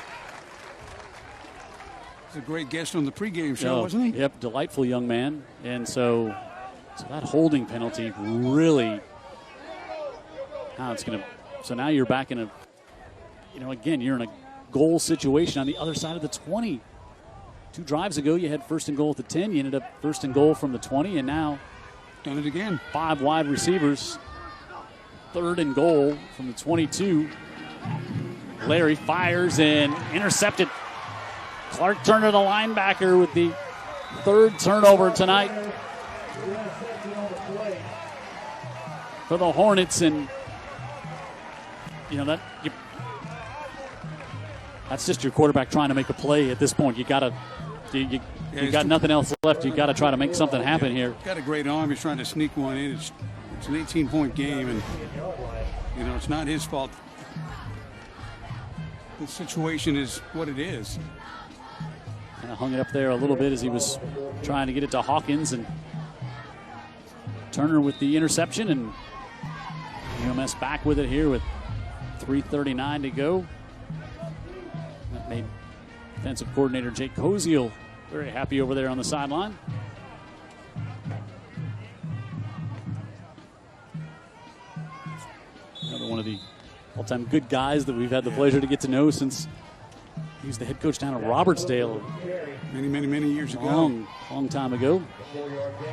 he's a great guest on the pregame show, wasn't he? Yep, delightful young man. And so that holding penalty really. Now it's going to. So now you're back in a. You know, again, you're in a goal situation on the other side of the 20. 2 drives ago, you had first and goal at the 10. You ended up first and goal from the 20, and now done it again. 5 wide receivers. 3rd and goal from the 22. Larry fires and intercepted. Clark Turner, the linebacker, with the 3rd turnover tonight for the Hornets, and you know that's just your quarterback trying to make a play at this point. You got nothing else left. You got to try to make something happen here. Got a great arm. He's trying to sneak one in. It's an 18-point game, and you know it's not his fault. The situation is what it is. Kind of hung it up there a little bit as he was trying to get it to Hawkins, and Turner with the interception, and UMS back with it here with 3:39 to go. That made defensive coordinator Jake Koziel very happy over there on the sideline. Another one of the all-time good guys that we've had the pleasure to get to know since he was the head coach down at Robertsdale many years ago. Long time ago.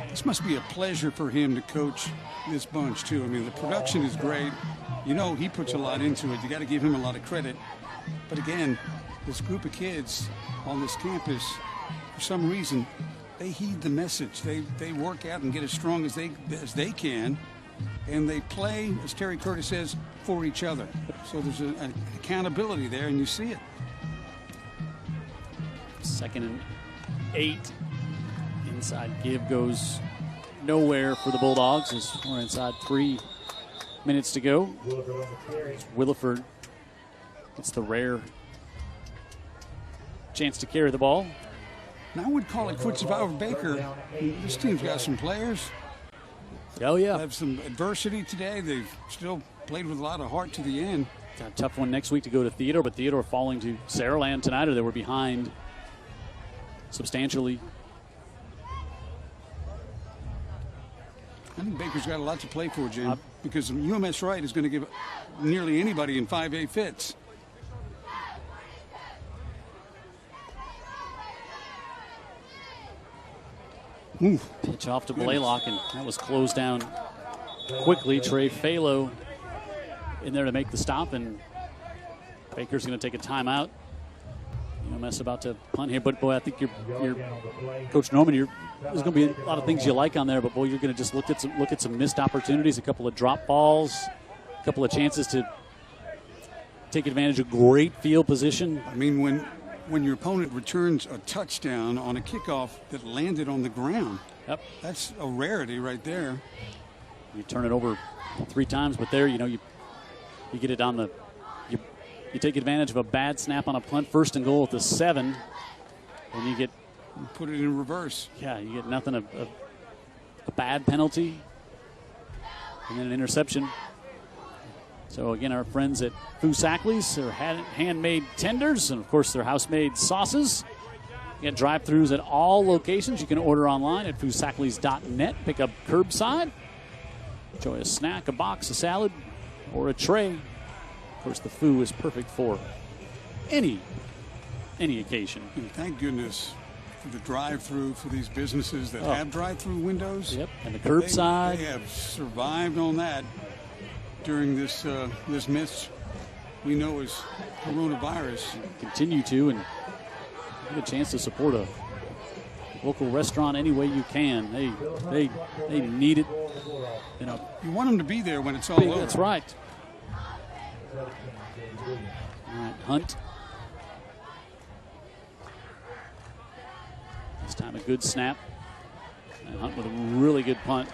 This must be a pleasure for him to coach this bunch too. I mean, the production is great. You know, he puts a lot into it. You got to give him a lot of credit. But again, this group of kids on this campus, for some reason, they heed the message. They work out and get as strong as they can, and they play, as Terry Curtis says, for each other. So there's an accountability there, and you see it. 2nd and 8. Inside give goes nowhere for the Bulldogs as we're inside 3 minutes to go. Williford gets the rare chance to carry the ball. Now I would call it quits if I were Baker. This team's got some players. Oh, yeah. They have some adversity today. They've still played with a lot of heart to the end. Got a tough one next week to go to Theodore, but Theodore falling to Saraland tonight, or they were behind substantially. I think Baker's got a lot to play for, Jim, because UMS-Wright is going to give nearly anybody in 5A fits. Pitch off to Blaylock, and that was closed down quickly. Trey Falo in there to make the stop, and Baker's going to take a timeout. UMS about to punt here, but boy, I think you're Coach Norman. There's going to be a lot of things you like on there, but boy, you're going to just look at some missed opportunities, a couple of drop balls, a couple of chances to take advantage of great field position. I mean, when your opponent returns a touchdown on a kickoff that landed on the ground, that's a rarity right there. You turn it over 3 times, but there, you get it on the. You take advantage of a bad snap on a punt, 1st and goal at the 7, and you put it in reverse. Yeah, you get nothing, a bad penalty, and then an interception. So again, our friends at Foosackly's, their handmade tenders, and of course their house-made sauces. You get drive-thrus at all locations. You can order online at foosackleys.net. Pick up curbside. Enjoy a snack, a box, a salad, or a tray. Of course, the Foo is perfect for any occasion. And thank goodness the drive-through for these businesses that have drive-through windows. Yep, and the curbside. They have survived on that during this this mess we know is coronavirus. Continue to, and get a chance to support a local restaurant any way you can. They need it. You know, you want them to be there when it's all over. That's right. All right, Hunt. This time a good snap. And Hunt with a really good punt.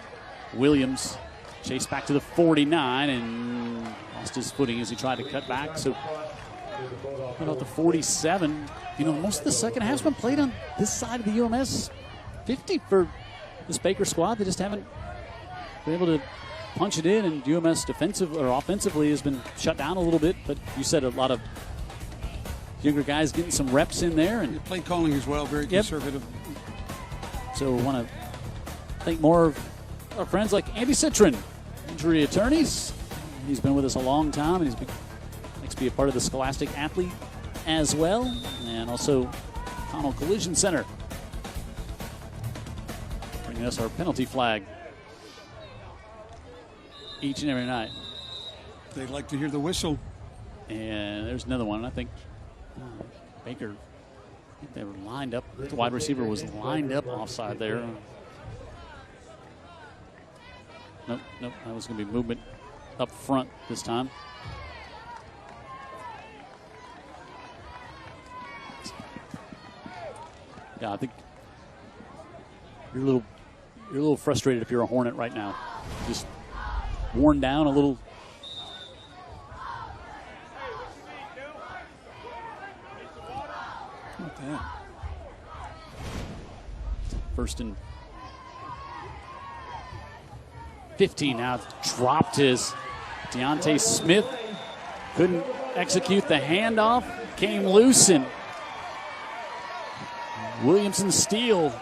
Williams chased back to the 49 and lost his footing as he tried to cut back. So about the 47. You know, most of the second half's been played on this side of the UMS 50 for this Baker squad. They just haven't been able to punch it in, and UMS offensively has been shut down a little bit. But you said a lot of younger guys getting some reps in there, and play calling as well, very conservative. So we want to thank more of our friends like Andy Citron, injury attorneys. He's been with us a long time, and he's likes to be a part of the Scholastic Athlete as well, and also Connell Collision Center, bringing us our penalty flag each and every night. They'd like to hear the whistle. And there's another one. I think Baker, they were lined up. The wide receiver was lined up offside there. Nope. That was going to be movement up front this time. Yeah, I think you're a little frustrated if you're a Hornet right now. Just worn down a little. Not that. First and 15 now. Dropped his Deontay Smith. Couldn't execute the handoff. Came loose, and Williamson Steele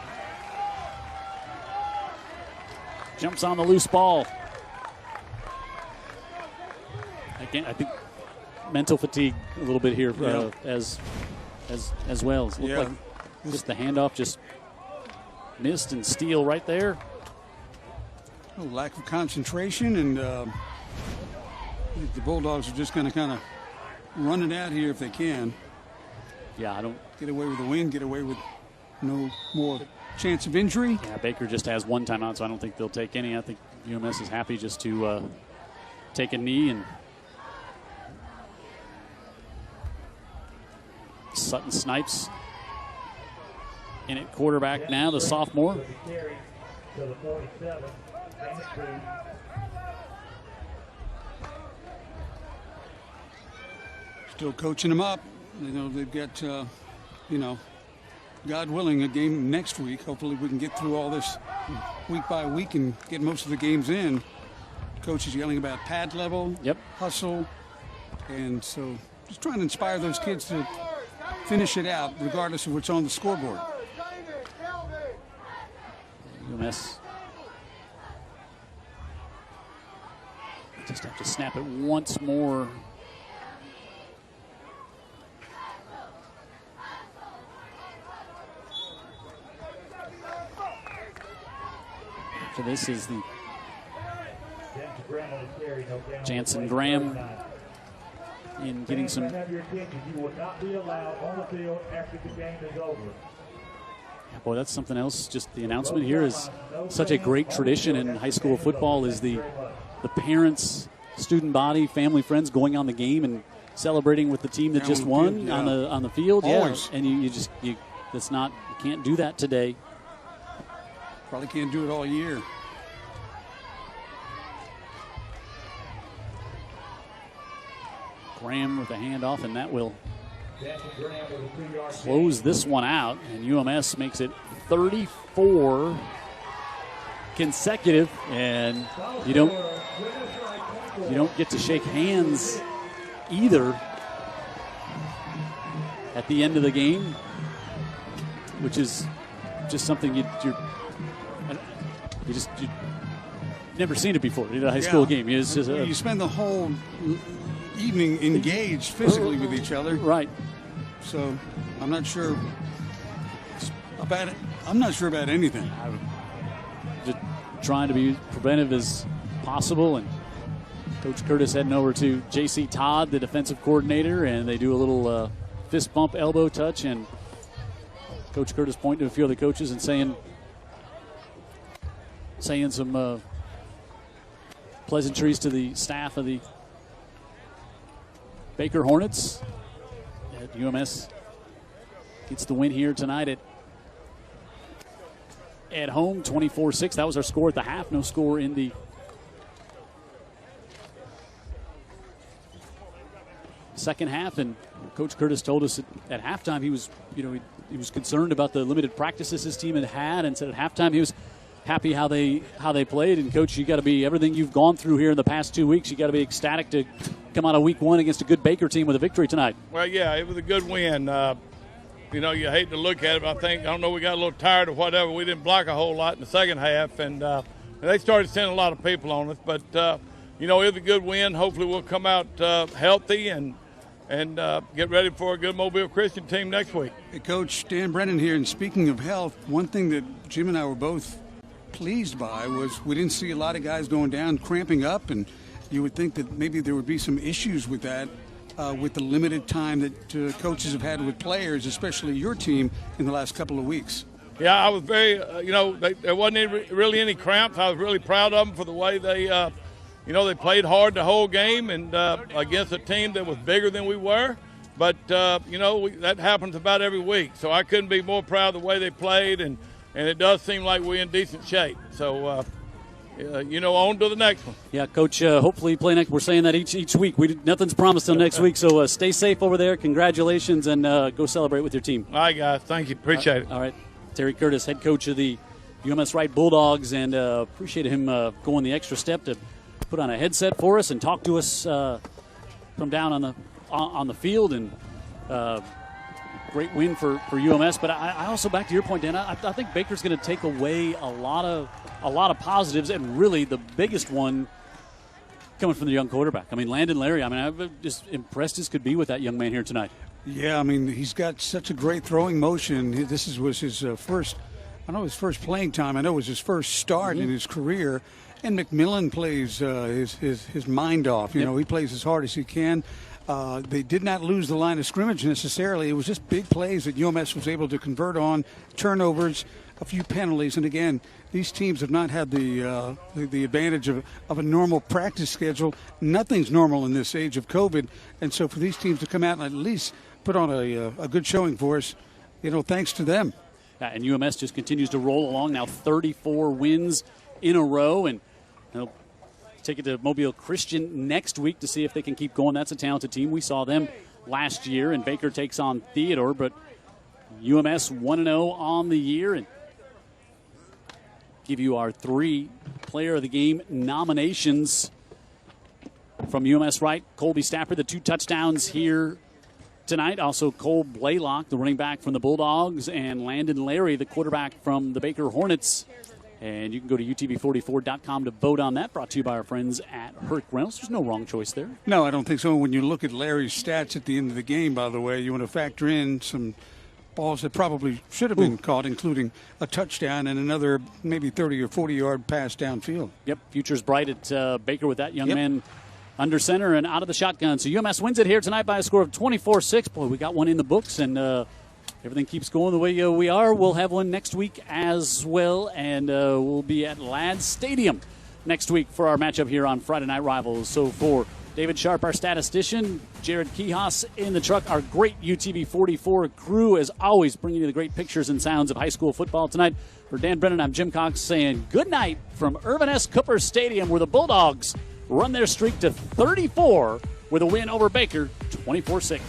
jumps on the loose ball. Again, I think mental fatigue a little bit here as well. It looked like just the handoff just missed, and Steele right there. A lack of concentration, and I think the Bulldogs are just going to kind of run it out here if they can. Yeah, I don't get away with the win, get away with no more chance of injury. Yeah, Baker just has one timeout, so I don't think they'll take any. I think UMS is happy just to take a knee. And Sutton Snipes in at quarterback now, the sophomore. Still coaching them up. You know, they've got, God willing, a game next week. Hopefully we can get through all this week by week and get most of the games in. Coach is yelling about pad level, hustle, and so just trying to inspire those kids to finish it out regardless of what's on the scoreboard. UMS just have to snap it once more. After this is the Jansen Graham in getting some. You will not be allowed on the field after the game is over. Boy, that's something else. Just the announcement here is such a great tradition in high school football, is the parents, student body, family, friends going on the game and celebrating with the team that just won on the field. Always. Yeah, and you can't do that today. Probably can't do it all year. Graham with a handoff, and that will close this one out. And UMS makes it 34 consecutive, and you don't get to shake hands either at the end of the game, which is just something you've never seen it before in a high school game. It's just you spend the whole evening engaged physically with each other. Right. So I'm not sure About it, I'm not sure about anything. Just trying to be preventive as possible. And Coach Curtis heading over to J.C. Todd, the defensive coordinator, and they do a little fist bump, elbow touch, and Coach Curtis pointing to a few of the coaches and saying some pleasantries to the staff of the Baker Hornets. UMS gets the win here tonight at home, 24-6. That was our score at the half. No score in the second half. And Coach Curtis told us at halftime he was, he was concerned about the limited practices his team had, and said at halftime he was happy how they played. And Coach, you got to be everything you've gone through here in the past 2 weeks. You got to be ecstatic to come out of week one against a good Baker team with a victory tonight. Well, yeah, it was a good win. You hate to look at it, but I don't know, we got a little tired or whatever. We didn't block a whole lot in the second half, and they started sending a lot of people on us. But, it was a good win. Hopefully we'll come out healthy and get ready for a good Mobile Christian team next week. Hey, Coach, Dan Brennan here, and speaking of health, one thing that Jim and I were both pleased by was we didn't see a lot of guys going down, cramping up, and you would think that maybe there would be some issues with that. With the limited time that coaches have had with players, especially your team, in the last couple of weeks. Yeah, I was very, there wasn't really any cramps. I was really proud of them for the way they, they played hard the whole game and against a team that was bigger than we were. But, that happens about every week. So I couldn't be more proud of the way they played, and it does seem like we're in decent shape. So, on to the next one. Yeah, Coach, hopefully play next. We're saying that each week. Nothing's promised till next week, so stay safe over there. Congratulations, and go celebrate with your team. All right, guys. Thank you. Appreciate it. All right. Terry Curtis, head coach of the UMS-Wright Bulldogs, and appreciate him going the extra step to put on a headset for us and talk to us from down on the field. And great win for UMS. But I also, back to your point, Dan, I think Baker's going to take away a lot of positives, and really the biggest one coming from the young quarterback. I mean, Landon Larry, I'm just impressed as could be with that young man here tonight. Yeah, he's got such a great throwing motion. This was his first playing time. I know it was his first start in his career. And McMillan plays his mind off. He plays as hard as he can. They did not lose the line of scrimmage necessarily. It was just big plays that UMS was able to convert on, turnovers, a few penalties. And again, these teams have not had the advantage of a normal practice schedule. Nothing's normal in this age of COVID. And so for these teams to come out and at least put on a good showing for us, thanks to them. Yeah, and UMS just continues to roll along now, 34 wins in a row. And they'll take it to Mobile Christian next week to see if they can keep going. That's a talented team. We saw them last year, and Baker takes on Theodore. But UMS 1-0 on the year, and give you our 3 Player of the Game nominations from UMS-Wright. Colby Stafford, the 2 touchdowns here tonight. Also Cole Blaylock, the running back from the Bulldogs, and Landon Larry, the quarterback from the Baker Hornets. And you can go to UTV44.com to vote on that. Brought to you by our friends at Herc Reynolds. There's no wrong choice there. No, I don't think so. When you look at Larry's stats at the end of the game, by the way, you want to factor in some balls that probably should have been caught, including a touchdown and another maybe 30 or 40-yard pass downfield. Yep, future's bright at Baker with that young man under center and out of the shotgun. So UMS wins it here tonight by a score of 24-6. Boy, we got one in the books, and everything keeps going the way we are. We'll have one next week as well, and we'll be at Ladd Stadium next week for our matchup here on Friday Night Rivals. So for David Sharp, our statistician, Jared Kihas in the truck, our great UTV 44 crew, as always, bringing you the great pictures and sounds of high school football tonight. For Dan Brennan, I'm Jim Cox saying good night from Ervin S. Cooper Stadium, where the Bulldogs run their streak to 34 with a win over Baker, 24-6.